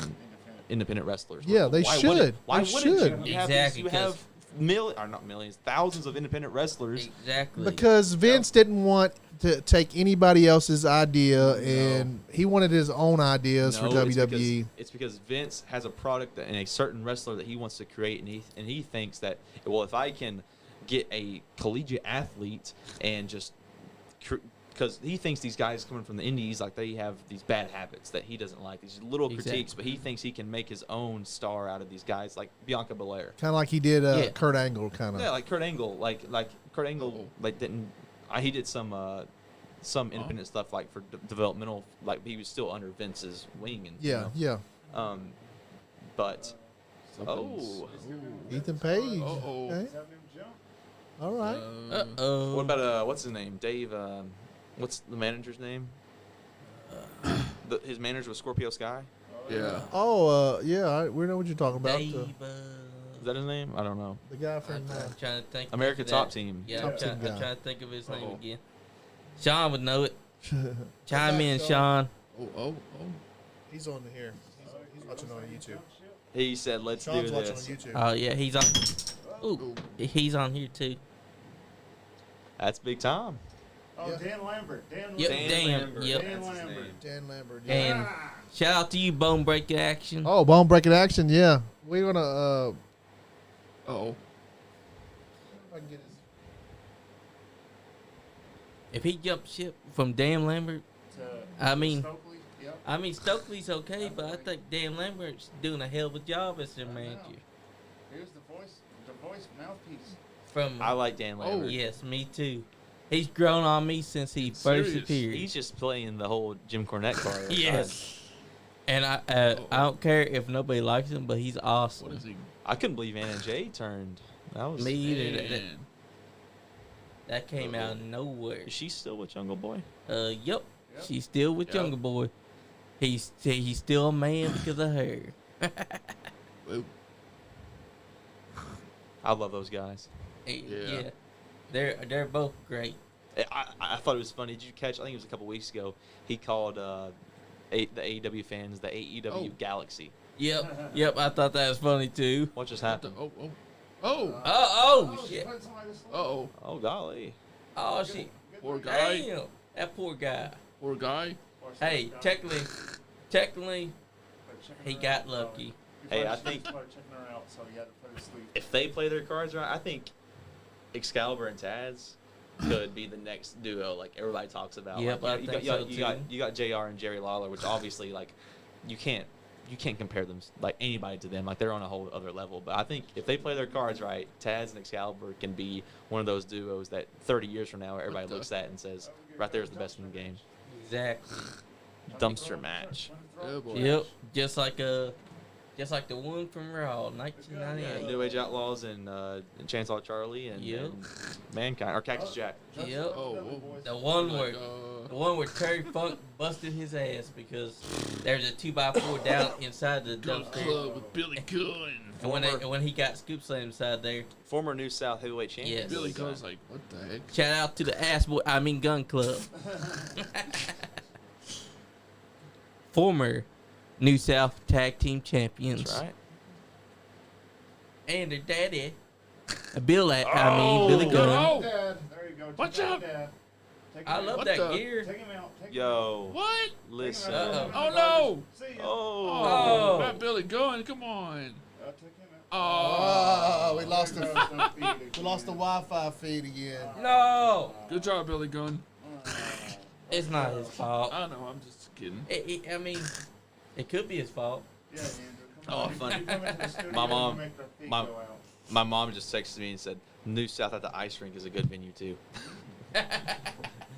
independent wrestlers. Yeah, they should. Why They wouldn't should. you? Exactly, You have not millions, thousands of independent wrestlers. Exactly. Because Vince didn't want to take anybody else's idea, and he wanted his own ideas for WWE. It's because Vince has a product and a certain wrestler that he wants to create, and he thinks that, well, if I can get a collegiate athlete and just because he thinks these guys coming from the indies, like, they have these bad habits that he doesn't like, these little critiques, but he thinks he can make his own star out of these guys, like Bianca Belair. Kind of like he did Kurt Angle, kind of. Yeah, like Kurt Angle. Like Kurt Angle, he did some independent stuff, like for developmental, like he was still under Vince's wing. And but Ethan Page. Uh-oh. Okay. All right. Uh-oh. what about what's his name? Dave. What's the manager's name? His manager was Scorpio Sky. Yeah. Oh, we know what you're talking about. Dave, Is that his name? I don't know. The guy from. I'm trying to think. America of Top that. Team. Yeah, Top I'm Team guy. trying to think of his name Uh-oh. again. Sean would know it. Chime that, in, Sean? Sean. Oh. He's on here. He's watching on YouTube. He said, "Let's Sean's do watching on this." YouTube. Oh yeah, he's on. Ooh, he's on here too. That's big time. Oh, Yeah. Dan Lambert. Dan Yep, Lambert. Dan. Lambert, Yep. Dan that's his Lambert. name. Dan Lambert. And shout out to you, Bone Breaker Action. Oh, bone breaking action. Yeah, we're gonna. Oh. If I can get his. If he jumped ship from Dan Lambert, I mean, Stokely. Yep. Stokely's okay, but I think Dan Lambert's doing a hell of a job as their manager. Here's the voice mouthpiece. From I like Dan Lambert. yes, me too. He's grown on me since he first Serious? appeared. He's just playing the whole Jim Cornette card. Yes. And I don't care if nobody likes him, but he's awesome. What is he? I couldn't believe Anna Jay turned. That was. Me either. That, Man. that came out of nowhere. Is she still with Jungle Boy? Yep. Yep. She's still with Yep. Younger Boy. He's still a man because of her. Well, I love those guys. Yeah. They're both great. I thought it was funny. Did you catch? I think it was a couple weeks ago. He called the AEW fans the AEW Oh. Galaxy. Yep. I thought that was funny too. What just what the- happened? Oh shit. Oh. Oh golly! Oh shit. Poor guy. Damn. That poor guy. Poor guy. Hey, technically, he got lucky. Hey, I think if they play their cards right, I think Excalibur and Taz could be the next duo like everybody talks about. Yep, like, I think so, you got JR and Jerry Lawler, which obviously like you can't compare them like anybody to them. Like they're on a whole other level. But I think if they play their cards right, Taz and Excalibur can be one of those duos that 30 years from now everybody looks at and says, right there is the best in the game. Exactly. Dumpster match. Oh, boy. Yep. Just like the one from Raw, 1998. New Age Outlaws and Chainsaw Charlie and, Yep. and Mankind or Cactus Jack. Yep. Oh, whoa. The one Like, where Terry Funk busted his ass because there's a 2x4 down inside the Gun dumpster, Club with Billy Gunn. and when he got scoop slammed inside there. Former New South Heavyweight Champion. Yes. Billy Gunn's like, what the heck? Shout out to the Gun Club. Former New South Tag Team Champions. That's right. And their daddy, Billy Gunn. Oh. Dad. There you go. Watch Take him out. Dad. Take I him love What that the- gear. Take him out. Take him out. Yo. What? Listen. Uh-oh. Oh, no. See ya. Oh. Oh, not Billy Gunn. Come on. Take him out. Oh. We lost There the goes the feed we lost the again. Wi-Fi feed again. No, Good job, Billy Gunn. it's not his fault. I know. I'm just kidding. I mean, it could be his fault. Yeah, Andrew. Come Oh, on. funny. You come into the studio My and mom- make the feed my- go out. My mom just texted me and said, New South at the ice rink is a good venue too.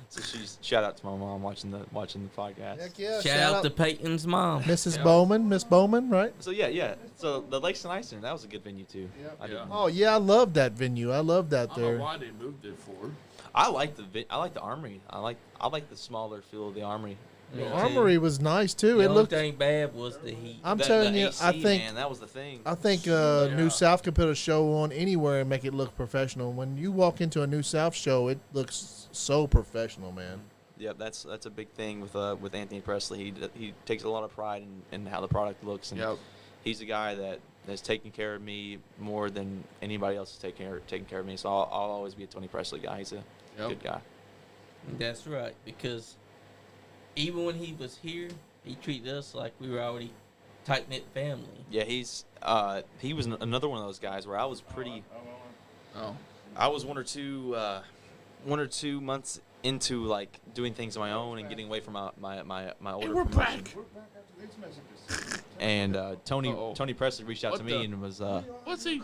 So she's shout out to my mom watching the podcast. Heck yeah! Shout out to Peyton's mom. Mrs. Yeah. Bowman, Miss Bowman, right? So yeah. So the Lakes and Ice Rink, that was a good venue too. Yep. I didn't. Oh yeah, I love that venue. I love that I don't know there. why they moved it for. I like the Armory. I like the smaller feel of the Armory. Me The too. Armory was nice too. The It only looked. thing bad was the heat. I'm The telling you, AC, I think man, that was the thing. I think Yeah. New South could put a show on anywhere and make it look professional. When you walk into a New South show, it looks so professional, man. Yep, that's a big thing with Anthony Presley. He takes a lot of pride in how the product looks, and Yep. he's a guy that has taken care of me more than anybody else has taken care of me. So I'll always be a Tony Presley guy. He's a Yep. good guy. That's right, because even when he was here, he treated us like we were already tight knit family. Yeah, he was another one of those guys where I was pretty. Oh. I was one or two months into like doing things on my own and getting away from my older Hey, we're promotion. back. We're back after these messages. And Tony Uh-oh. Tony Presley reached out What to me the- and was What's he?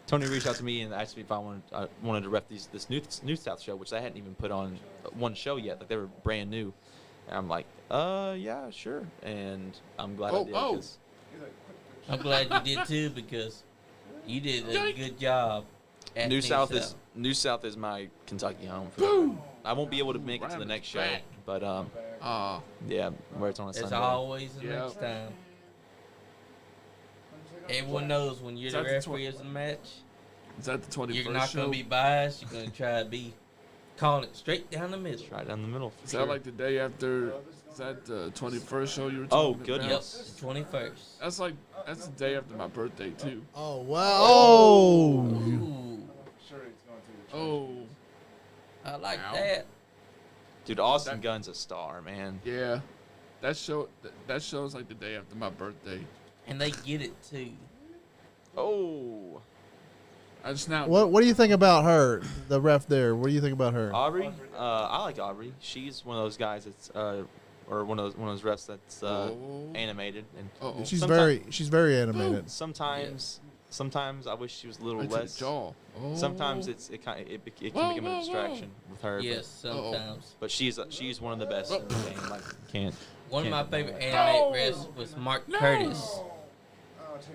Tony reached out to me and asked me if I wanted to rep this New South show, which they hadn't even put on one show yet. Like they were brand new. And I'm like, yeah, sure. And I'm glad I Oh, did. oh. 'Cause I'm glad you did too, because you did a Yikes. good job. At New South is my Kentucky home. Boom. I won't be able to make it to the Ryan next is show, back. but Ah. yeah, where it's on a There's Sunday. always the Yeah. next time. Everyone knows when you're the referee of the match, Is that the 21st you're not show? going to be biased. You're going to try to be calling it straight down the middle. Right down the middle. Is that like the day after? Is that the 21st show you were talking about? goodness. Yep, the 21st. That's the day after my birthday too. Oh wow! Oh, Ooh, Oh, I like Ow. that. Dude, Austin Gunn's a star, man. yeah. That show's like the day after my birthday. And they get it too. Oh. I just now. what do you think about her? The ref there. What do you think about her? Aubrey? I like Aubrey. She's one of those guys that's, or one of those refs that's animated. And Uh-oh. She's sometimes- very animated. Sometimes I wish she was a little Right to the less. jaw. Oh. Sometimes it can become a distraction with her. Yes, sometimes. But she's one of the best in the game. Like can't. One of my can't favorite deny it. animated refs was Mark Curtis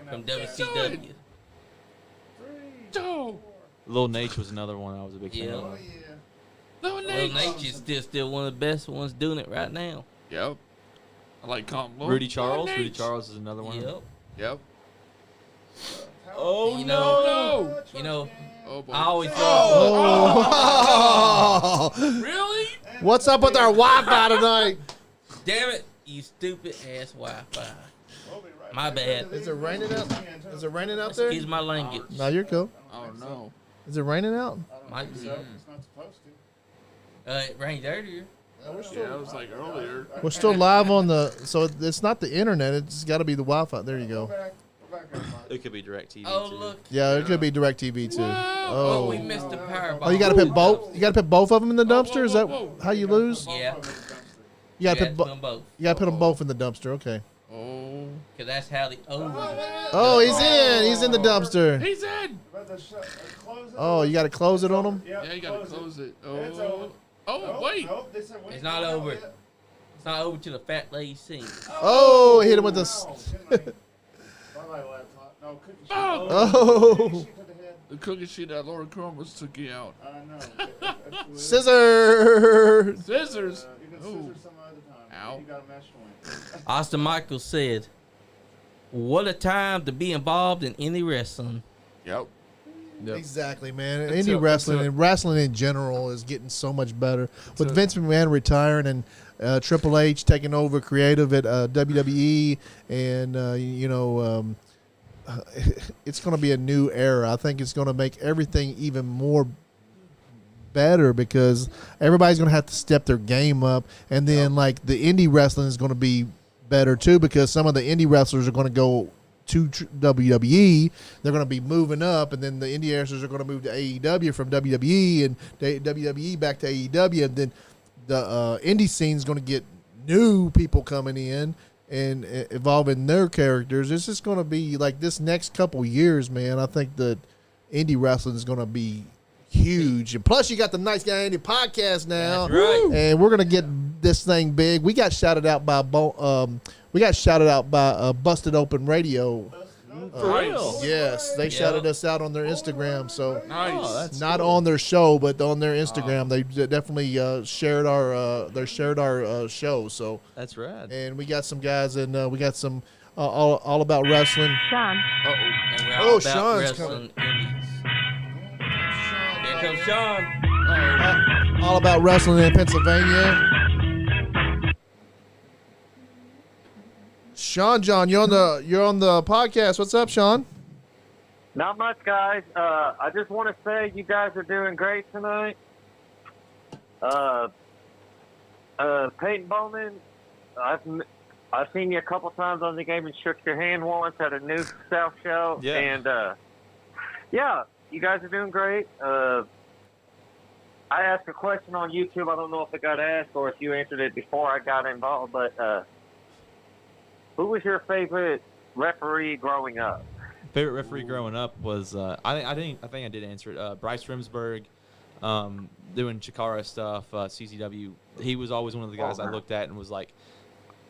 from WCW. Joe. Lil Nate was another one I was a big fan Yeah. of. No, Well, Nate. Nature's still one of the best ones doing it right now. Yep. I like calm. Rudy Charles. Rudy Charles is another one. Yep. Yep. Oh You no! know, you know, Oh boy. I always love. Oh. Really? What's up with our Wi-Fi tonight? Damn it, you stupid ass Wi-Fi. My bad. Is it raining out? Is it raining out there? Excuse my language. No, you're cool. Oh no. Is it raining out? Might be. It's not supposed to. It rained earlier. Yeah, it was like earlier. We're still live on the. So it's not the internet. It's got to be the Wi-Fi. There you go. Go back up, Mike. It could be DirecTV Oh too. look. Yeah, it could be DirecTV too. Oh, Oh. we missed the Powerball. Oh, you got to put both. You got to put both of them in the dumpster. Is that how you lose? Yeah. You got to to put. them both. You got to put them both in the dumpster. Okay. Oh. Cause that's how the Oh, he's in. He's in the dumpster. He's in. About to close it. Oh, you got to close it on him. Yeah, you gotta close it. It's Oh. over. Oh Nope, wait. nope, they said wait. It's not over. It's not over till the fat lady sings. Oh, hit him with this. Bye-bye, laptop. No, cookie sheet. Oh. Oh. Cookie sheet to the head. The cookie sheet that Laura Crumbers took you out. I know. That's Scissors. Scissors. You can Ooh. scissor some other time. Ow. You got a mesh joint. Austin Michaels said, "What a time to be involved in any wrestling." Yep. Exactly, man. Until- Indie wrestling until- and wrestling in general is getting so much better. With Until- Vince McMahon retiring and Triple H taking over creative at WWE, and it's going to be a new era. I think it's going to make everything even more better because everybody's going to have to step their game up, and then like the indie wrestling is going to be better too because some of the indie wrestlers are going to go to WWE. They're going to be moving up, and then the indie wrestlers are going to move to AEW from WWE, and WWE back to AEW, and then the indie scene is going to get new people coming in and evolving their characters. It's just going to be like this next couple years, man. I think that indie wrestling is going to be huge, and plus you got the Nice Guy Andy podcast now, That's right. and we're going to get this thing big. We got shouted out by Busted Open Radio. For real? Yes, they shouted us out on their Instagram. So Nice. Oh, that's not on their show, but on their Instagram, they definitely shared our show. So That's rad. and we got some guys, and we got some all about wrestling. Sean. Uh-oh. And we're Oh, all about Sean's wrestling indies. Here comes Sean. All about wrestling in Pennsylvania. Sean John, you're on the podcast. What's up, Sean? Not much, guys. I just want to say you guys are doing great tonight. Peyton Bowman, I've seen you a couple times on the game and shook your hand once at a New South show. Yeah. And, yeah, you guys are doing great. I asked a question on YouTube. I don't know if it got asked or if you answered it before I got involved, but who was your favorite referee growing up? Favorite referee growing up was I think I did answer it. Bryce Rimsberg, doing Chikara stuff, CCW. He was always one of the guys I looked at and was like,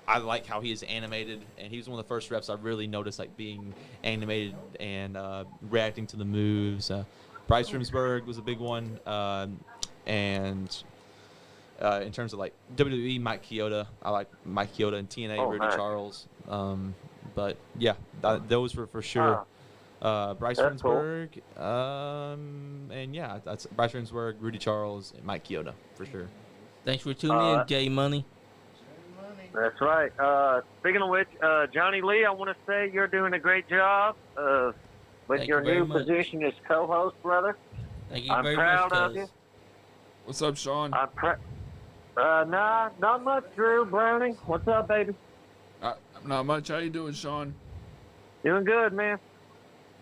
I like how he is animated, and he was one of the first reps I really noticed like being animated and reacting to the moves. Bryce Rimsberg was a big one, and in terms of like WWE, Mike Chioda, I like Mike Chioda, and TNA, Rudy nice. Charles. But yeah, those were for sure. Bryce That's cool. Rensburg, and yeah, that's Bryce Rensburg, Rudy Charles, and Mike Chioda for sure. Thanks for tuning in, J Money. That's right. Speaking of which, Johnny Lee, I want to say you're doing a great job with Thank your you very new much. position as co-host, brother. Thank you I'm very proud much, of cuz. you. What's up, Sean? Nah, not much, Drew Browning. What's up, baby? Not much. How you doing, Sean? Doing good, man.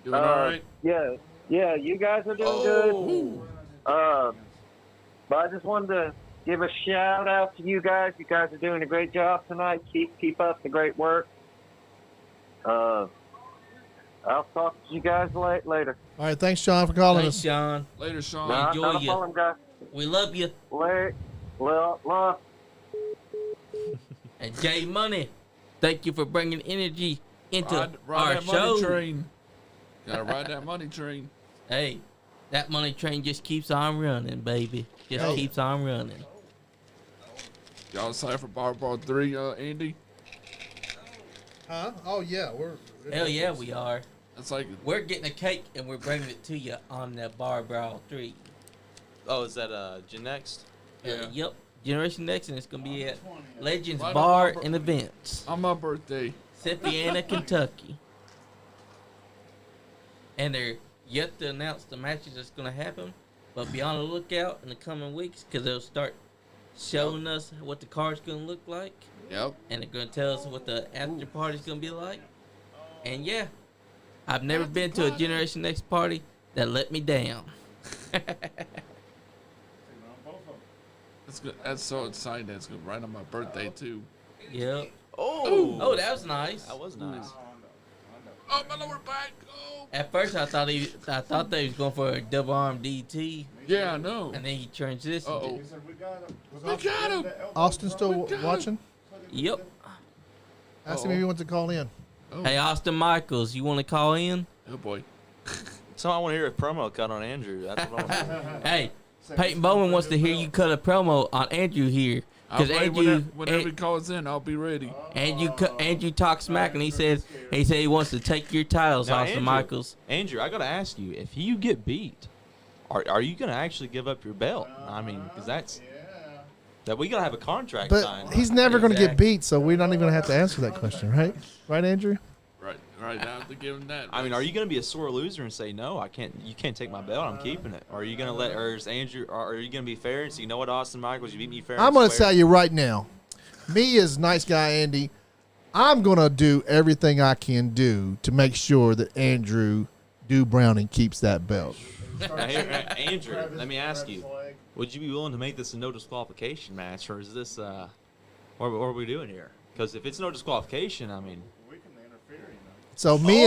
Doing all right? Yeah, you guys are doing good. But I just wanted to give a shout out to you guys. You guys are doing a great job tonight. Keep up the great work. I'll talk to you guys later. All right, thanks, Sean, for calling Thanks, us. Sean. Later, Sean. Nah. Not enjoy a you. problem, guys. We love you. Love. And J Money, thank you for bringing energy into Ride our that show. money train. Gotta ride that money train. Hey, that money train just keeps on running, baby. Just keeps on running. Y'all excited for Powerball 3, Andy? Huh? Oh, yeah. Hell yeah, we are. It's like We're getting a cake and we're bringing it to you on that Barbell 3. Oh, is that Gen Next? Yeah. Yep. Generation Next, and it's going to be at Legends Right on Bar my and Events, on my birthday. Sipiana, Kentucky. And they're yet to announce the matches that's going to happen, but be on the lookout in the coming weeks because they'll start showing us what the card's going to look like, Yep. and they're going to tell us what the after party's going to be like. And yeah, I've never been to a Generation Next party that let me down. That's good. That's so exciting. That's good. Right on my birthday too. Yep. Oh, that was nice. that was nice. Oh, my lower back. Oh. At first, I thought they was going for a double arm DT, Yeah, I know. and then he transitioned. Uh-oh. it. We got him. Austin still got him. watching? Yep. Ask him if he wants to call in. Oh. Hey, Austin Michaels, you want to call in? Oh boy. So I want to hear a promo cut on Andrew. That's what I want to hear. Hey, Peyton Bowman wants to hear you cut a promo on Andrew here. I'll Because ready Andrew, whenever he calls in, I'll be ready. Andrew talks smack, and he said he wants to take your titles, Now, Austin Andrew, Michaels. Andrew, I got to ask you, if you get beat, are you going to actually give up your belt? I mean, because that we got to have a contract But signed. he's never going to get Exactly. beat, so we're not even going to have to answer that question, right? Right, Andrew? Right. I have to give him that. I mean, are you going to be a sore loser and say no? You can't take my belt. I'm keeping it. Or are you going to or is Andrew? Or are you going to be fair and say, you know what, Austin Michaels, you beat me fair? I'm and going to square? tell you right now, me as Nice Guy Andy, I'm going to do everything I can do to make sure that Andrew Browning keeps that belt. Now, here, Andrew, let me ask you: would you be willing to make this a no disqualification match, or is this what are we doing here? Because if it's no disqualification, I mean, So me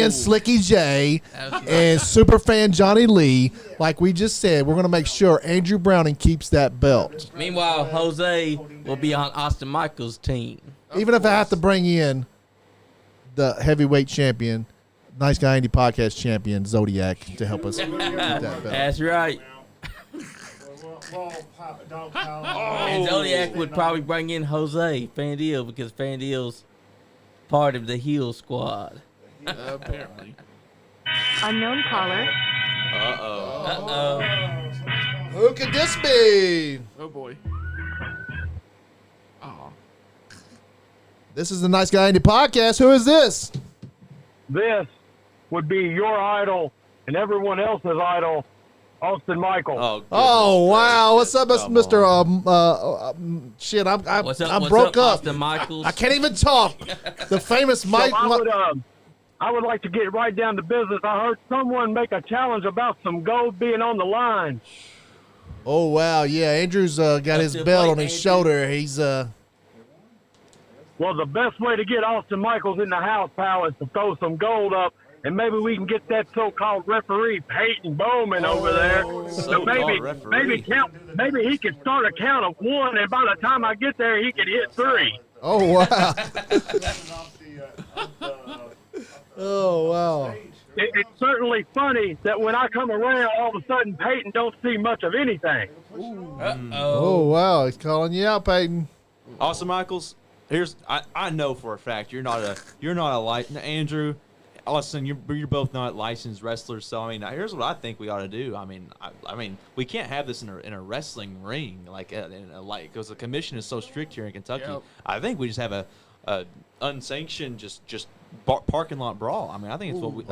and Slicky J That was and superfan Johnny Lee, like we just said, we're going to make sure Andrew Browning keeps that belt. Meanwhile, Jose will be on Austin Michaels' team. Even if I have to bring in the heavyweight champion, Nice Guy Andy podcast champion, Zodiac, to help us keep that belt. That's right. And Zodiac would probably bring in Jose Fandil because Fandil's part of the heel squad. Apparently. Unknown caller. Uh-oh. Who could this be? Oh boy. Oh. This is the Nice Guy Andy podcast. Who is this? This would be your idol and everyone else's idol, Austin Michaels. oh, goodness Oh wow! What's up, Come Mister? on. Shit, I'm What's up? I'm What's broke up. Austin Michaels? I can't even talk. The famous So Mike. I would like to get right down to business. I heard someone make a challenge about some gold being on the line. Oh wow, yeah. Andrew's got Up his to the belt plate, on his Andrew. shoulder. He's Well, the best way to get Austin Michaels in the house, pal, is to throw some gold up, and maybe we can get that so-called referee Peyton Bowman over there. So maybe referee. maybe he could start a count of one, and by the time I get there, he could hit three. oh wow. Oh wow. It's certainly funny that when I come around, all of a sudden Peyton don't see much of anything. Oh Uh-oh. wow. He's calling you out, Peyton. Austin Michaels, I know for a fact you're not a Andrew, Austin. You're both not licensed wrestlers. So I mean, here's what I think we ought to do. I mean, we can't have this in a wrestling ring because the commission is so strict here in Kentucky. Yep. I think we just have a unsanctioned just parking lot brawl. I mean, I think it's what it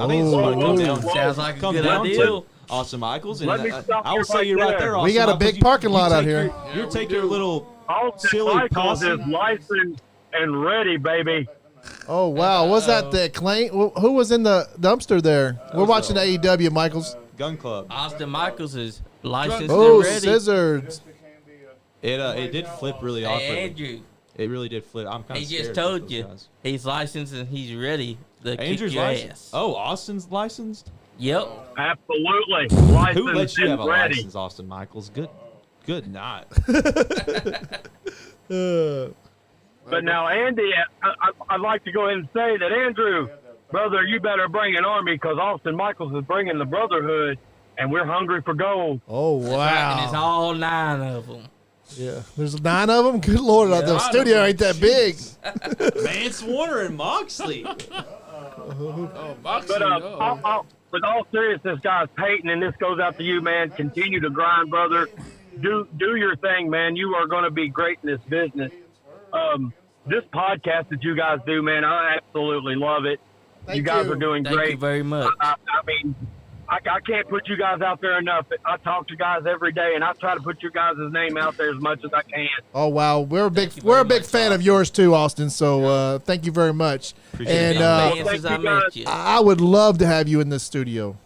comes down. Sounds like a comes good down idea. to Austin Michaels, and Let me stop I you will say right you right there. there. Austin We got a Michaels, big parking lot out here. You take your little Austin silly Michaels posse. is licensed and ready, baby. Oh wow, was that the Acclaimed? Who was in the dumpster there? We're watching AEW, Michaels. Gun Club. Austin Michaels is licensed Oh, and ready. scissors. It did flip really awkwardly. Hey, Andrew, It really did flip. I'm kind he of just scared told of those you guys. he's licensed and he's ready to Andrew's kick your licensed. ass. Oh, Austin's licensed. Yep. Absolutely. Licensed Who lets you have a and ready. license, Austin Michaels? Good night. But now, Andy, I'd like to go ahead and say that, Andrew, brother, you better bring an army because Austin Michaels is bringing the Brotherhood, and we're hungry for gold. Oh And it's wow. all 9 of them. Yeah, there's 9 of them. Good lord, the studio ain't that big. Vance Warner and Moxley. Oh, Moxley, But with all seriousness, guys, Peyton, and this goes out to you, man. Continue to grind, brother. Do your thing, man. You are going to be great in this business. This podcast that you guys do, man, I absolutely love it. You guys are doing Thank great. you very much. I mean, I can't put you guys out there enough. I talk to guys every day, and I try to put your guys' name out there as much as I can. Oh wow, we're a big you very fan much, of Austin. yours too, Austin. So thank you very much. Appreciate And it. Been thank since you I guys. met you. I would love to have you in the studio.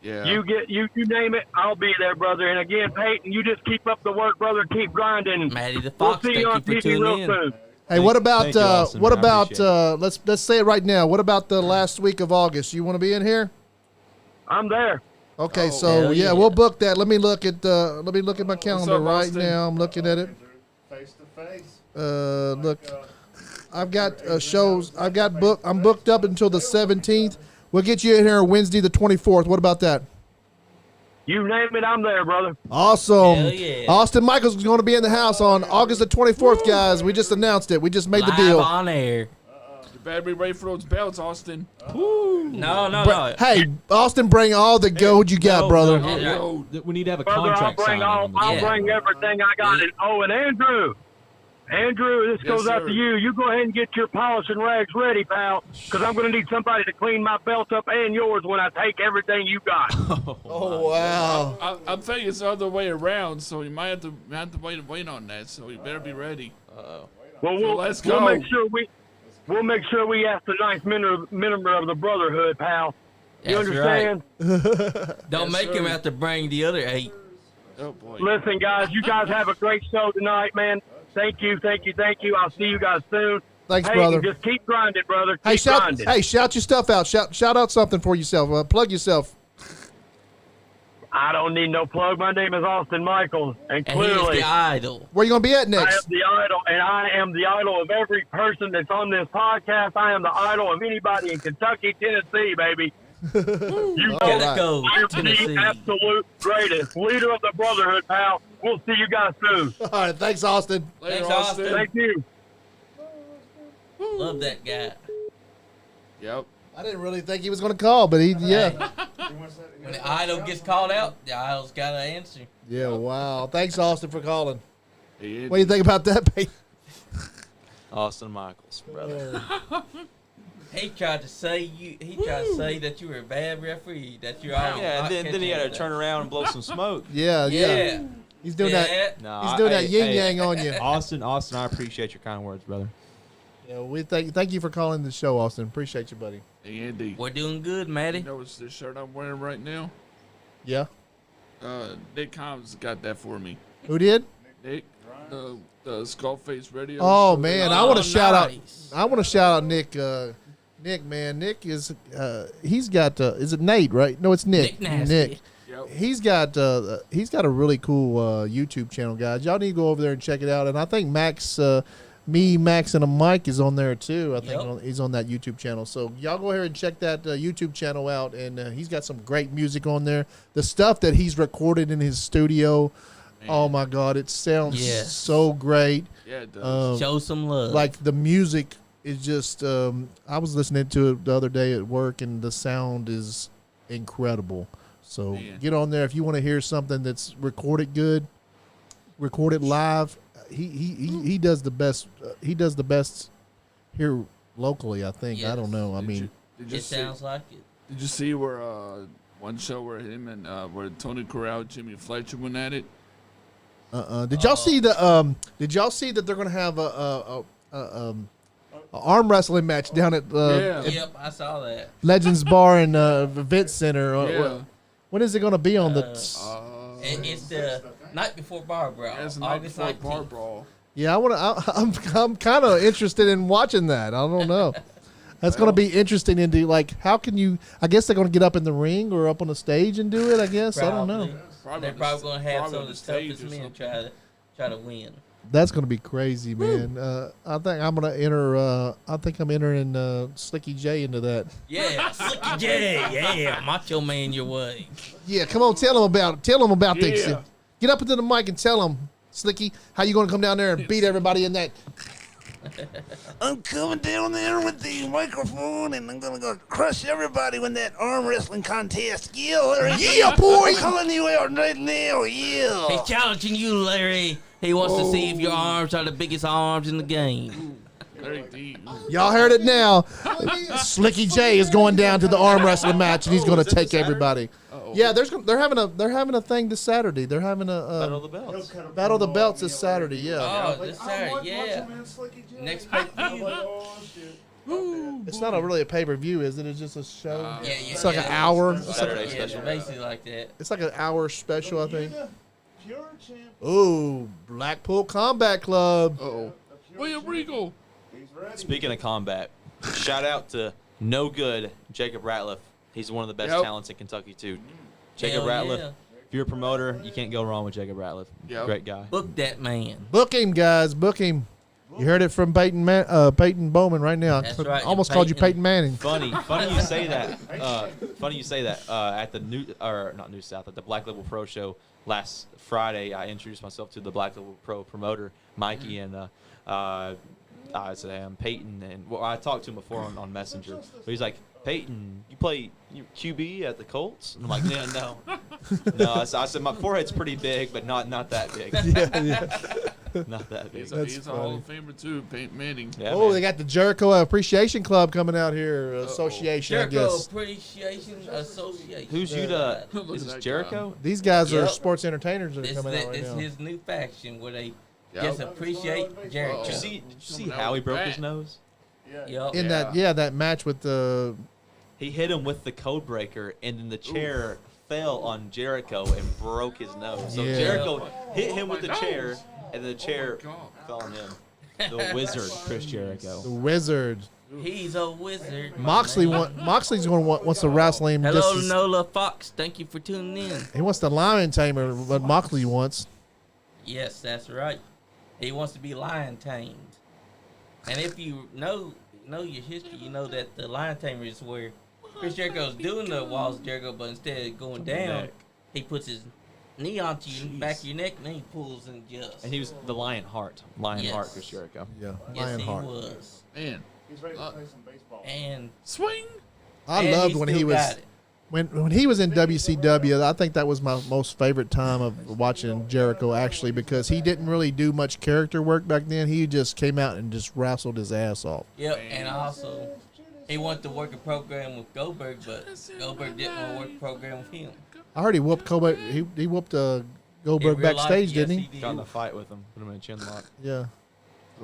Yeah. You name it, I'll be there, brother. And again, Peyton, you just keep up the work, brother. Keep grinding. Matty the We'll Fox, see thank you on you for TV real tuning in. soon. Hey, what about Thank you, Austin, what man. I about appreciate let's say it right now. What about the last week of August? You want to be in here? I'm there. Okay, Oh, so hell yeah, yeah. we'll book that. Let me look at my calendar up, right Austin? now. I'm looking at it. Face to face. Look, I've got shows. I'm booked up until the 17th. We'll get you in here Wednesday the 24th. What about that? You name it, I'm there, brother. Awesome. Hell yeah. Austin Michaels is going to be in the house on August the 24th, guys. We just announced it. We just made the Live deal. on air. You better be ready for those belts, Austin. No. Hey, Austin, bring all the gold you got, brother. no. Yeah. Yo, We need to have a Brother, I'll contract bring signing. on the I'll deal. bring everything I got. And Andrew, this Yes, goes out sir. to you. You go ahead and get your polishing rags ready, pal, because I'm going to need somebody to clean my belt up and yours when I take everything you got. Oh, wow. I'm thinking it's the other way around, so you might have to wait on that. So you better be ready. Well, So let's we'll go. make sure we ask the nice member of the Brotherhood, pal. You That's understand? Don't Yes, make him sir. have to bring the other 8. Oh boy. Listen, guys, you guys have a great show tonight, man. Thank you. I'll see you guys soon. Thanks, Hey, brother. just keep grinding, brother. Hey, Keep grinding. shout your stuff out. Shout out something for yourself. Plug yourself. I don't need no plug. My name is Austin Michaels, and And he is clearly the idol. Where you going to be at I am next? the idol, and I am the idol of every person that's on this podcast. I am the idol of anybody in Kentucky, Tennessee, baby. You All know, right. Go, I'm Tennessee. the absolute greatest leader of the Brotherhood, pal. We'll see you guys soon. All right, thanks, Austin. Later, Thanks, Austin. Austin. Thank you. Love that guy. Yep. I didn't really think he was going to call, but yeah. When the idol gets called out, the idol's got to answer. Yeah, wow. Thanks, Austin, for calling. Hey, What do you think about that, Peyton? Austin Michaels, brother. He tried to say that you were a bad referee, that you're all Yeah, and then he had to turn around and blow some smoke. Yeah. Yeah. He's doing that. No, He's doing that yin yang on you. Austin, I appreciate your kind words, brother. Yeah, we thank you for calling the show, Austin. Appreciate you, buddy. Hey, Andy. We're doing good, Matty. You notice this shirt I'm wearing right now? Yeah. Nick Combs got that for me. Who did? Nick, the Skullface Radio. Oh show. man, I want to shout out. nice. I want to shout out Nick. Nick, man, Nick is he's got. Is it Nate? Right? No, it's Nick. Nick Nasty. Nick. Yep. He's got a really cool YouTube channel, guys. Y'all need to go over there and check it out. And I think Max, Max, and a Mike is on there too. I think Yep. he's on that YouTube channel. So y'all go ahead and check that YouTube channel out. And he's got some great music on there. The stuff that he's recorded in his studio Oh my God, it sounds Yes. so great. Yeah, it does. Show some love. Like the music is just. I was listening to it the other day at work, and the sound is incredible. So Man. get on there if you want to hear something that's recorded good, recorded live. He does the best. He does the best here locally. I think. I don't know. I mean, Did you it see, sounds like it. Did you see where one show where him and where Tony Corral, Jimmy Fletcher went at it? Did y'all see the? Did y'all see that they're gonna have a arm wrestling match down at Yep, I saw that. Legends Bar and Event Center? Yeah. When is it gonna be on the? It's the night before Bar Brawl. That's the night August before 19th. Bar Brawl. Yeah, I'm kind of interested in watching that. I don't know. That's going to be interesting. Into like, how can you? I guess they're going to get up in the ring or up on the stage and do it. I guess I don't know. They're probably going to have some of the stage toughest or men something. try to win. That's going to be crazy, man. I think I'm going to enter. I think I'm entering Slicky J into that. Yeah, Slicky J. Yeah, Macho Man your way. Yeah, come on, tell them about this. Yeah. Get up into the mic and tell them, Slicky, how you going to come down there and beat everybody in that. I'm coming down there with the microphone, and I'm gonna go crush everybody in that arm wrestling contest. Yeah, Larry. Yeah, boy. I'm calling you out right now. Yeah. He's challenging you, Larry. He wants to see if your arms are the biggest arms in the game. Very deep. Y'all heard it now. Slicky J is going down to the arm wrestling match, and he's going to take everybody. Yeah, they're having a thing this Saturday. They're having a Battle of the Belts. Battle of the Belts this Saturday. Yeah, Oh, this Saturday, yeah. Next pay-per-view. it's not really a pay per view, is it? It's just a show. Yeah, It's like an hour. Saturday Yeah, special. basically like that. It's like an hour special, I think. Ooh, Blackpool Combat Club. Uh-oh. William Regal. Speaking of combat, shout out to No Good Jacob Ratliff. He's one of the best Yep. talents in Kentucky too. Jacob Hell Ratliff. yeah. If you're a promoter, you can't go wrong with Jacob Ratliff. Yep. Great guy. Book that man. Book him, guys. Book him. You heard it from Peyton Bowman right now. That's right, Almost and called you Peyton. Peyton Manning. Funny you say that. Funny you say that. At the New South at the Black Label Pro show last Friday, I introduced myself to the Black Label Pro promoter, Mikey, and I said Peyton, and well, I talked to him before on Messenger. But he's like, Peyton, you play QB at the Colts? And I'm like, yeah, no. No, I said my forehead's pretty big, but not that big. Yeah. Not that big. He's That's a Hall funny. of Famer too, Peyton Manning. Yeah, Oh, man. they got the Jericho Appreciation Club coming out here. Association, I Jericho guess. Appreciation Association. Who's Look Yuta? at Is this that Jericho? These guys are Yep. sports entertainers that are This coming out right is now. his new faction where they Yep. just appreciate Jericho. Did you see Coming out how he with broke that. his nose? Yep. In Yeah. that match with the He hit him with the code breaker, and then the chair fell on Jericho and broke his nose. So Yeah. Jericho hit him Oh with the my chair, nose. and the chair God. fell on him. The wizard, Chris Jericho. the Wizard. He's a wizard. Moxley's going to wants to wrestle him. Hello, just as- Nola Fox. Thank you for tuning in. He wants the lion tamer, what Moxley wants. Yes, that's right. He wants to be lion tamed. And if you know your history, you know that the lion tamer is where Chris Jericho's doing the walls of Jericho, but instead of going down, neck. he puts his knee onto your back of your neck, and then he pulls and adjusts. And he was the Lion Heart. Lion Yes. Heart, Chris Jericho. Yeah, Yes, lion he heart. was. Man, He's ready to play some baseball. And swing. I and loved when he still was got it. when he was in WCW. I think that was my most favorite time of watching Jericho, actually, because he didn't really do much character work back then. He just came out and just wrestled his ass off. Yep, and also he wanted to work a program with Goldberg, but Goldberg didn't want to work a program with him. I heard he whooped Goldberg. He whooped Goldberg In real life, backstage, yes, didn't he? Got in a fight with him. Put him in a chin lock. Yeah.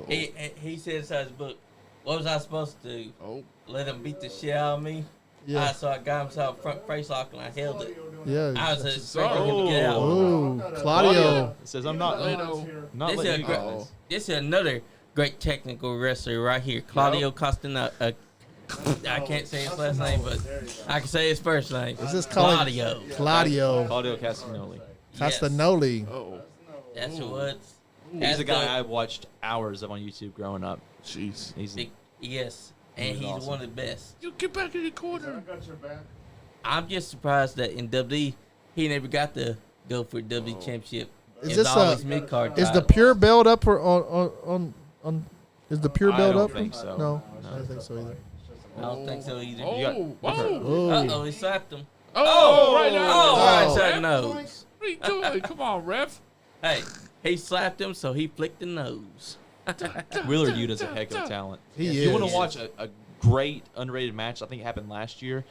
He said inside his book, what was I supposed to do? Oh, Let him beat the shit out of me? Yeah. So I got himself front face lock and I held it. Yeah. I was expecting him to get out. Oh, Claudio. It says I'm not Lato. not This letting is you a great- guys. This is another great technical wrestler right here. Claudio Costana. I can't say his last name, but I can say his first name. Is this calling Claudio? Claudio Claudio Castagnoli. Yes, Castagnoli? oh, that's what. He's a guy I watched hours of on YouTube growing up. jeez. He's Yes, and He's he's awesome. one of the best. You get back in the corner. I got your back. I'm just surprised that in WWE he never got to go for WWE Championship Is It's this always mid-card is the titles. pure belt up for on is the pure I belt don't up? think so. No, No. I don't think so either. I don't think so either. Oh, whoa. Oh. Uh-oh, he slapped him. Oh, right now. Oh, right Oh. to the nose. What are you doing? Come on, ref. Hey, he slapped him, so he flicked the nose. Wheeler Yuta's a heck of a talent. He If you want is. to watch a great underrated match, I think it happened last year.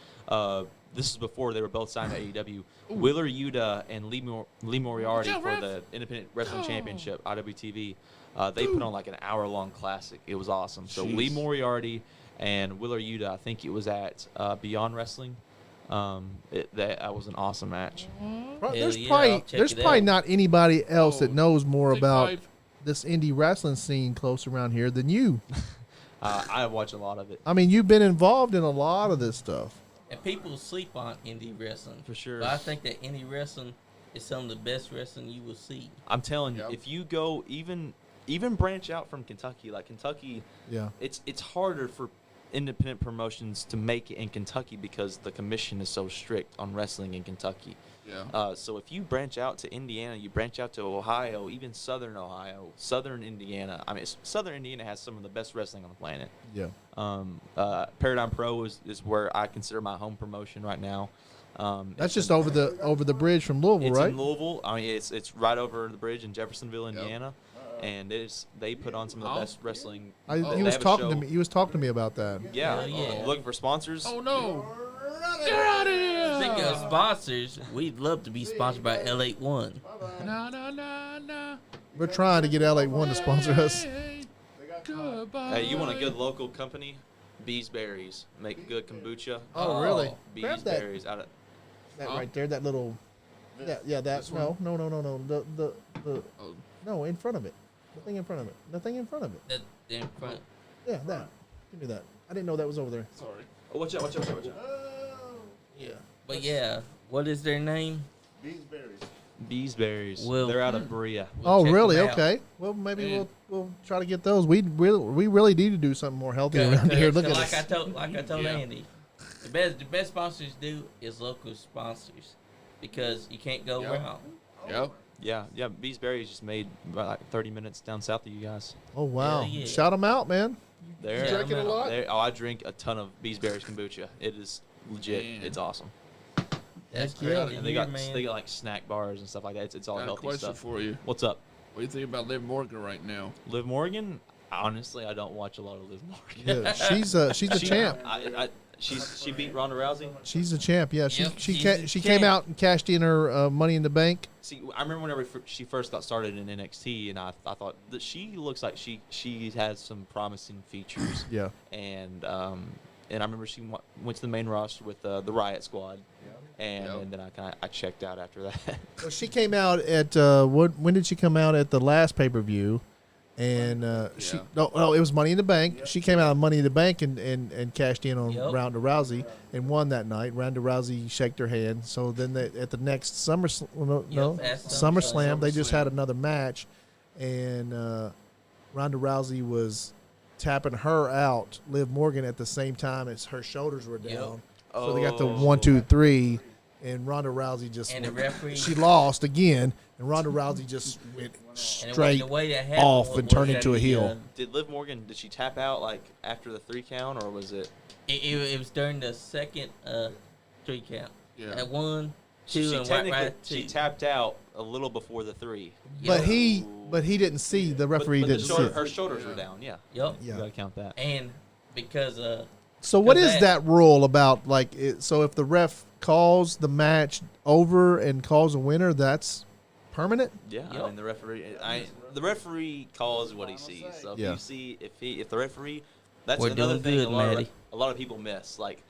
This is before they were both signed to AEW. Wheeler Yuta and Lee Moriarty Yeah, for ref. the Independent Wrestling Championship, IWTV. They put on like an hour-long classic. It was awesome. So Jeez. Lee Moriarty and Wheeler Yuta, I think it was at Beyond Wrestling. That was an awesome match. There's yeah, probably I'll check there's it probably out. not anybody else that Oh, knows more take about 5. this indie wrestling scene close around here than you. I watch a lot of it. I mean, you've been involved in a lot of this stuff. And people sleep on indie wrestling. For sure. But I think that indie wrestling is some of the best wrestling you will see. I'm telling you, Yep. if you go even branch out from Kentucky, like Kentucky, Yeah. it's harder for independent promotions to make it in Kentucky because the commission is so strict on wrestling in Kentucky. Yeah. So if you branch out to Indiana, you branch out to Ohio, even Southern Ohio, Southern Indiana. I mean, Southern Indiana has some of the best wrestling on the planet. Yeah. Paradigm Pro is where I consider my home promotion right now. That's just over the bridge from Louisville, It's right? in Louisville. I mean, it's right over the bridge in Jeffersonville, Indiana, and they put on some of the best wrestling. He they was have a talking to show. me. He was talking to me about that. Yeah, Yeah. looking for sponsors. Oh, no. Get out of here. Speaking of sponsors, we'd love to be sponsored by L81. Nah, nah, nah, nah. We're trying to get LA1 to sponsor us. Hey, goodbye. Hey, you want a good local company? Bees Berries make good kombucha. Oh, really? Bees Grab that, Berries out of. that right there, that little. Yeah, that. This No. The Oh. no, in front of it. The thing in front of it. The thing in front of it. That in front. Yeah, that. Give me that. I didn't know that was over there. Sorry. Oh, watch out! Yeah. But yeah, what is their name? Bees Berries. Well- They're out of Berea. We'll Oh, check really? them out. Okay. Well, maybe And- we'll try to get those. We really need to do something more healthy around here. Look at like us. I told Yeah. Andy, the best sponsors do is local sponsors because you can't go Yeah. wrong. Yep. Yeah. Bees Berries just made about like 30 minutes down south of you guys. Oh wow! Hell yeah. Shout them out, man. They're, You drink it a lot? I drink a ton of Bees Berries kombucha. It is legit. Man. It's awesome. That's Heck great yeah. to And they hear, got man. like snack bars and stuff like that. It's all Got a healthy question stuff. for you. What's up? What do you think about Liv Morgan right now? Liv Morgan? Honestly, I don't watch a lot of Liv Morgan. Yeah, she's a champ. She beat Ronda Rousey. She's a champ. Yeah, Yep, she she's a she came champ. out and cashed in her Money in the Bank. See, I remember whenever she first got started in NXT, and I thought that she looks like she has some promising features. Yeah. And I remember she went to the main roster with the Riot Squad, and then I checked out after that. Well, she came out at when did she come out at the last pay-per-view? And she it was Money in the Bank. She came out of Money in the Bank and cashed in on Yep. Ronda Rousey and won that night. Ronda Rousey shaked her hand. So then at the next SummerSlam, at SummerSlam, they just SummerSlam. had another match, and Ronda Rousey was tapping her out, Liv Morgan, at the same time as her shoulders were down. So they got the 1, 2, 3, and Ronda Rousey just And the referee- she lost again, and Ronda Rousey just went And straight the way that happened off and was turned that into a the, heel. Did Liv Morgan, did she tap out like after the 3 count, or was it? It was during the second 3 count. Yeah. At 1, 2, She and technically right 2. she tapped out a little before the 3. But Yep. he didn't see, the referee but didn't see it. her shoulders were down. Yeah, Yep. you gotta count that. And because So what 'cause is that rule about? Like, so if the ref calls the match over and calls a winner, that's permanent? Yeah, Yep. I mean the referee calls what he sees. So if Yeah. you see if the referee, that's We're another doing thing good, a Maddie. lot of people miss. Like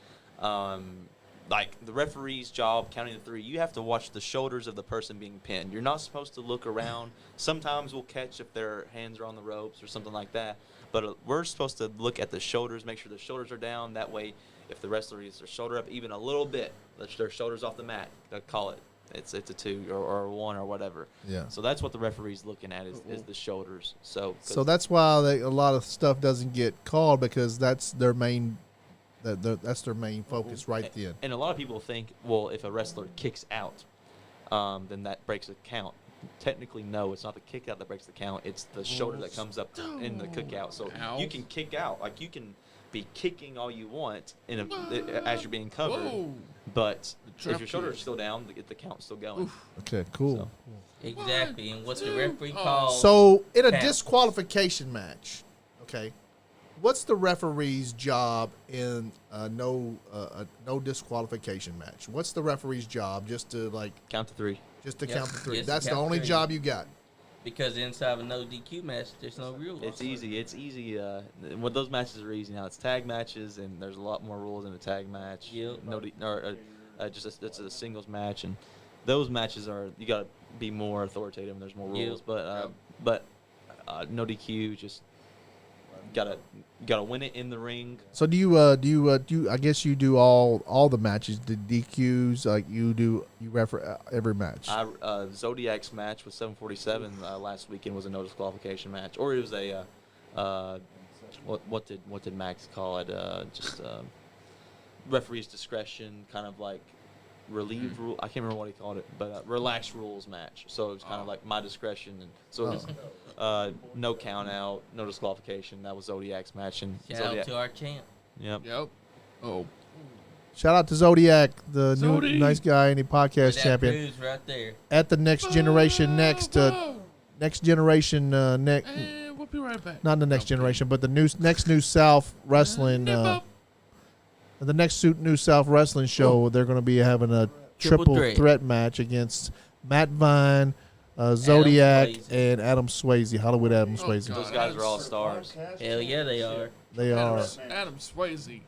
the referee's job counting the 3, you have to watch the shoulders of the person being pinned. You're not supposed to look around. Sometimes we'll catch if their hands are on the ropes or something like that. But we're supposed to look at the shoulders, make sure the shoulders are down. That way, if the wrestler is their shoulder up even a little bit, that's their shoulders off the mat, they'll call it. It's a 2 or a 1 or whatever. Yeah. So that's what the referee's looking at is the shoulders. So That's why a lot of stuff doesn't get called, because that's their main that's their main focus right then. And a lot of people think, well, if a wrestler kicks out, then that breaks a count. technically, no, it's not the kick out that breaks the count. It's the shoulder that comes up in the kick out. So you can kick out. Like, you can be kicking all you want as you're being covered. But if your shoulder is still down, the count's still going. Okay, cool. So. Exactly. And what the referee calls. So in a count. disqualification match, okay, what's the referee's job in a no disqualification match? What's the referee's job? Just to count to 3. Just to Yep. count to 3. Just That's the count to only 3. job you got. Because inside of a no DQ match, there's no rules. It's easy. It's easy. What those matches are easy now. It's tag matches, and there's a lot more rules in a tag match. Yep. It's a singles match, and those matches you got to be more authoritative. And there's more rules, but no DQ. Just gotta win it in the ring. So do you I guess you do all the matches, the DQs, like you refer every match. Zodiac's match with 747 last weekend was a no disqualification match, or it was a what did Max call it? Just referee's discretion, kind of like relieved rule. I can't remember what he called it, but relaxed rules match. So it was kind of like my discretion, and so it was no count out, no disqualification. That was Zodiac's match, and Shout out to our champ. Yep. Oh. Shout out to Zodiac, the Zodi. new Nice Guy Andy podcast That champion. proves right there. At the next generation, next generation, We'll be right back. not the next generation, but the next New South Wrestling. The next New South Wrestling show, they're going to be having a triple threat match against Matt Vine, Zodiac, and Adam Swayze, Hollywood Adam Swayze. Those guys are all stars. Hell yeah, they are. They are. Adam Swayze.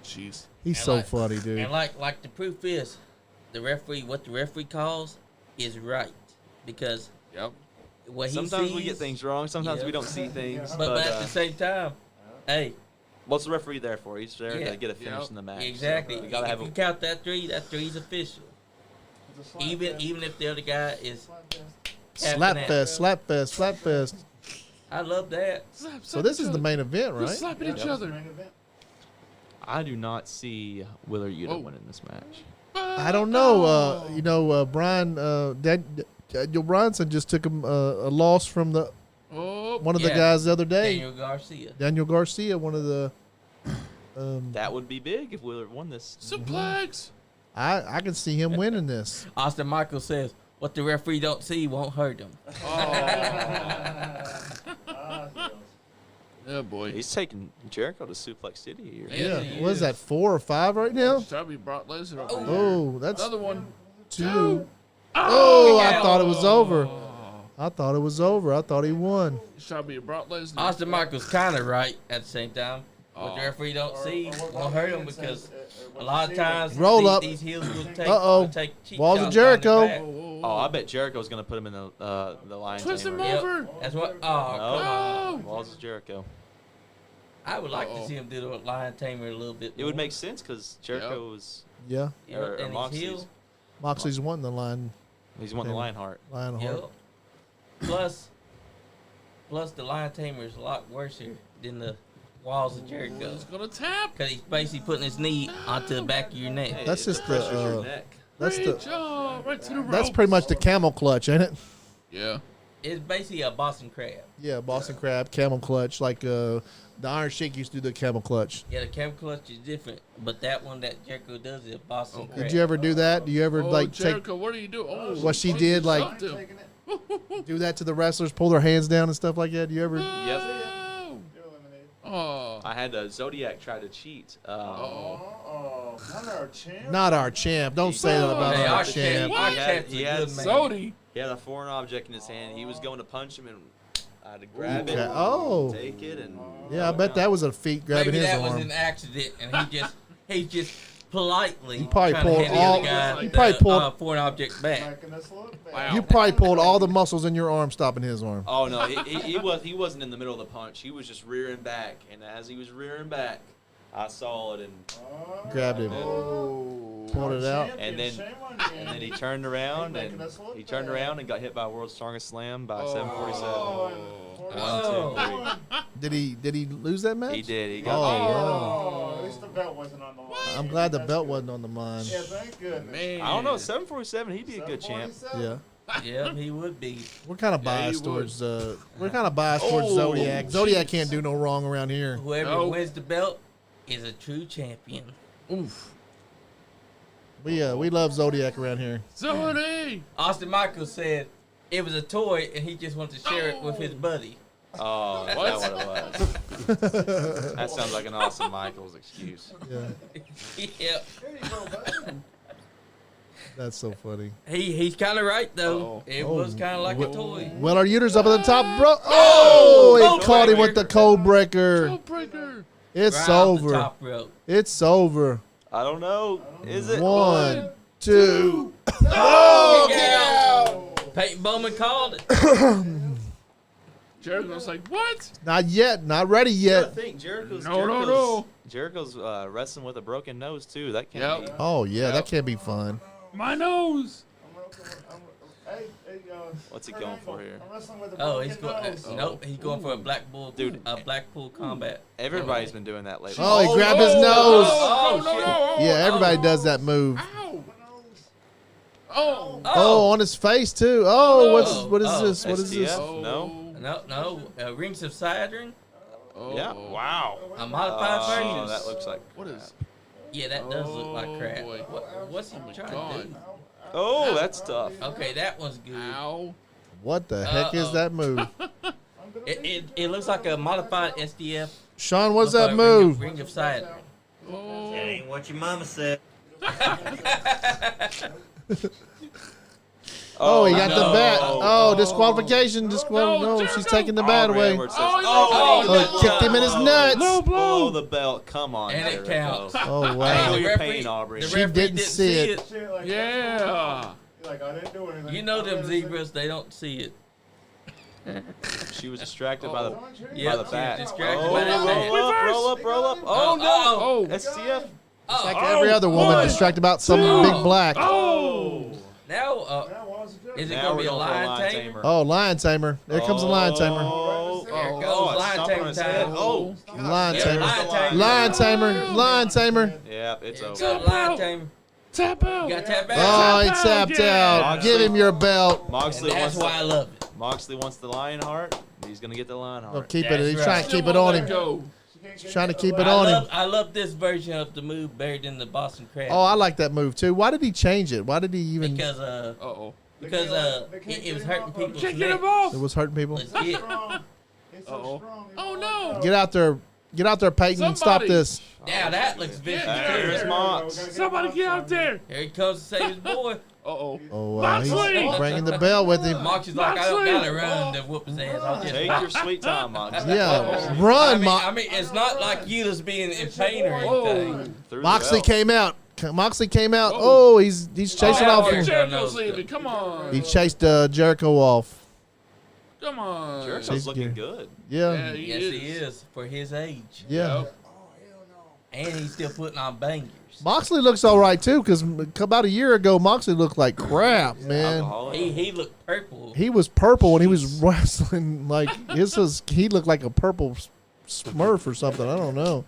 Jeez. He's so funny, dude. And like the proof is, what the referee calls is right, because what he sometimes sees, we get things wrong. Sometimes we don't see things. But at the same time, hey. What's the referee there for? He's there to get a finish in the match. Exactly. So gotta if you count that three's official. Even if the other guy is Slapfest. I love that. So this is the main event, right? Slapping each other. I do not see Will or Yuta winning this match. I don't know. Brian Daniel Bronson just took him a loss from one of the guys the other day. Daniel Garcia, one of the. That would be big if Wheeler won this. Suplex. I can see him winning this. Austin Michaels says, "What the referee don't see won't hurt him." Yeah, boy. He's taking Jericho to Suplex City here. Yeah. What is that, 4 or 5 right now? Try to be Brock Lesnar. Oh, that's another one. 2. Oh, I thought it was over. I thought he won. He's trying to be a Brock Lesnar. Austin Michaels kind of right at the same time. What the referee don't see won't hurt him, because a lot of times these heels will take cheap Walls of shots Jericho. on their back. Oh, I bet Jericho's going to put him in the lion Twist him tamer. over. That's what. Oh, come on. Walls of Jericho. I would like to see him do the lion tamer a little bit. It would make sense because Jericho was. Yeah. Or and Moxley's. Moxley's won the line. He's won the Lionheart. Lionheart. Plus the lion tamer is a lot worse here than the Walls of Jericho. He's gonna tap. Because he's basically putting his knee onto the back of your neck. Hey, That's just your neck. That's Great job. Right to the That's ropes. pretty much the camel clutch, ain't it? Yeah. It's basically a Boston Crab. Yeah, Boston Crab, camel clutch, like the Iron Sheik used to do the camel clutch. Yeah, the camel clutch is different, but that one that Jericho does is a Boston Crab. Did you ever do that? Do you ever Jericho, what do you do? Oh, what she did, like do that to the wrestlers, pull their hands down and stuff like that? Do you ever? Yep. Oh. I had Zodiac try to cheat. Not our champ. Don't say that about Hey, our our champ. He had Sody. He had a foreign object in his hand. He was going to punch him, and I had to grab it, take it, and Yeah, I bet that was a feat grabbing Maybe his that arm. was an accident, and he just politely He probably trying to pulled hand all- the other guy he probably pulled- foreign object back. Wow. You probably pulled all the muscles in your arm, stopping his arm. oh no, he wasn't in the middle of the punch. He was just rearing back, and as he was rearing back, I saw it and Grabbed him, pulled it out. and then he turned around and got hit by a World's Strongest Slam by 747. Oh. 1, 2, 3. Did he lose that match? He did. He got At least the belt wasn't on the line. I'm glad the belt wasn't on the line. Yeah, thank goodness. Man. I don't know, 747. He'd be a good champ. Yeah. Yeah, he would be. We're kind of biased towards Zodiac. Zodiac can't do no wrong around here. Whoever wins the belt is a true champion. Oof. We love Zodiac around here. Zodi! Austin Michaels said it was a toy and he just wanted to share it with his buddy. Oh, that's not what it was. That sounds like an Austin Michaels excuse. Yeah. Yeah. That's so funny. He's kind of right though. It was kind of like a toy. Well, our Uter's up at the top, bro. Oh, he caught him with the code breaker. It's Right off the over. top rope. It's over. I don't know. Is it? 1, 2. Oh, Peyton Bowman called it. Jericho's like, what? Not yet. Not ready I yet. think Jericho's No. wrestling with a broken nose too. That can't Yep. be. Oh yeah, that can't be fun. My nose. What's he going for here? Oh, he's going. Nope, he's going for a Blackpool, Dude. A Blackpool combat. Everybody's been doing that lately. Oh, he grabbed his nose. Oh, shit. Yeah, everybody does that move. Ow. Oh. Oh, on his face too. Oh, what is this? What is STF? this? No. No. Rings of Saturn. Oh. Yeah. Wow. A modified version. Oh, that looks like. What is? Yeah, that does look like crap. boy. What's he trying to do? Oh, that's tough. Okay, that one's good. Ow. What the heck is that move? It looks like a modified SDF. Sean, what's Looks that like move? Ring of Saturn. Oh. That ain't what your mama said. Oh, he got no. the bat. Oh, disqualification. No, she's taking the bat away. Oh, it kicked him in his nuts. Below the belt. Come on, And it Jericho. counts. Oh, Hey, wow. the your referee- pain, Aubrey. the She referee didn't see it. Yeah. You know them zebras, they don't see it. She was distracted by the Yeah, by the bat. distracted Oh, by that bat. roll up. Oh no! Oh. STF. It's like every other woman distracted about some big black. Oh. Now, is it Now going to we're be a going for lion tamer? Oh, lion tamer. There comes a lion tamer. There it goes, Oh, lion stomping on tamer his time. head. Oh, Lion Yeah, tamer. lion tamer. Lion tamer. Lion tamer. yeah, it's Yeah, over. lion tamer. Tap out. You got tap Oh, out. he tapped out. Give him your belt. Moxley That's wants why I love it. Moxley wants the lion heart. He's gonna get the lion Oh, heart. keep it. That's He's right. trying to keep it on him. Go. He's trying to keep it on him. I love this version of the move buried in the Boston Crab. Oh, I like that move too. Why did he change it? Why did he even? because Uh-oh. it was hurting people's Can't necks. get him off. It was hurting people. Legit. Uh-oh. Oh, no. Get out there, Peyton, and stop Somebody. this. Now that looks vicious There's too. Mox. Somebody get out there. Here he comes to save his boy. Uh-oh. Oh, he's Moxley! bringing the bell with him. Mox is like, I don't gotta run to whoop his ass. I'll just Take walk. your sweet time, Mox. Yeah, run, I mean, it's not like Yuta's being in pain or anything. Through the Moxley belt. came out. Moxley came out. Oh, he's chasing Oh, off. yeah. Jericho's leaving. Come on. He chased Jericho off. Come on. Jericho's looking good. Yeah, Yes, he is for his age, yeah. and he's still putting on bangers. Moxley looks all right too, because about a year ago, Moxley looked like crap, man. Alcoholic. He looked purple. He was purple when he was wrestling. Like he looked like a purple Smurf or something. I don't know.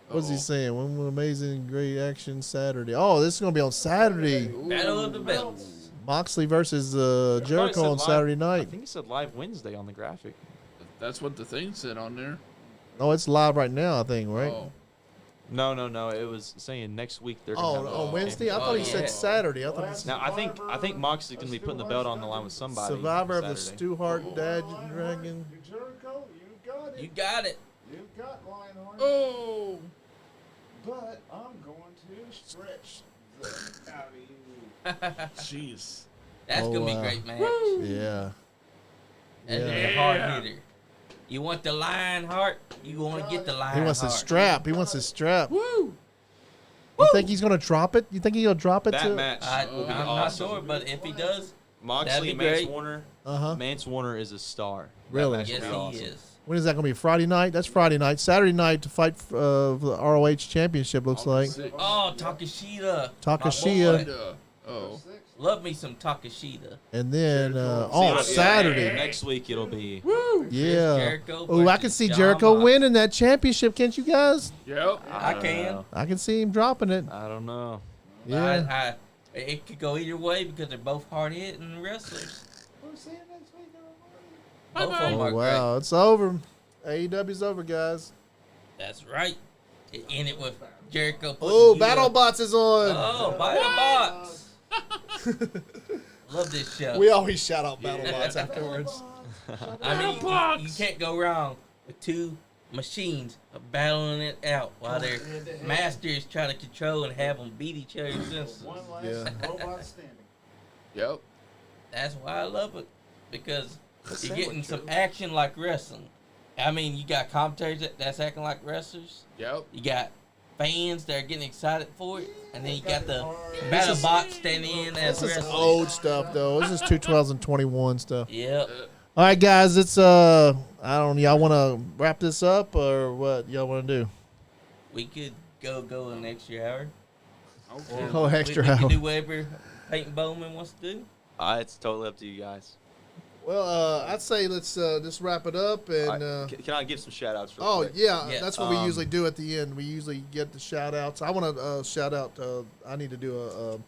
What's he saying? One amazing, great action Saturday. Oh, this is gonna be on Saturday. Battle of the Belts. Moxley versus Probably Jericho said on live- Saturday I night. think he said live Wednesday on the graphic. That's what the thing said on there. Oh, it's live right now, I think, right? Oh. No. It was saying next week they're gonna have on the Wednesday? I thought he yeah. said Saturday. I thought he said Now I think Moxley's gonna be putting the belt on the line with somebody. Survivor of the Saturday. Stu Hart Dad Dragon. Jericho, you got You got it. You got Lionheart. Oh. But I'm going to stretch the out of you. Jeez. That's Oh, gonna be wow. great, man. Yeah. That's Yeah. a hard hitter. You want the lion heart? You want to get the lion He wants heart. his strap. He wants his strap. Woo. You think he's gonna drop it? You think he'll drop it That to? match I'm will be not awesome. sure, but if he does, Moxley, that'd be Mance great. Warner. Uh-huh. Mance Warner is a star. That Really? match will yes, be he awesome. is. When is that gonna be? Friday night. That's Friday night. Saturday night to fight for the ROH championship. Looks like Oh, Takashita. Takashita, My boy. Oh. Love me some Takashita. and then See, on yeah, Saturday. next week it'll be. Yeah. Jericho Oh, I can versus see John Jericho Moxley. winning that championship. Can't you guys? Yep. I don't can. know. I can see him dropping it. I don't know. Yeah. It could go either way because they're both hard-hitting wrestlers. We'll see you next week, Both of them Oh, are wow. It's over. AEW's over, guys. great. That's right. It ended with Jericho. Oh, BattleBots is on. Oh, BattleBots. Love this show. We always shout out BattleBots afterwards. I mean, you can't go wrong with two machines battling it out while their masters try to control and have them beat each other senseless. One last robot standing. Yep. That's why I love it, because you're getting some action like wrestling. I mean, you got commentators that's acting like wrestlers. Yep. You got fans that are getting excited for it, and then you got the BattleBots standing in as This is wrestlers. old stuff, though. This is 2021 stuff. Yep. All right, guys. It's I don't. Y'all want to wrap this up or what? Y'all want to do? We could go an extra hour. Okay. Oh, extra we hour. can do whatever Peyton Bowman wants to do. It's totally up to you guys. Well, I'd say let's just wrap it up and. Can I give some shout outs? Oh, yeah, Yes. that's what we usually do at the end. We usually get the shout outs. I want to shout out. I need to do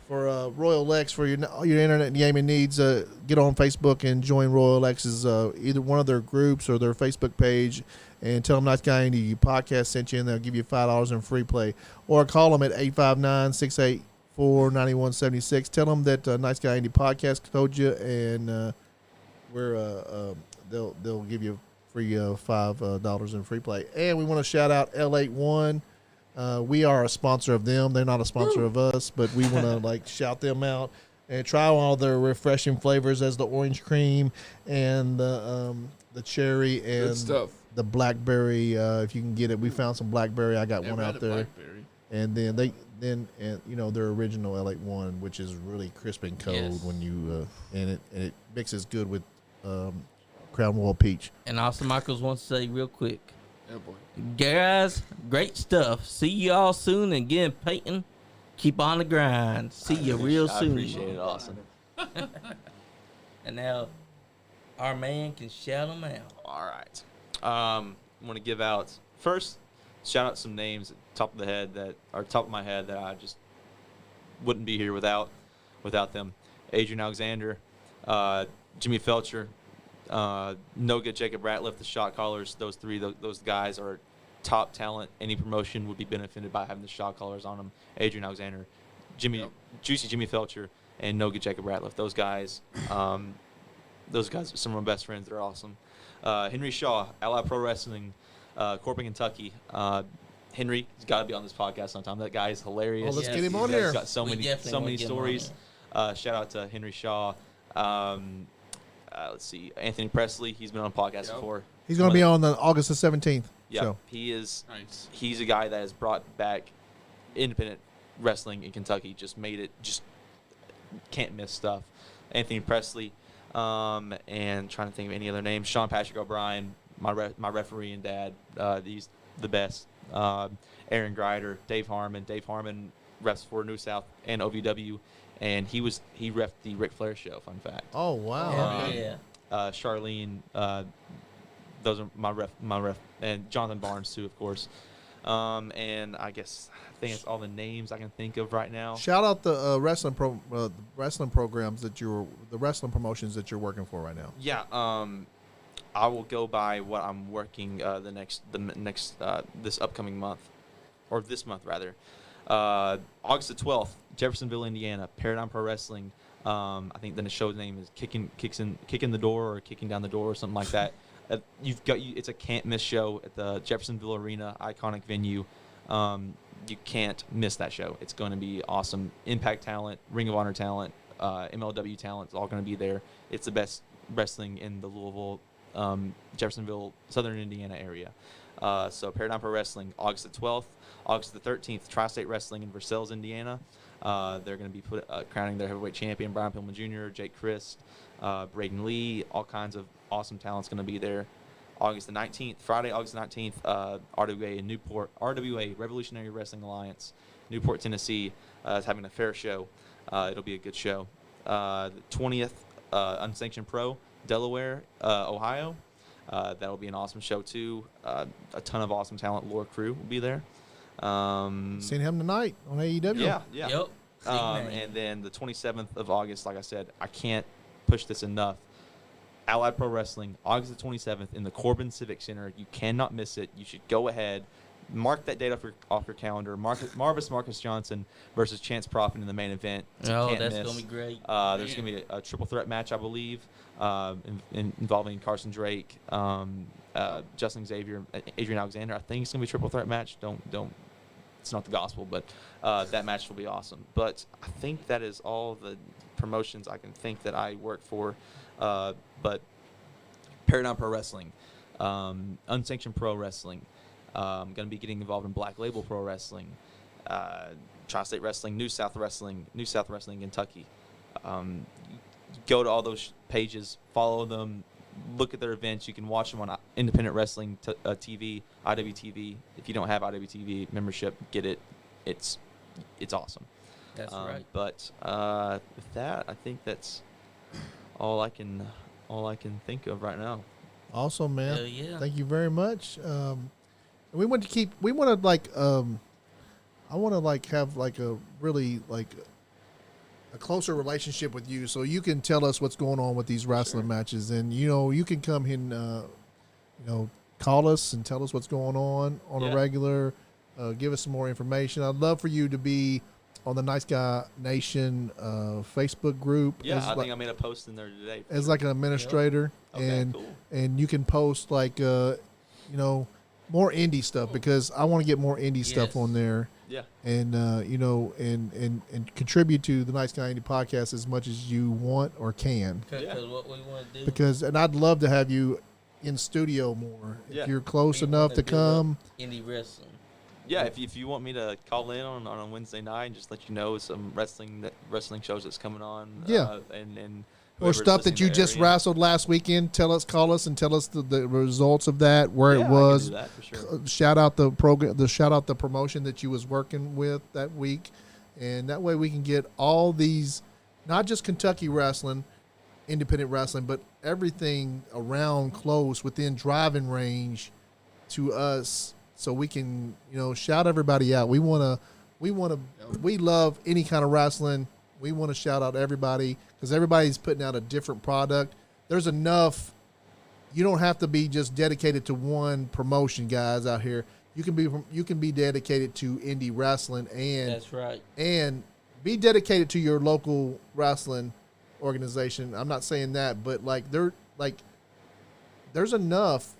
for Royal Lex for your internet and gaming needs. Get on Facebook and join Royal Lex's either one of their groups or their Facebook page, and tell them NiceGuyAndy podcast sent you, and they'll give you $5 in free play. Or call them at 859-684-9176. Tell them that NiceGuyAndy podcast told you, and they'll give you free $5 in free play. And we want to shout out L81. We are a sponsor of them. They're not a sponsor of us, but we want to shout them out and try all their refreshing flavors as the orange cream and the cherry and Good stuff. the blackberry. If you can get it, we found some blackberry. I got one Never out had a there. Blackberry. And then their original L81, which is really crisp and cold Yes. when you and it mixes good with Crown Royal peach. And Austin Michaels wants to say real quick, Yeah, boy. guys, great stuff. See you all soon. And again, Peyton, keep on the grind. See you real soon. I appreciate it, Austin. And now our man can shout them out. All right. I want to give out first. Shout out some names at top of my head that I just wouldn't be here without them. Adrian Alexander, Jimmy Felcher, Noga, Jacob Ratliff, the shot callers. Those three, those guys are top talent. Any promotion would be benefited by having the shot callers on them. Adrian Alexander, Juicy Jimmy Felcher, and Noga, Jacob Ratliff. Those guys are some of my best friends. They're awesome. Henry Shaw, Ally Pro Wrestling, Corbin, Kentucky. Henry's got to be on this podcast sometime. That guy is hilarious. Oh, let's Yes. get him on He's here. got so We many definitely wanna get him on stories. Shout out to Henry Shaw. Let's see, Anthony Presley. He's been on a podcast before. He's going to be on the August the 17th Yeah, show. he is. Nice. He's a guy that has brought back independent wrestling in Kentucky. Just made it. Just can't miss stuff. Anthony Presley, and trying to think of any other names. Sean Patrick O'Brien, my referee and dad. He's the best. Aaron Greider, Dave Harmon. Dave Harmon refs for New South and OVW, and he refed the Ric Flair show. Fun fact. Oh, wow. Yeah. Charlene, those are my ref, and Jonathan Barnes too, of course. And I think it's all the names I can think of right now. Shout out the wrestling programs the wrestling promotions that you're working for right now. Yeah. I will go by what I'm working this upcoming month, or this month rather. August the 12th, Jeffersonville, Indiana, Paradigm Pro Wrestling. I think the show's name is Kicking the Door or Kicking Down the Door or something like that. It's a can't miss show at the Jeffersonville Arena, iconic venue. You can't miss that show. It's going to be awesome. Impact talent, Ring of Honor talent, MLW talent is all going to be there. It's the best wrestling in the Louisville, Jeffersonville, Southern Indiana area. So Paradigm Pro Wrestling, August the 12th. August the 13th, Tri-State Wrestling in Versailles, Indiana. They're going to be crowning their heavyweight champion, Brian Pillman Jr., Jake Christ, Braden Lee. All kinds of awesome talent's going to be there. August the 19th, Friday, August the 19th, RWA in Newport, RWA, Revolutionary Wrestling Alliance, Newport, Tennessee, is having a fair show. It'll be a good show. The 20th, Unsanctioned Pro, Delaware, Ohio. That'll be an awesome show, too. A ton of awesome talent. Laura Crew will be there. Seen him tonight on AEW. Yeah. Yep. And then the 27th of August, like I said, I can't push this enough. Allied Pro Wrestling, August the 27th in the Corbin Civic Center. You cannot miss it. You should go ahead, mark that date off your calendar. Marcus Johnson versus Chance Profit in the main event. Oh, that's going to be great. There's going to be a triple threat match, I believe, involving Carson Drake, Justin Xavier, Adrian Alexander. I think it's going to be a triple threat match. Don't. It's not the gospel, but that match will be awesome. But I think that is all the promotions I can think that I work for. But Paradigm Pro Wrestling, Unsanctioned Pro Wrestling, I'm going to be getting involved in Black Label Pro Wrestling, Tri-State Wrestling, New South Wrestling, Kentucky. Go to all those pages, follow them, look at their events. You can watch them on Independent Wrestling TV, IWTV. If you don't have IWTV membership, get it. It's awesome. That's right. But with that, I think that's all I can think of right now. Awesome, man. Hell yeah. Thank you very much. We want to I want to have a really a closer relationship with you, so you can tell us what's going on with these wrestling matches, and you can come here and call us and tell us what's going on a regular. Give us some more information. I'd love for you to be on the Nice Guy Nation Facebook group. Yeah, I think I made a post in there today. As like an administrator, Okay, cool. and you can post more indie stuff, because I want to get more indie stuff on there. Yeah. And and contribute to the NiceGuyAndy podcast as much as you want or can. Because what we want to do. Because I'd love to have you in studio more. If you're close enough to come. Indie wrestling. Yeah, if you want me to call in on a Wednesday night and just let you know some wrestling shows that's coming on. Yeah. And or stuff that you just wrestled last weekend, call us and tell us the results of that, where it was. I can do that for sure. Shout out the program, shout out the promotion that you was working with that week, and that way we can get all these, not just Kentucky wrestling, independent wrestling, but everything around close within driving range to us, so we can shout everybody out. We love any kind of wrestling. We want to shout out everybody, because everybody's putting out a different product. There's enough. You don't have to be just dedicated to one promotion, guys, out here. You can be dedicated to indie wrestling, and that's right. And be dedicated to your local wrestling organization. I'm not saying that, but there's enough.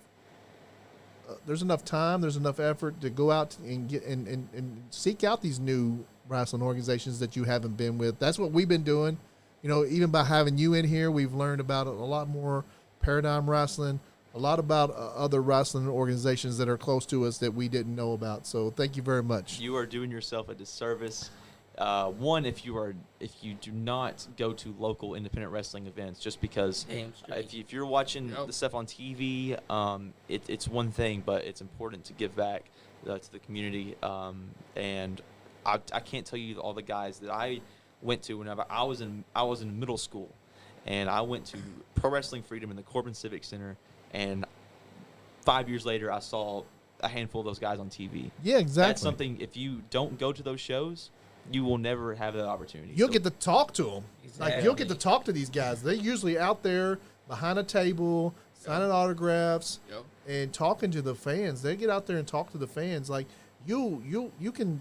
There's enough time. There's enough effort to go out and get and seek out these new wrestling organizations that you haven't been with. That's what we've been doing. Even by having you in here, we've learned about a lot more Paradigm Wrestling, a lot about other wrestling organizations that are close to us that we didn't know about. So thank you very much. You are doing yourself a disservice. One, if you do not go to local independent wrestling events, just because if you're watching the stuff on TV, it's one thing, but it's important to give back to the community. And I can't tell you all the guys that I went to whenever I was in middle school, and I went to Pro Wrestling Freedom in the Corbin Civic Center, and 5 years later I saw a handful of those guys on TV. Yeah, exactly. That's something, if you don't go to those shows, you will never have that opportunity. You'll get to talk to them. Exactly. You'll get to talk to these guys. They're usually out there behind a table, signing autographs, and talking to the fans. They get out there and talk to the fans. You can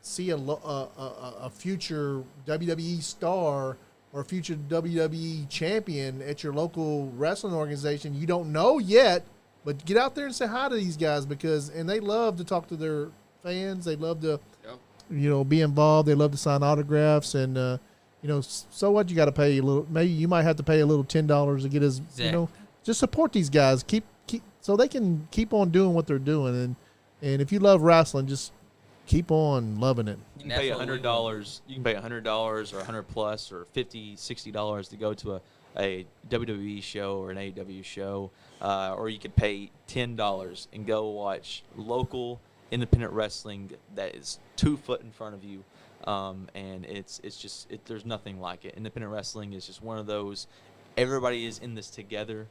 see a future WWE star or a future WWE champion at your local wrestling organization. You don't know yet, but get out there and say hi to these guys, and they love to talk to their fans. They love to be involved. They love to sign autographs, and so what? You got to pay a little. Maybe you might have to pay a little $10 to get his. Just support these guys. Keep so they can keep on doing what they're doing, and if you love wrestling, just keep on loving it. You can pay $100. You can pay $100 or $100 plus or $50, $60 to go to a WWE show or an AEW show, or you could pay $10 and go watch local independent wrestling that is 2 foot in front of you, and there's nothing like it. Independent wrestling is just one of those. Everybody is in this together,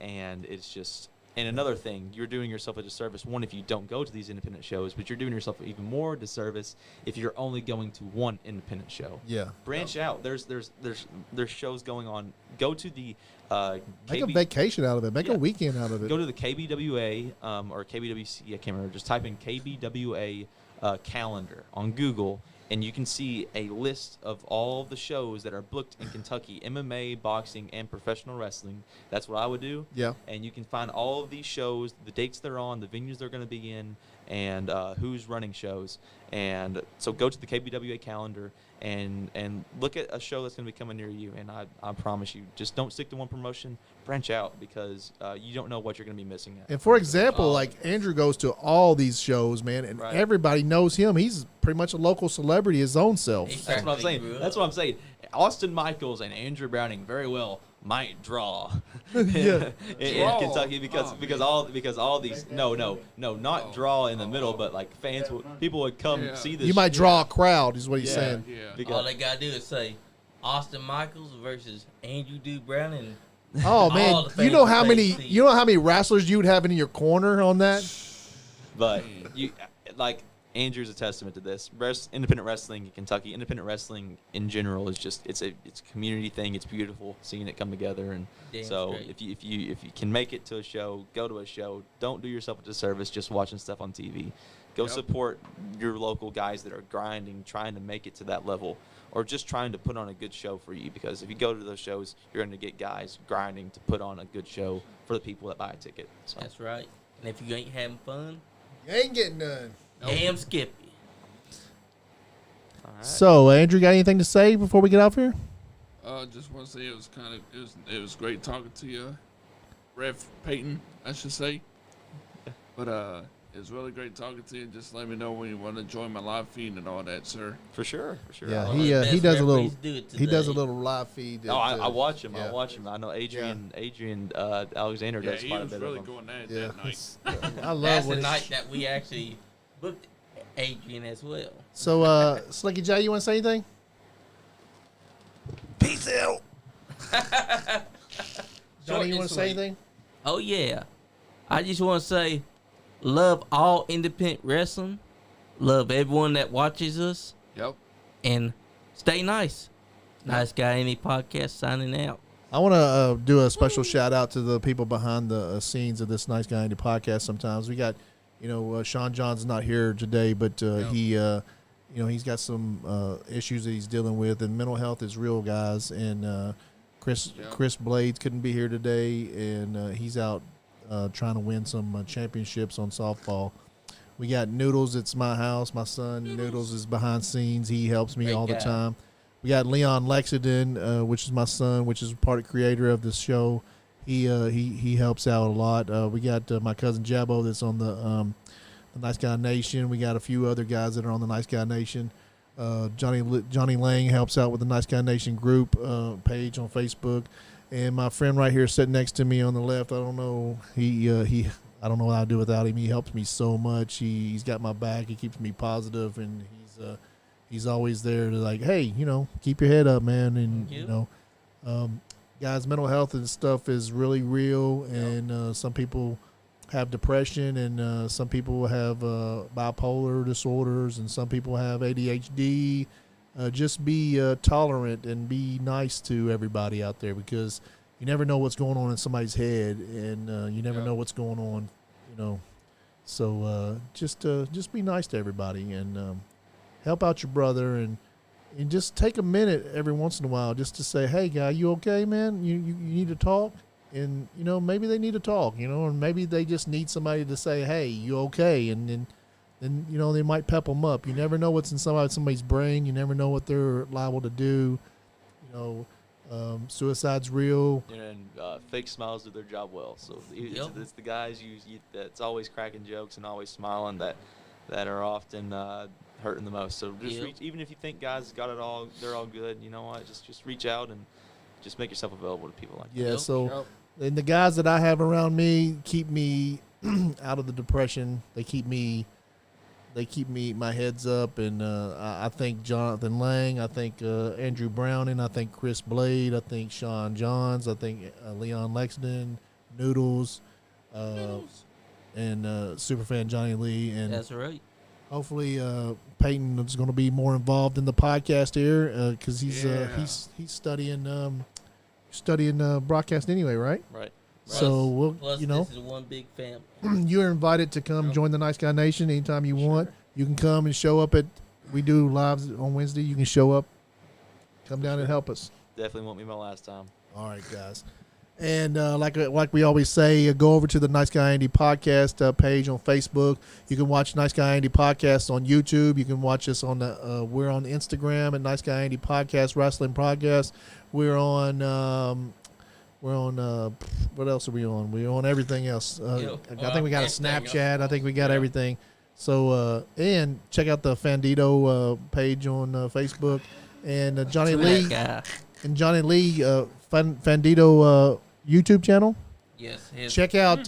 and it's And another thing, you're doing yourself a disservice, one, if you don't go to these independent shows, but you're doing yourself even more disservice if you're only going to one independent show. Yeah. Branch out. There's shows going on. Go to the make a vacation out of it. Make a weekend out of it. Go to the KBWA or KBWC, I can't remember. Just type in KBWA calendar on Google, and you can see a list of all the shows that are booked in Kentucky, MMA, boxing, and professional wrestling. That's what I would do. Yeah. And you can find all of these shows, the dates they're on, the venues they're going to be in, and who's running shows. And so go to the KBWA calendar and look at a show that's going to be coming near you. And I promise you, just don't stick to one promotion. Branch out, because you don't know what you're going to be missing out. And for example, like Andrew goes to all these shows, man, and everybody knows him. He's pretty much a local celebrity his own self. That's what I'm saying. That's what I'm saying. Austin Michaels and Andrew Browning very well might draw in Kentucky because all these not draw in the middle, but like people would come see this. You might draw a crowd, is what he's saying. Yeah. All they gotta do is say Austin Michaels versus Andrew Dude Browning. Oh man, you know how many wrestlers you would have in your corner on that? But you like Andrew's a testament to this. Independent wrestling in Kentucky, independent wrestling in general is just it's a community thing. It's beautiful seeing it come together, and so if you can make it to a show, go to a show. Don't do yourself a disservice just watching stuff on TV. Go support your local guys that are grinding, trying to make it to that level, or just trying to put on a good show for you. Because if you go to those shows, you're going to get guys grinding to put on a good show for the people that buy a ticket. So. That's right. And if you ain't having fun, you ain't getting none. Damn Skippy. All right. So, Andrew, got anything to say before we get off here? Just want to say it was great talking to you, Ref Peyton, I should say. But it was really great talking to you. Just let me know when you want to join my live feed and all that, sir. For sure. Yeah, he does a little live feed. I watch him. I watch him. I know Adrian Alexander does quite a bit really of them. going that night. I love That's the night that we actually booked Adrian as well. So, Slicky J, you want to say anything? Peace out. Johnny, you want to say anything? Oh yeah, I just want to say, love all independent wrestling. Love everyone that watches us. Yep. And stay nice. Nice Guy Any podcast signing out. I want to do a special shout out to the people behind the scenes of this Nice Guy Any podcast. Sometimes we got, Sean John's not here today, but he's got some issues that he's dealing with, and mental health is real, guys. And Chris Blades couldn't be here today, and he's out trying to win some championships on softball. We got Noodles. It's my house. My son Noodles is behind scenes. He helps me all the time. We got Leon Lexington, which is my son, which is part of creator of this show. He helps out a lot. We got my cousin Jabbo that's on the Nice Guy Nation. We got a few other guys that are on the Nice Guy Nation. Johnny Lang helps out with the Nice Guy Nation group page on Facebook. And my friend right here sitting next to me on the left, I don't know, I don't know what I'd do without him. He helps me so much. He's got my back. He keeps me positive, and he's always there to like, hey, keep your head up, man. And guys, mental health and stuff is really real, and some people have depression, and some people have bipolar disorders, and some people have ADHD. Just be tolerant and be nice to everybody out there, because you never know what's going on in somebody's head, and you never know what's going on, So just be nice to everybody, and help out your brother, and just take a minute every once in a while just to say, hey, guy, you okay, man? You need to talk? And, maybe they need to talk, or maybe they just need somebody to say, hey, you okay? And then they might pep them up. You never know what's in somebody's brain. You never know what they're liable to do. Suicide's real. And fake smiles do their job well. So it's the guys that's always cracking jokes and always smiling that are often hurting the most. So just even if you think guys got it all, they're all good. You know what? Just reach out and just make yourself available to people like that. Yeah. So, and the guys that I have around me keep me out of the depression. They keep my heads up, and I think Jonathan Lang, I think Andrew Browning, I think Chris Blade, I think Sean Johns, I think Leon Lexington, Noodles, and Superfan Johnny Lee, and That's right. hopefully Peyton is going to be more involved in the podcast here because he's studying broadcast anyway, right? Right. So we'll, Plus, you know, this is one big family. you're invited to come join the Nice Guy Nation anytime you want. You can come and show up we do lives on Wednesday. You can show up, come down and help us. Definitely won't be my last time. All right, guys. And like we always say, go over to the Nice Guy Andy podcast page on Facebook. You can watch Nice Guy Andy podcast on YouTube. You can watch us on we're on Instagram at Nice Guy Andy Podcast Wrestling Podcast. We're on what else are we on? We're on everything else. I think we got a Snapchat. I think we got everything. So and check out the Fandito page on Facebook and Johnny Lee Fandito YouTube channel. Yes. Check out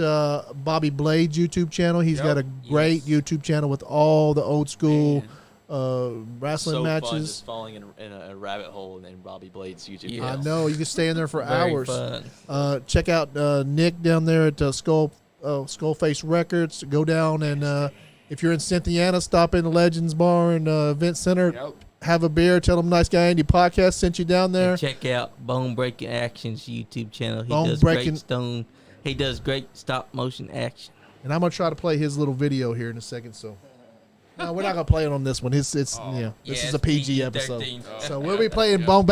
Bobby Blade's YouTube channel. He's got a great YouTube channel with all the old school wrestling matches. Fun just falling in a rabbit hole in Bobby Blade's YouTube channel. I know, you can stay in there for Very hours. fun. Check out Nick down there at Skullface Records. Go down and if you're in Cynthiana, stop in the Legends Bar and Event Center. Yep. Have a beer. Tell them Nice Guy Andy podcast sent you down there. And check out Bone Breaking Action's YouTube channel. He does great stop motion action. And I'm gonna try to play his little video here in a second. So no, we're not gonna play it on this one. This is a PG episode. 13. So we'll be playing Bone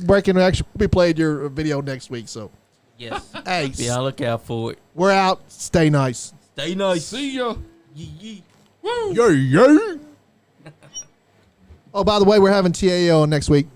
Breaking Action. We'll be playing your video next week. So Yes. hey, Be on lookout for it. we're out. Stay nice. Stay nice. See ya. Yee. Woo. Yeah. Oh, by the way, we're having TAO next week.